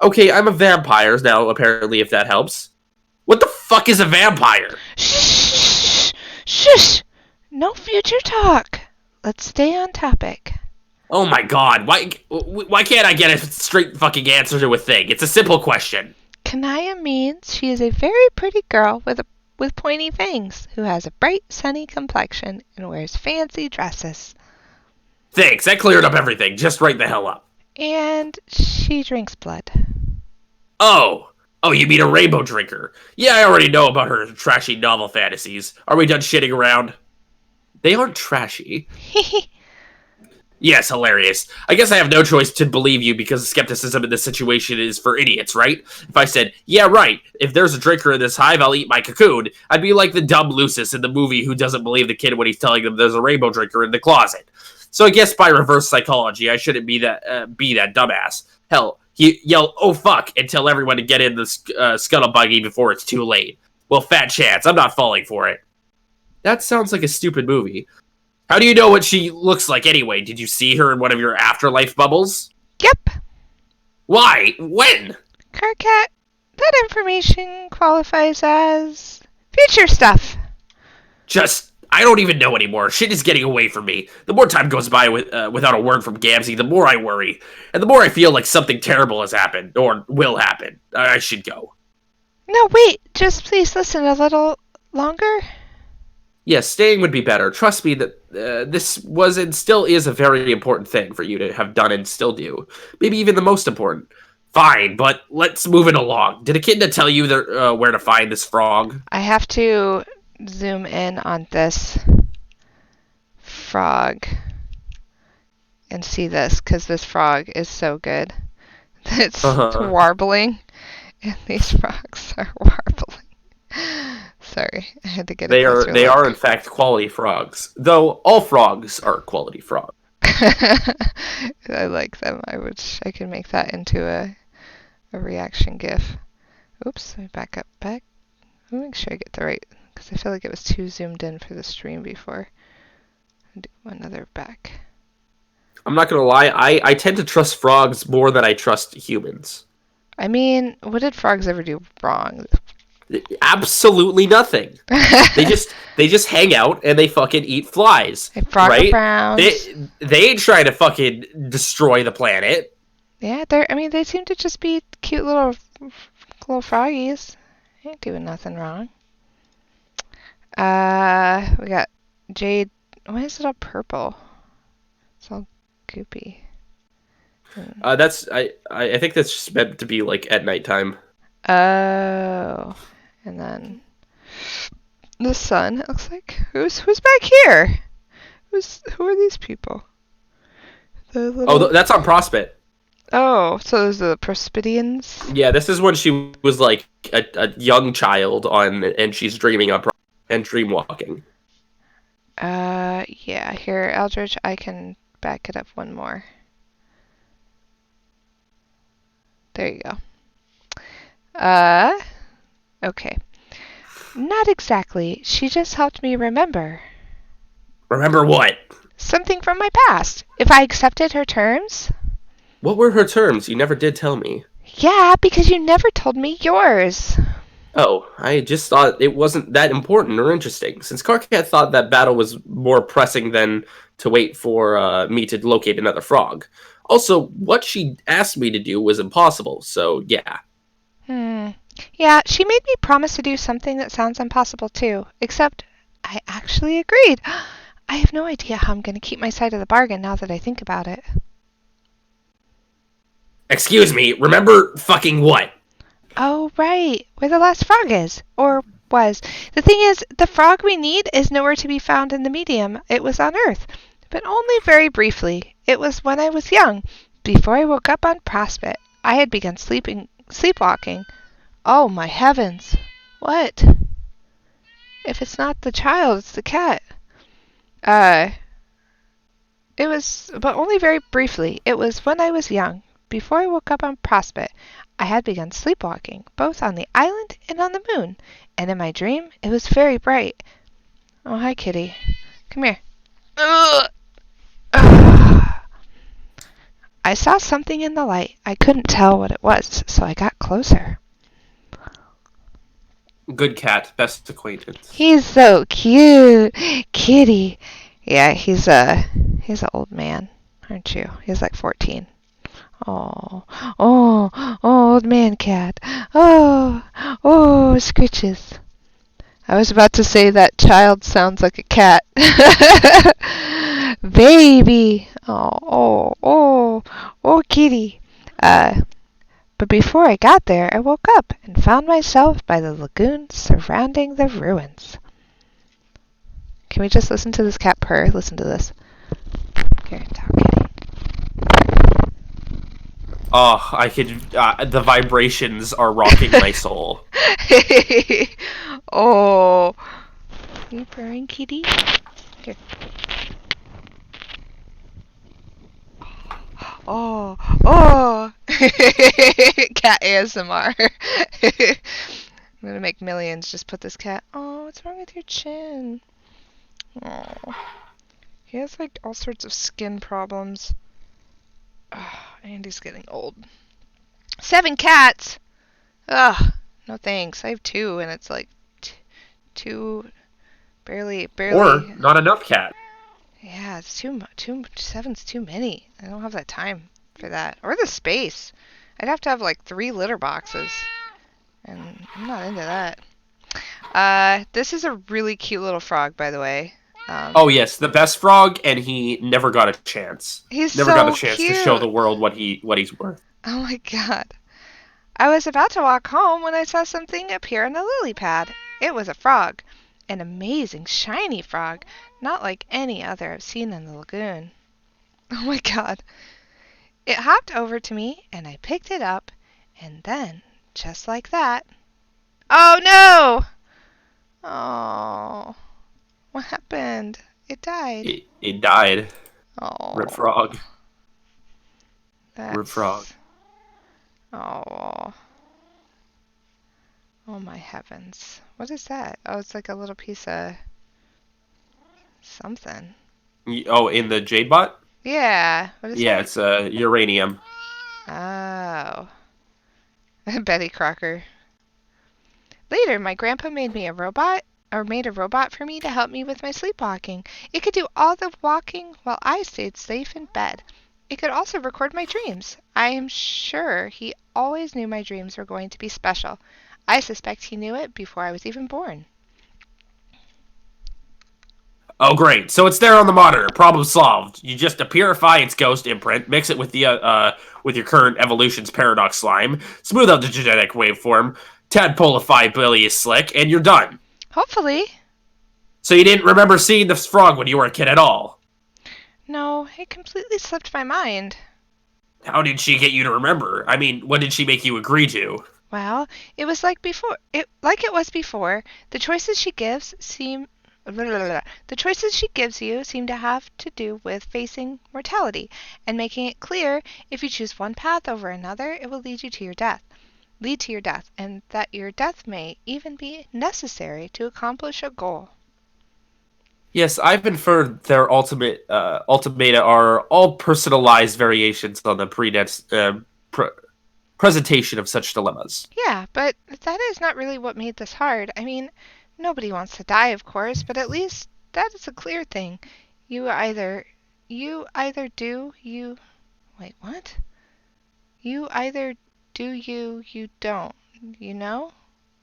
S1: okay, I'm a vampire now, apparently, if that helps. What the fuck is a vampire?
S2: Shh! Shush! No future talk. Let's stay on topic.
S1: Oh my god, why can't I get a straight fucking answer to a thing? It's a simple question.
S2: Kanaya means she is a very pretty girl with pointy fangs who has a bright, sunny complexion and wears fancy dresses.
S1: Thanks, that cleared up everything. Just right the hell up.
S2: And she drinks blood.
S1: Oh, you mean a rainbow drinker? Yeah, I already know about her trashy novel fantasies. Are we done shitting around? They aren't trashy. Yes, hilarious. I guess I have no choice to believe you because skepticism in this situation is for idiots, right? If I said, yeah, right, if there's a drinker in this hive, I'll eat my cocoon, I'd be like the dumb Lucis in the movie who doesn't believe the kid when he's telling them there's a rainbow drinker in the closet. So I guess by reverse psychology, I shouldn't be that dumbass. Hell, yell, oh fuck, and tell everyone to get in the scuttle buggy before it's too late. Well, fat chance, I'm not falling for it. That sounds like a stupid movie. How do you know what she looks like anyway? Did you see her in one of your afterlife bubbles?
S2: Yep.
S1: Why? When?
S2: Carcat, that information qualifies as future stuff.
S1: I don't even know anymore. Shit is getting away from me. The more time goes by without a word from Gamzee, the more I worry. And the more I feel like something terrible has happened, or will happen. I should go.
S2: No, wait. Just please listen a little longer.
S1: Yes, staying would be better. Trust me that this was and still is a very important thing for you to have done and still do. Maybe even the most important. Fine, but let's move it along. Did Echidna tell you where to find this frog?
S2: I have to zoom in on this frog and see this, because this frog is so good. It's warbling, and these frogs are warbling. Sorry, I had to get it.
S1: They are in fact quality frogs, though all frogs are quality frogs.
S2: I like them. I wish I could make that into a reaction GIF. Oops, let me back up. Let me make sure I get the right, because I feel like it was too zoomed in for the stream before. I'll do another back.
S1: I'm not gonna lie, I tend to trust frogs more than I trust humans.
S2: I mean, what did frogs ever do wrong?
S1: Absolutely nothing. they just hang out and they fucking eat flies.
S2: Hey, frog
S1: right?
S2: browns.
S1: They ain't trying to fucking destroy the planet.
S2: Yeah, they seem to just be cute little froggies. They ain't doing nothing wrong. We got Jade. Why is it all purple? It's all goopy.
S1: I think that's just meant to be like at nighttime.
S2: Oh, and then the sun. It looks like who's back here? Who are these people?
S1: That's on Prospect.
S2: Oh, so those are the Prospidians?
S1: Yeah, this is when she was like a young child and she's dreaming on and dream walking.
S2: Yeah. Here, Eldridge, I can back it up one more. There you go. Okay. Not exactly. She just helped me remember.
S1: Remember what?
S2: Something from my past. If I accepted her terms.
S1: What were her terms? You never did tell me.
S2: Yeah, because you never told me yours.
S1: Oh, I just thought it wasn't that important or interesting, since Carcat thought that battle was more pressing than to wait for me to locate another frog. Also, what she asked me to do was impossible, so yeah.
S2: Yeah, she made me promise to do something that sounds impossible too, except I actually agreed. I have no idea how I'm going to keep my side of the bargain now that I think about it.
S1: Excuse me, remember fucking what?
S2: Oh, right. Where the last frog is. Or was. The thing is, the frog we need is nowhere to be found in the medium. It was on Earth. But only very briefly. It was when I was young. Before I woke up on Prospect, I had begun sleepwalking. Oh, my heavens. What? If it's not the child, it's the cat. It was, but only very briefly. It was when I was young. Before I woke up on Prospect, I had begun sleepwalking, both on the island and on the moon. And in my dream, it was very bright. Oh, hi, kitty. Come here. I saw something in the light. I couldn't tell what it was, so I got closer.
S1: Good cat, best acquaintance.
S2: He's so cute. Kitty. Yeah, he's an old man, aren't you? He's like 14. Oh, old man cat. Oh, scritches. I was about to say that child sounds like a cat. Baby. Oh, kitty. But before I got there, I woke up and found myself by the lagoon surrounding the ruins. Can we just listen to this cat purr? Listen to this. Here, talk, kitty.
S1: Oh, I could. The vibrations are rocking my soul.
S2: Oh. You purring, kitty? Here. Oh. Oh. Cat ASMR. I'm gonna make millions. Just put this cat. Oh, what's wrong with your chin? Oh. He has like all sorts of skin problems. Oh, Andy's getting old. 7 cats! Ugh. No thanks. I have 2 and it's like 2 barely.
S1: Or not enough cat.
S2: Yeah, it's too 7's too many. I don't have that time for that. Or the space. I'd have to have like 3 litter boxes. And I'm not into that. This is a really cute little frog, by the way.
S1: Oh yes, the best frog, and he never got a chance.
S2: He's
S1: Never
S2: so
S1: got a chance
S2: cute.
S1: to show the world what he's worth.
S2: Oh my god. I was about to walk home when I saw something appear on the lily pad. It was a frog. An amazing shiny frog, not like any other I've seen in the lagoon. Oh my god. It hopped over to me and I picked it up, and then, just like that. Oh no! Oh. What happened? It died.
S1: It died.
S2: Oh.
S1: Rip frog.
S2: That's...
S1: Rip frog.
S2: Oh. Oh my heavens. What is that? Oh, it's like a little piece of something.
S1: Oh, in the jade bot?
S2: Yeah. What is
S1: Yeah,
S2: that?
S1: it's uranium.
S2: Oh. Betty Crocker. Later, my grandpa made a robot for me to help me with my sleepwalking. It could do all the walking while I stayed safe in bed. It could also record my dreams. I am sure he always knew my dreams were going to be special. I suspect he knew it before I was even born.
S1: Oh, great. So it's there on the monitor. Problem solved. You just purify its ghost imprint, mix it with the with your current evolution's paradox slime, smooth out the genetic waveform, tadpolify bilious slick, and you're done.
S2: Hopefully.
S1: So you didn't remember seeing the frog when you were a kid at all?
S2: No, it completely slipped my mind.
S1: How did she get you to remember? I mean, what did she make you agree to?
S2: Well, it was like before. Like it was before. The choices she gives you seem to have to do with facing mortality and making it clear if you choose one path over another, it will lead to your death, and that your death may even be necessary to accomplish a goal.
S1: Yes, I've inferred their ultimata are all personalized variations on the presentation of such dilemmas.
S2: Yeah, but that is not really what made this hard. I mean, nobody wants to die, of course, but at least that is a clear thing. You either do, you... Wait, what? You either do, you don't. You know?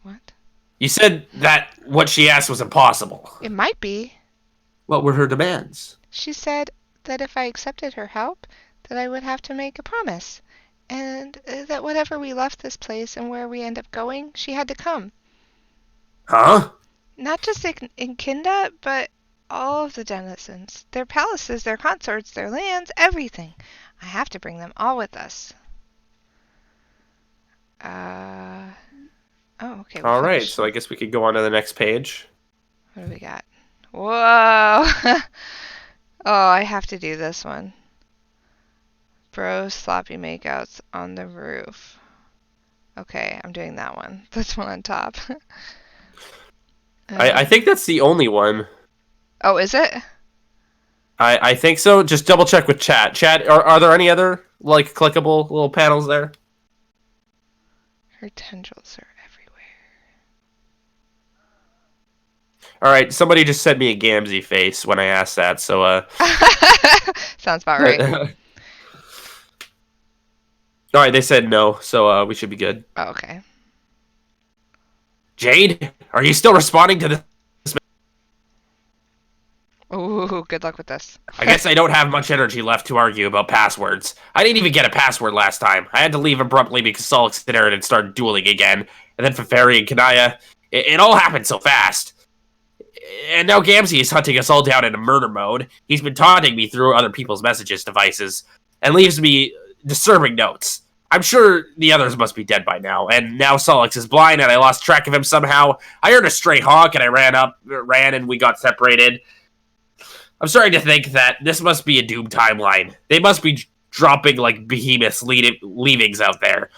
S2: What?
S1: You said that what she asked was impossible.
S2: It might be.
S1: What were her demands?
S2: She said that if I accepted her help, that I would have to make a promise. And that whatever we left this place and where we end up going, she had to come.
S1: Huh?
S2: Not just in Kinda, but all of the denizens. Their palaces, their consorts, their lands, everything. I have to bring them all with us. Oh, okay.
S1: All right, so I guess we could go on to the next page.
S2: What do we got? Whoa! Oh, I have to do this one. Bro, sloppy makeouts on the roof. Okay, I'm doing that one. This one on top.
S1: I think that's the only one.
S2: Oh, is it?
S1: I think so. Just double check with chat. Chat, are there any other like clickable little panels there?
S2: Her tendrils are everywhere.
S1: All right, somebody just sent me a Gamzee face when I asked that, so
S2: Sounds about right.
S1: All right, they said no, so we should be good.
S2: Oh, okay.
S1: Jade, are you still responding to this?
S2: Ooh, good luck with this.
S1: I guess I don't have much energy left to argue about passwords. I didn't even get a password last time. I had to leave abruptly because Solix hit and started dueling again. And then Feferi and Kanaya. It all happened so fast. And now Gamzee is hunting us all down in a murder mode. He's been taunting me through other people's messages devices and leaves me disturbing notes. I'm sure the others must be dead by now, and now Solix is blind, and I lost track of him somehow. I heard a stray honk, and I ran, and we got separated. I'm starting to think that this must be a doomed timeline. They must be dropping, like, behemoths leavings out there.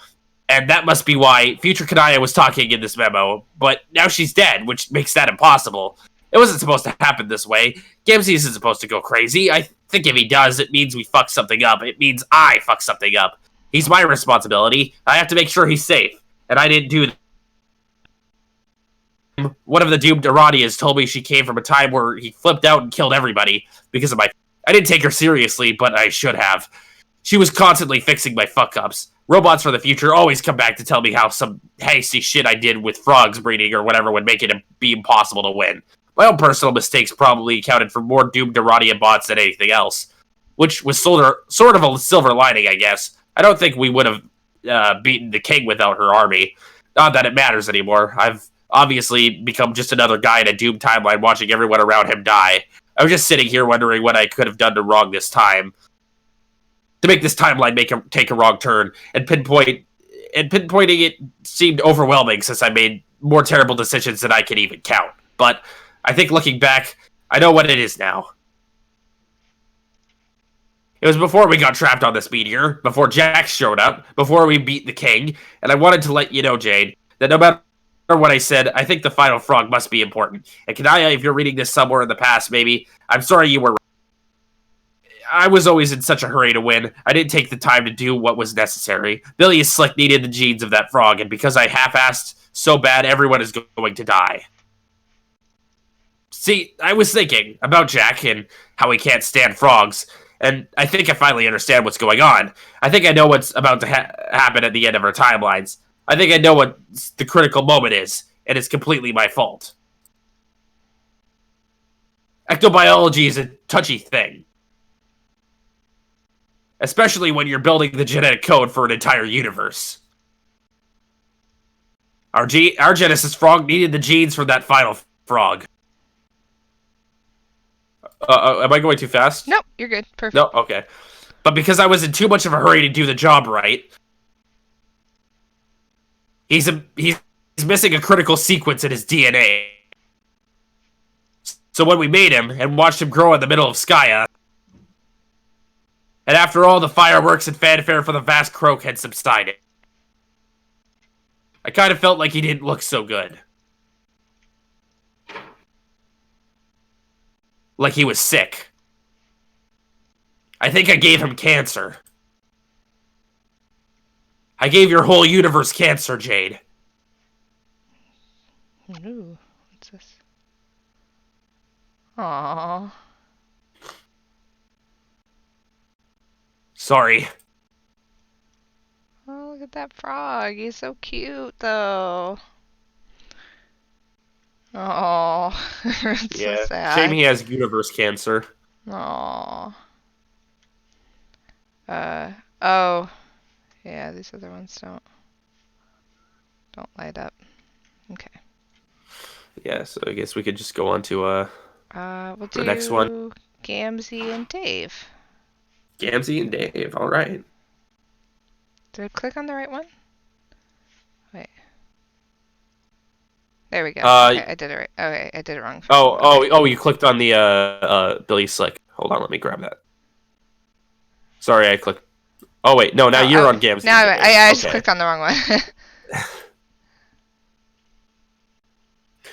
S1: And that must be why future Kanaya was talking in this memo, but now she's dead, which makes that impossible. It wasn't supposed to happen this way. Gamzee isn't supposed to go crazy. I think if he does, it means we fuck something up. It means I fuck something up. He's my responsibility. I have to make sure he's safe. And I didn't do that. One of the doomed Iranians told me she came from a time where he flipped out and killed everybody because of my... I didn't take her seriously, but I should have. She was constantly fixing my fuck-ups. Robots for the future always come back to tell me how some hasty shit I did with frogs breeding or whatever would make it be impossible to win. My own personal mistakes probably accounted for more doomed Iranian bots than anything else. Which was sort of a silver lining, I guess. I don't think we would have beaten the king without her army. Not that it matters anymore. I've obviously become just another guy in a doomed timeline watching everyone around him die. I was just sitting here wondering what I could have done wrong this time. To make this timeline take a wrong turn, and pinpointing it seemed overwhelming since I made more terrible decisions than I could even count. But I think looking back, I know what it is now. It was before we got trapped on this meteor, before Jax showed up, before we beat the king, and I wanted to let you know, Jade, that no matter what I said, I think the final frog must be important. And Kanaya, if you're reading this somewhere in the past, maybe, I'm sorry you were... I was always in such a hurry to win. I didn't take the time to do what was necessary. Billy is Slick needed the genes of that frog, and because I half-assed so bad, everyone is going to die. See, I was thinking about Jack and how he can't stand frogs, and I think I finally understand what's going on. I think I know what's about to happen at the end of our timelines. I think I know what the critical moment is, and it's completely my fault. Ectobiology is a touchy thing. Especially when you're building the genetic code for an entire universe. Our Genesis frog needed the genes for that final frog. Am I going too fast?
S2: Nope, you're good. Perfect.
S1: No? Okay. But because I was in too much of a hurry to do the job right, he's missing a critical sequence in his DNA. So when we made him and watched him grow in the middle of Skya, and after all the fireworks and fanfare for the vast croak had subsided, I kind of felt like he didn't look so good. Like he was sick. I think I gave him cancer. I gave your whole universe cancer, Jade.
S2: Ooh, what's this? Aww.
S1: Sorry.
S2: Oh, look at that frog. He's so cute, though. Oh, it's so sad.
S1: Shame he has universe cancer.
S2: Aw. Oh. Yeah, these other ones don't light up. Okay.
S1: Yeah, so I guess we could just go on to
S2: We'll
S1: the next one.
S2: Gamzee and Dave.
S1: Gamzee and Dave, alright.
S2: Did I click on the right one? Wait. There we go. Okay, I did it right. Okay, I did it wrong.
S1: Oh, you clicked on the Billy Slick. Hold on, let me grab that. Sorry, I clicked. Oh wait, no, now you're on Gamzee.
S2: Now I just clicked on the wrong one.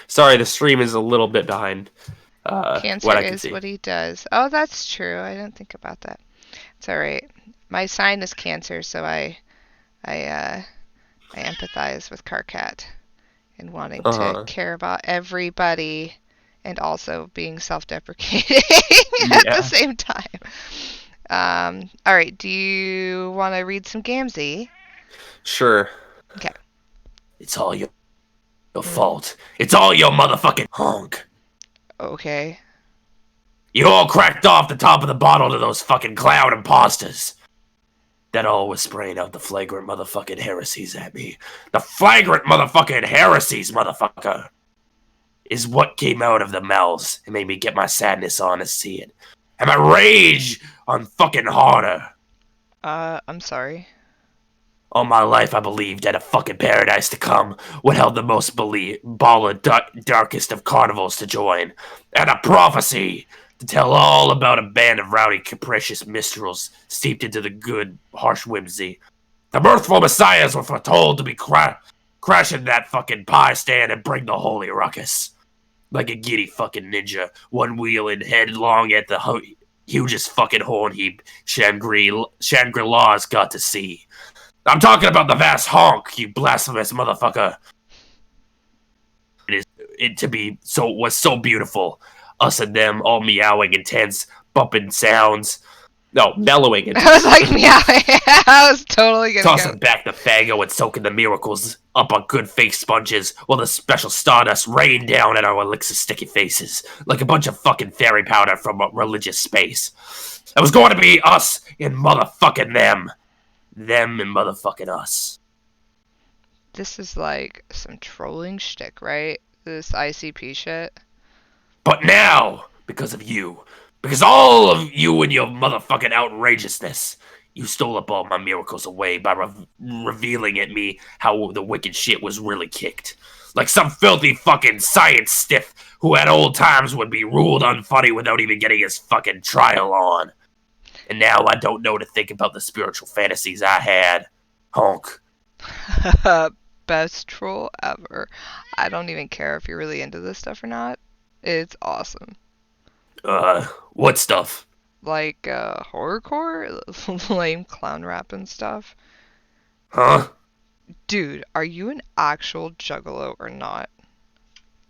S1: Sorry, the stream is a little bit behind.
S2: Cancer
S1: what I can
S2: is
S1: see.
S2: what he does. Oh, that's true. I didn't think about that. It's all right. My sign is Cancer, so I empathize with Carcat and wanting to care about everybody and also being self-deprecating at the same time. All right. Do you want to read some Gamzee?
S1: Sure.
S2: Okay.
S1: It's all your fault. It's all your motherfucking honk.
S2: Okay.
S1: You all cracked off the top of the bottle to those fucking cloud imposters. That all was spraying out the flagrant motherfucking heresies at me. The flagrant motherfucking heresies, motherfucker, is what came out of the mouths and made me get my sadness on to see it. And my rage on fucking harder.
S2: I'm sorry.
S1: All my life, I believed that a fucking paradise to come would held the most ball of darkest of carnivals to join, and a prophecy to tell all about a band of rowdy, capricious minstrels steeped into the good, harsh whimsy. The mirthful messiahs were foretold to be crashing that fucking pie stand and bring the holy ruckus. Like a giddy fucking ninja, one wheeling headlong at the hugest fucking horn heap Shangri-La's got to see. I'm talking about the vast honk, you blasphemous motherfucker. Was so beautiful. Us and them all meowing intense, bumping sounds. No, mellowing intense.
S2: I was like meowing. I was totally gonna
S1: Tossing back the fago and soaking the miracles up on good fake sponges while the special stardust rained down at our elixir sticky faces like a bunch of fucking fairy powder from a religious space. It was going to be us and motherfucking them. Them and motherfucking us.
S2: This is like some trolling shtick, right? This ICP shit.
S1: But now, because of you, because all of you and your motherfucking outrageousness, you stole up all my miracles away by revealing at me how the wicked shit was really kicked. Like some filthy fucking science stiff who at old times would be ruled unfunny without even getting his fucking trial on. And now I don't know to think about the spiritual fantasies I had. Honk.
S2: Best troll ever. I don't even care if you're really into this stuff or not. It's awesome.
S1: What stuff?
S2: Like, horrorcore? Lame clown rap and stuff.
S1: Huh?
S2: Dude, are you an actual juggalo or not?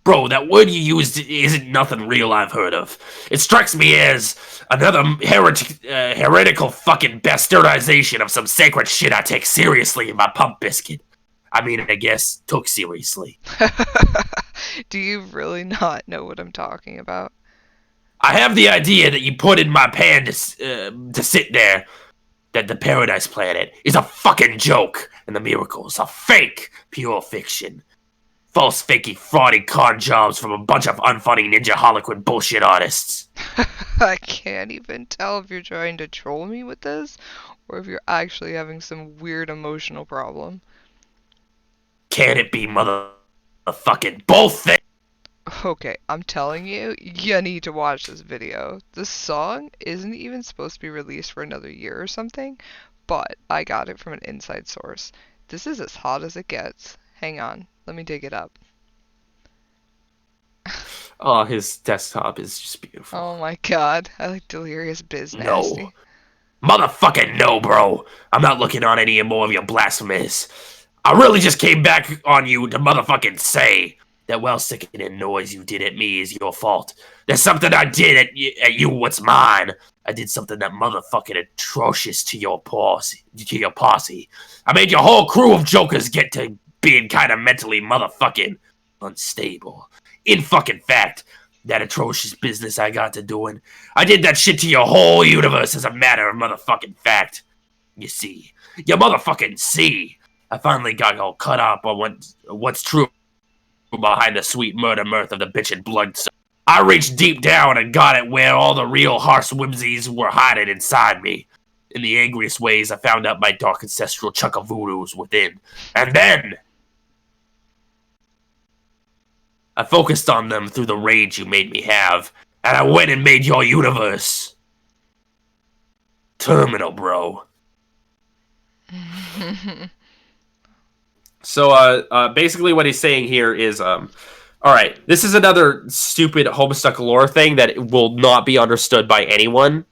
S1: Bro, that word you used isn't nothing real I've heard of. It strikes me as another heretical fucking bastardization of some sacred shit I take seriously in my pump biscuit. I mean, I guess, took seriously.
S2: Do you really not know what I'm talking about?
S1: I have the idea that you put in my pan to sit there, that the Paradise Planet is a fucking joke, and the miracles are fake, pure fiction. False, fakey, fraudy con jobs from a bunch of unfunny ninja harlequin bullshit artists.
S2: I can't even tell if you're trying to troll me with this, or if you're actually having some weird emotional problem.
S1: Can it be motherfucking both things?
S2: Okay, I'm telling you, you need to watch this video. This song isn't even supposed to be released for another year or something, but I got it from an inside source. This is as hot as it gets. Hang on, let me dig it up.
S1: Oh, his desktop is just beautiful.
S2: Oh my god, I like Delirious Biz
S1: No.
S2: Nasty.
S1: Motherfucking no, bro. I'm not looking on any more of your blasphemies. I really just came back on you to motherfucking say that well-sickening noise you did at me is your fault. There's something I did at you what's mine. I did something that motherfucking atrocious to your posse. I made your whole crew of jokers get to being kind of mentally motherfucking unstable. In fucking fact, that atrocious business I got to doing, I did that shit to your whole universe as a matter of motherfucking fact. You see. You motherfucking see. I finally got all cut up on what's true behind the sweet murder mirth of the bitchin' blood. I reached deep down and got it where all the real harsh whimsies were hiding inside me. In the angriest ways, I found out my dark ancestral chunk of voodoos within. And then I focused on them through the rage you made me have, and I went and made your universe terminal, bro. So, basically what he's saying here is, alright, this is another stupid Homestuck lore thing that will not be understood by anyone,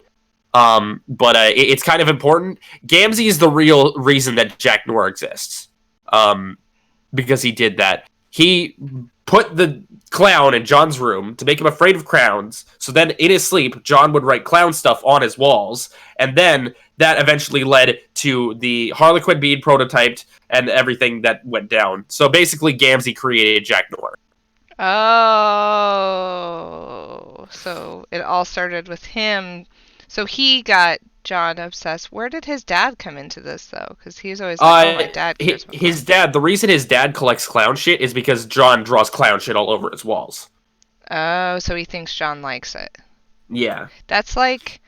S1: but it's kind of important. Gamzee is the real reason that Jack Noir exists, because he did that. He put the clown in John's room to make him afraid of clowns, so then in his sleep, John would write clown stuff on his walls, and then that eventually led to the Harlequin being prototyped and everything that went down. So basically, Gamzee created Jack Noir.
S2: Oh, so it all started with him. So he got John obsessed. Where did his dad come into this, though? Because he was always like, oh, my dad cares about
S1: his dad, the reason his dad collects clown shit is because John draws clown shit all over his walls.
S2: Oh, so he thinks John likes it.
S1: Yeah.
S2: That's like...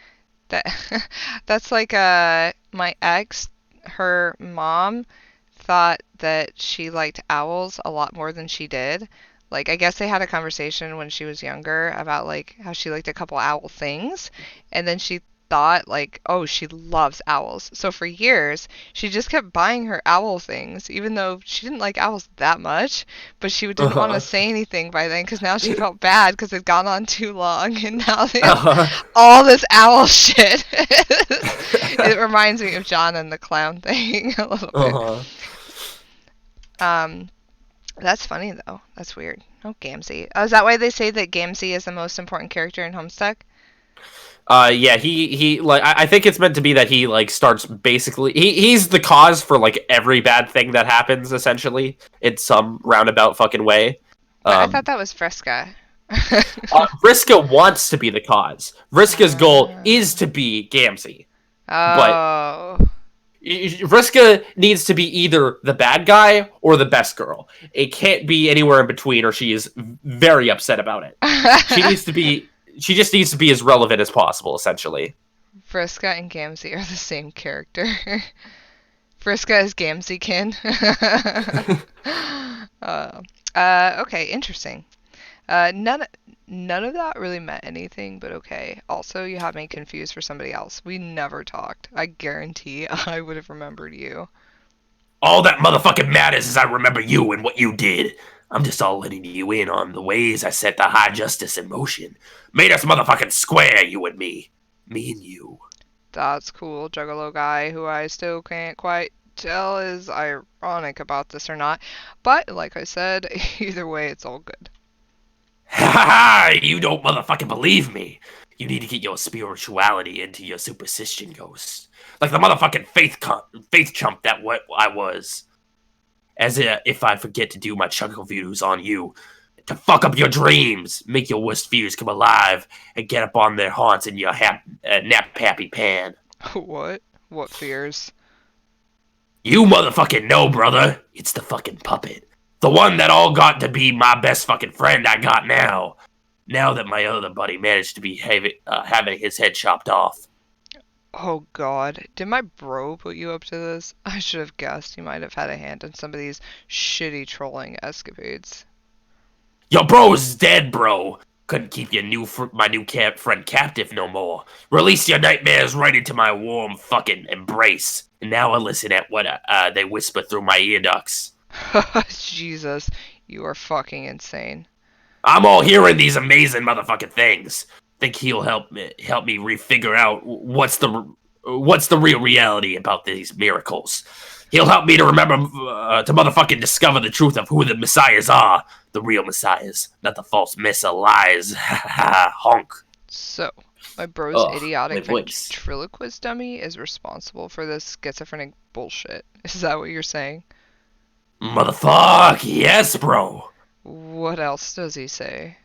S2: That's like my ex her mom thought that she liked owls a lot more than she did. Like, I guess they had a conversation when she was younger about like how she liked a couple owl things, and then she thought like, oh, she loves owls. So for years, she just kept buying her owl things, even though she didn't like owls that much, but she didn't want to say anything by then because now she felt bad because it'd gone on too long, and now they have all this owl shit. It reminds me of John and the clown thing a little bit. That's funny though. That's weird. Oh, Gamzee. Oh, is that why they say that Gamzee is the most important character in Homestuck?
S1: Yeah, he like I think it's meant to be that he like starts basically he's the cause for like every bad thing that happens essentially in some roundabout fucking way.
S2: I thought that was Vriska.
S1: Vriska wants to be the cause. Vriska's goal is to be Gamzee.
S2: Oh.
S1: But Vriska needs to be either the bad guy or the best girl. It can't be anywhere in between, or she is very upset about it. She just needs to be as relevant as possible, essentially.
S2: Vriska and Gamzee are the same character. Vriska is Gamzeekin. Okay, interesting. None of that really meant anything, but okay. Also, you have me confused for somebody else. We never talked. I guarantee I would have remembered you.
S3: All that motherfucking matters is I remember you and what you did. I'm just all letting you in on the ways I set the high justice in motion. Made us motherfucking square, you and me. Me and you.
S2: That's cool, Juggalo guy, who I still can't quite tell is ironic about this or not. But, like I said, either way, it's all good.
S3: Ha ha ha! You don't motherfucking believe me. You need to get your spirituality into your superstition, ghost. Like the motherfucking faith chump that what I was. As if I forget to do my chuckle views on you. To fuck up your dreams, make your worst fears come alive, and get up on their haunts in your nap-happy pan.
S2: What? What fears?
S3: You motherfucking know, brother. It's the fucking puppet. The one that all got to be my best fucking friend I got now. Now that my other buddy managed to be having his head chopped off.
S2: Oh god, did my bro put you up to this? I should have guessed he might have had a hand in some of these shitty trolling escapades.
S3: Your bro's dead, bro. Couldn't keep my new friend captive no more. Release your nightmares right into my warm fucking embrace. And now I listen at what they whisper through my ear ducts.
S2: Jesus, you are fucking insane.
S3: I'm all hearing these amazing motherfucking things. Think he'll help me refigure out what's the real reality about these miracles. He'll help me to remember to motherfucking discover the truth of who the messiahs are. The real messiahs, not the false lies. Honk.
S2: So, my bro's idiotic
S1: my voice.
S2: ventriloquist dummy is responsible for this schizophrenic bullshit. Is that what you're saying?
S3: Motherfuck, yes, bro.
S2: What else does he say?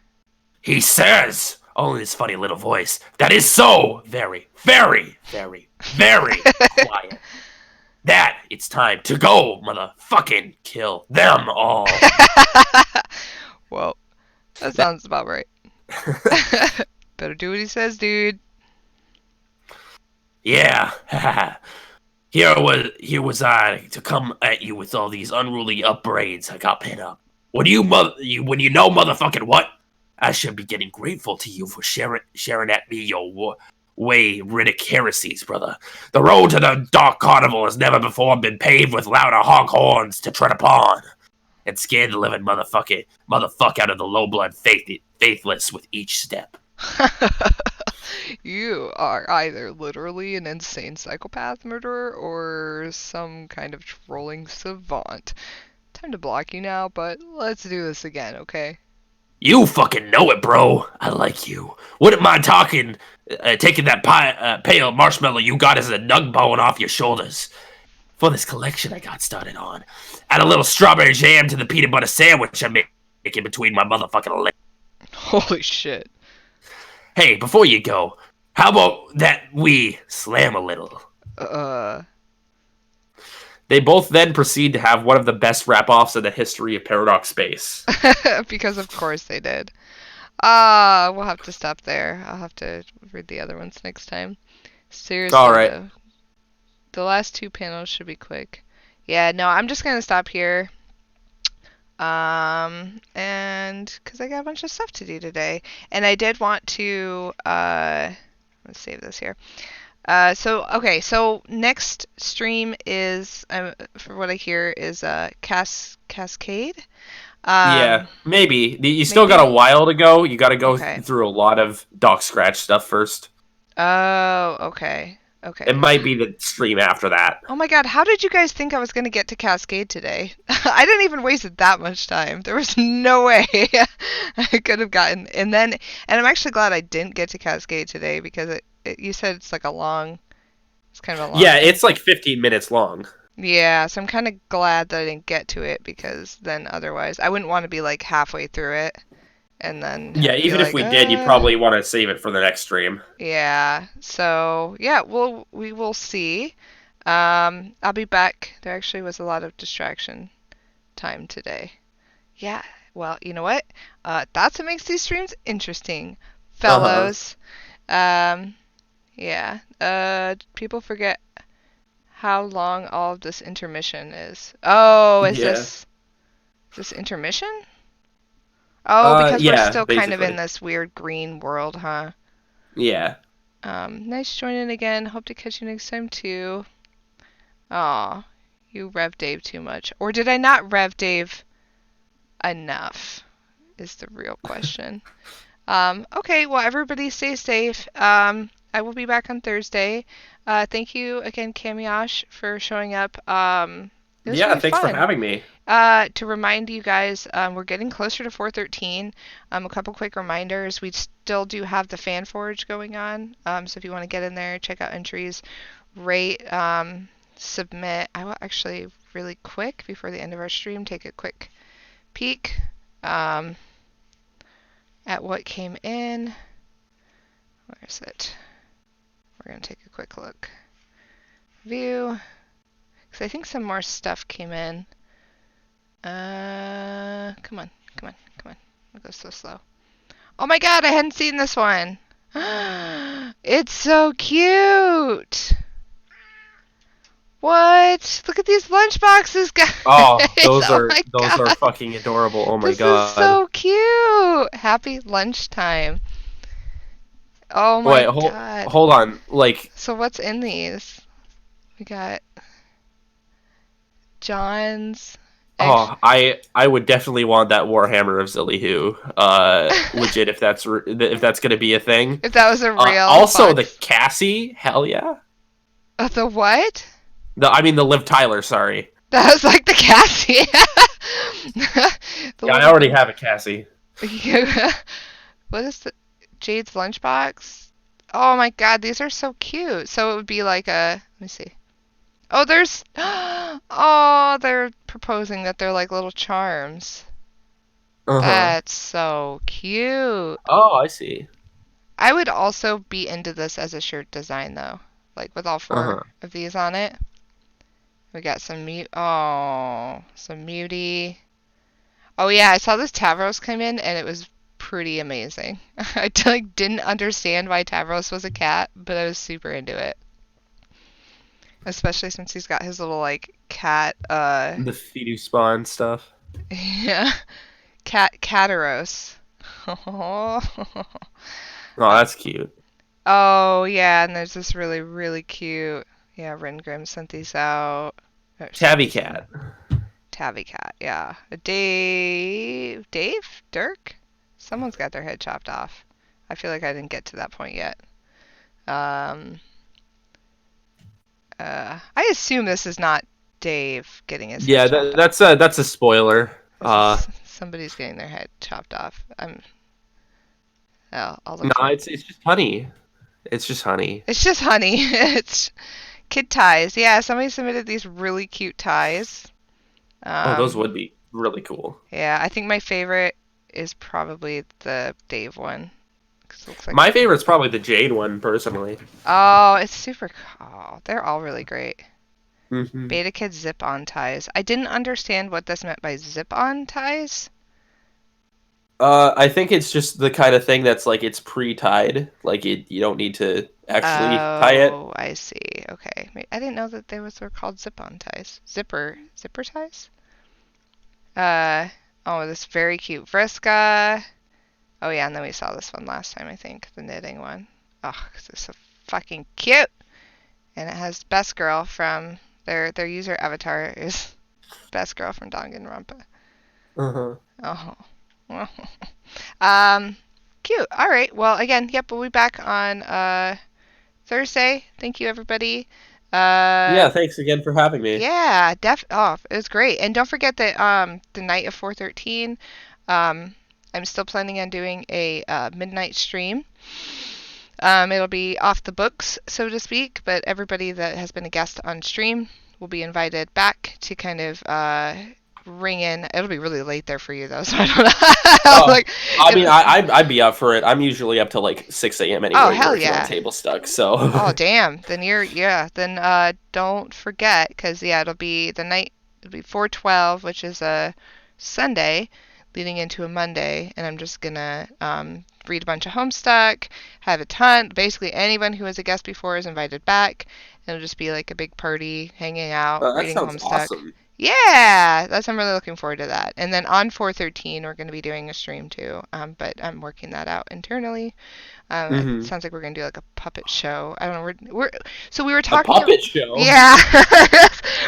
S3: He says, all in his funny little voice, that is so very, very, very, very quiet. That it's time to go, motherfucking kill them all.
S2: Well, that sounds about right. Better do what he says, dude.
S3: Yeah. Here was I to come at you with all these unruly upbraids I got pent up. When you know motherfucking what? I should be getting grateful to you for sharing at me your way Riddick heresies, brother. The road to the Dark Carnival has never before been paved with louder honk horns to tread upon, and scared the living motherfuck out of the low blood faithless with each step.
S2: You are either literally an insane psychopath murderer or some kind of trolling savant. Time to block you now, but let's do this again, okay?
S3: You fucking know it, bro. I like you. Wouldn't mind taking that pale marshmallow you got as a nug bone off your shoulders. For this collection I got started on. Add a little strawberry jam to the peanut butter sandwich I'm making between my motherfucking legs.
S2: Holy shit.
S3: Hey, before you go, how about that we slam a little?
S1: They both then proceed to have one of the best rap-offs in the history of Paradox Space.
S2: Because of course they did. We'll have to stop there. I'll have to read the other ones next time. Seriously,
S1: All right.
S2: though. The last two panels should be quick. Yeah, no, I'm just gonna stop here. And because I got a bunch of stuff to do today, and I did want to let's save this here. So next stream is for what I hear is Cascade.
S1: Yeah, maybe. You still
S2: maybe.
S1: got a while to go. You got to go
S2: Okay.
S1: through a lot of Doc Scratch stuff first.
S2: Oh, okay. Okay.
S1: It might be the stream after that.
S2: Oh my god, how did you guys think I was going to get to Cascade today? I didn't even waste that much time. There was no way I could have gotten. And I'm actually glad I didn't get to Cascade today because you said it's like it's kind of a long.
S1: Yeah, it's like 15 minutes long.
S2: Yeah, so I'm kind of glad that I didn't get to it because then otherwise I wouldn't want to be like halfway through it and then
S1: Yeah,
S2: be
S1: even if
S2: like,
S1: we did, you'd probably want to save it for the next stream.
S2: Yeah. So yeah, we will see. I'll be back. There actually was a lot of distraction time today. Yeah. Well, you know what? That's what makes these streams interesting, fellows. Yeah. People forget how long all of this intermission is. Oh, is
S1: Yeah.
S2: this intermission? Oh, because we're
S1: yeah,
S2: still kind of in
S1: basically.
S2: this weird green world, huh?
S1: Yeah.
S2: Nice joining again. Hope to catch you next time too. Aw, you rev Dave too much. Or did I not rev Dave enough? Is the real question. Okay, well everybody stay safe. I will be back on Thursday. Thank you again, Camyosh, for showing up. It was really
S1: Thanks
S2: fun.
S1: for having me.
S2: To remind you guys, we're getting closer to 413. A couple quick reminders. We still do have the Fan Forge going on. So if you want to get in there, check out entries, rate, submit. I will actually really quick before the end of our stream take a quick peek at what came in. Where is it? We're going to take a quick look. View. Because I think some more stuff came in. Come on. It goes so slow. Oh my god, I hadn't seen this one. It's so cute. What? Look at these lunchboxes, guys.
S1: Oh, those are
S2: God.
S1: fucking adorable. Oh my
S2: This
S1: god.
S2: is so cute. Happy lunchtime. Oh my god.
S1: Hold on. Like,
S2: So what's in these? We got John's.
S1: oh, I would definitely want that Warhammer of Zillyhoo. Legit, if that's gonna be a thing.
S2: If that was a real
S1: also,
S2: box.
S1: the Cassie, hell yeah.
S2: The what?
S1: The Liv Tyler. Sorry.
S2: That was like the Cassie.
S1: I already have a Cassie.
S2: What is the Jade's lunchbox? Oh my god, these are so cute. So it would be like a. Let me see. Oh, there's. Oh, they're proposing that they're like little charms.
S1: Uh-huh.
S2: That's so cute.
S1: Oh, I see.
S2: I would also be into this as a shirt design though, like with all four of these on it. We got some some Muty. Oh yeah, I saw this Tavros come in and it was pretty amazing. I didn't understand why Tavros was a cat, but I was super into it. Especially since he's got his little like cat
S1: the Fidu spawn stuff.
S2: Yeah. Cataros.
S1: Oh, that's cute.
S2: Oh yeah, and there's this really, really cute. Yeah, Rengrim sent these out.
S1: Tabby Cat.
S2: Tabby Cat, yeah. Dave? Dirk? Someone's got their head chopped off. I feel like I didn't get to that point yet. I assume this is not Dave getting his head chopped off.
S1: That's a spoiler.
S2: Somebody's getting their head chopped off. I'll look.
S1: No, it's just honey. It's just honey.
S2: It's just honey. It's kid ties. Yeah, somebody submitted these really cute ties.
S1: Those would be really cool.
S2: Yeah, I think my favorite is probably the Dave one. Like
S1: my favorite's probably the Jade one, personally.
S2: Oh, it's super cool. They're all really great.
S1: Mm-hmm.
S2: Beta Kid zip-on ties. I didn't understand what this meant by zip-on ties.
S1: I think it's just the kind of thing that's like it's pre-tied. Like you don't need to actually tie it.
S2: Oh, I see. Okay. I didn't know that were called zip-on ties. Zipper ties? Oh, this very cute Vriska. Oh yeah, and then we saw this one last time, I think, the knitting one. Oh, this is so fucking cute. And it has Best Girl from their user avatar is Best Girl from Danganronpa.
S1: Uh-huh.
S2: Oh. Cute. All right. Well, again, yep, we'll be back on Thursday. Thank you, everybody.
S1: Yeah, thanks again for having me.
S2: Yeah, it was great. And don't forget that the night of 413, I'm still planning on doing a midnight stream. It'll be off the books, so to speak, but everybody that has been a guest on stream will be invited back to kind of ring in. It'll be really late there for you, though, so I don't know.
S1: I mean, I'd be up for it. I'm usually up till like 6 a.m. anyway,
S2: Oh, hell
S1: working
S2: yeah.
S1: on table stuck. So.
S2: Oh, damn. Then Then don't forget, because it'll be the night. It'll be 4/12, which is a Sunday, leading into a Monday, and I'm just gonna read a bunch of Homestuck, have a ton. Basically, anyone who was a guest before is invited back. It'll just be like a big party, hanging out,
S1: That
S2: reading
S1: sounds
S2: Homestuck.
S1: awesome.
S2: Yeah, I'm really looking forward to that. And then on 413, we're going to be doing a stream too. But I'm working that out internally. It sounds like we're going to do like a puppet show. I don't know. So we were talking.
S1: A puppet show.
S2: Yeah,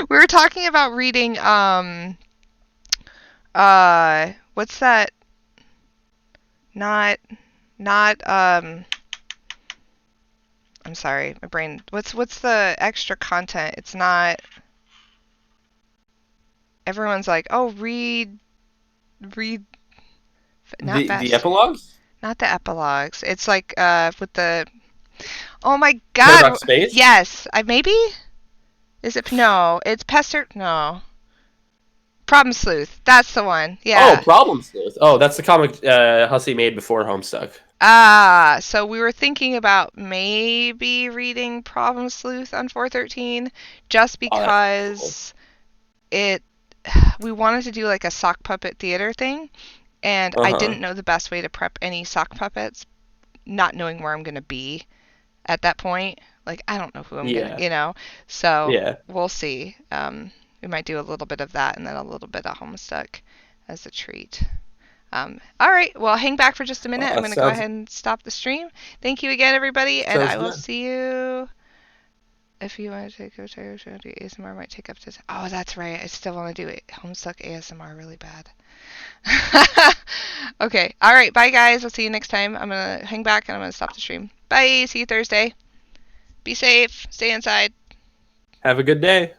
S2: we were talking about reading. What's that? Not. I'm sorry, my brain. What's the extra content? It's not. Everyone's like, oh, read. Not
S1: The epilogues.
S2: Not the epilogues. It's like with the. Oh my God!
S1: Paradox Space?
S2: Yes, maybe. Is it no? It's Pester. No. Problem Sleuth. That's the one. Yeah.
S1: Oh, Problem Sleuth. Oh, that's the comic Hussey made before Homestuck.
S2: So we were thinking about maybe reading Problem Sleuth on 413, just because we wanted to do like a sock puppet theater thing, and I didn't know the best way to prep any sock puppets, not knowing where I'm going to be at that point. Like, I don't know who I'm going to, so we'll see. We might do a little bit of that and then a little bit of Homestuck as a treat. All right, well, hang back for just a minute. I'm going to go ahead and stop the stream. Thank you again, everybody, and I will see you. If you want to take a ASMR, might take up to. Oh, that's right. I still want to do it. Homestuck ASMR really bad. Okay. All right. Bye, guys. I'll see you next time. I'm going to hang back and I'm going to stop the stream. Bye. See you Thursday. Be safe. Stay inside.
S1: Have a good day.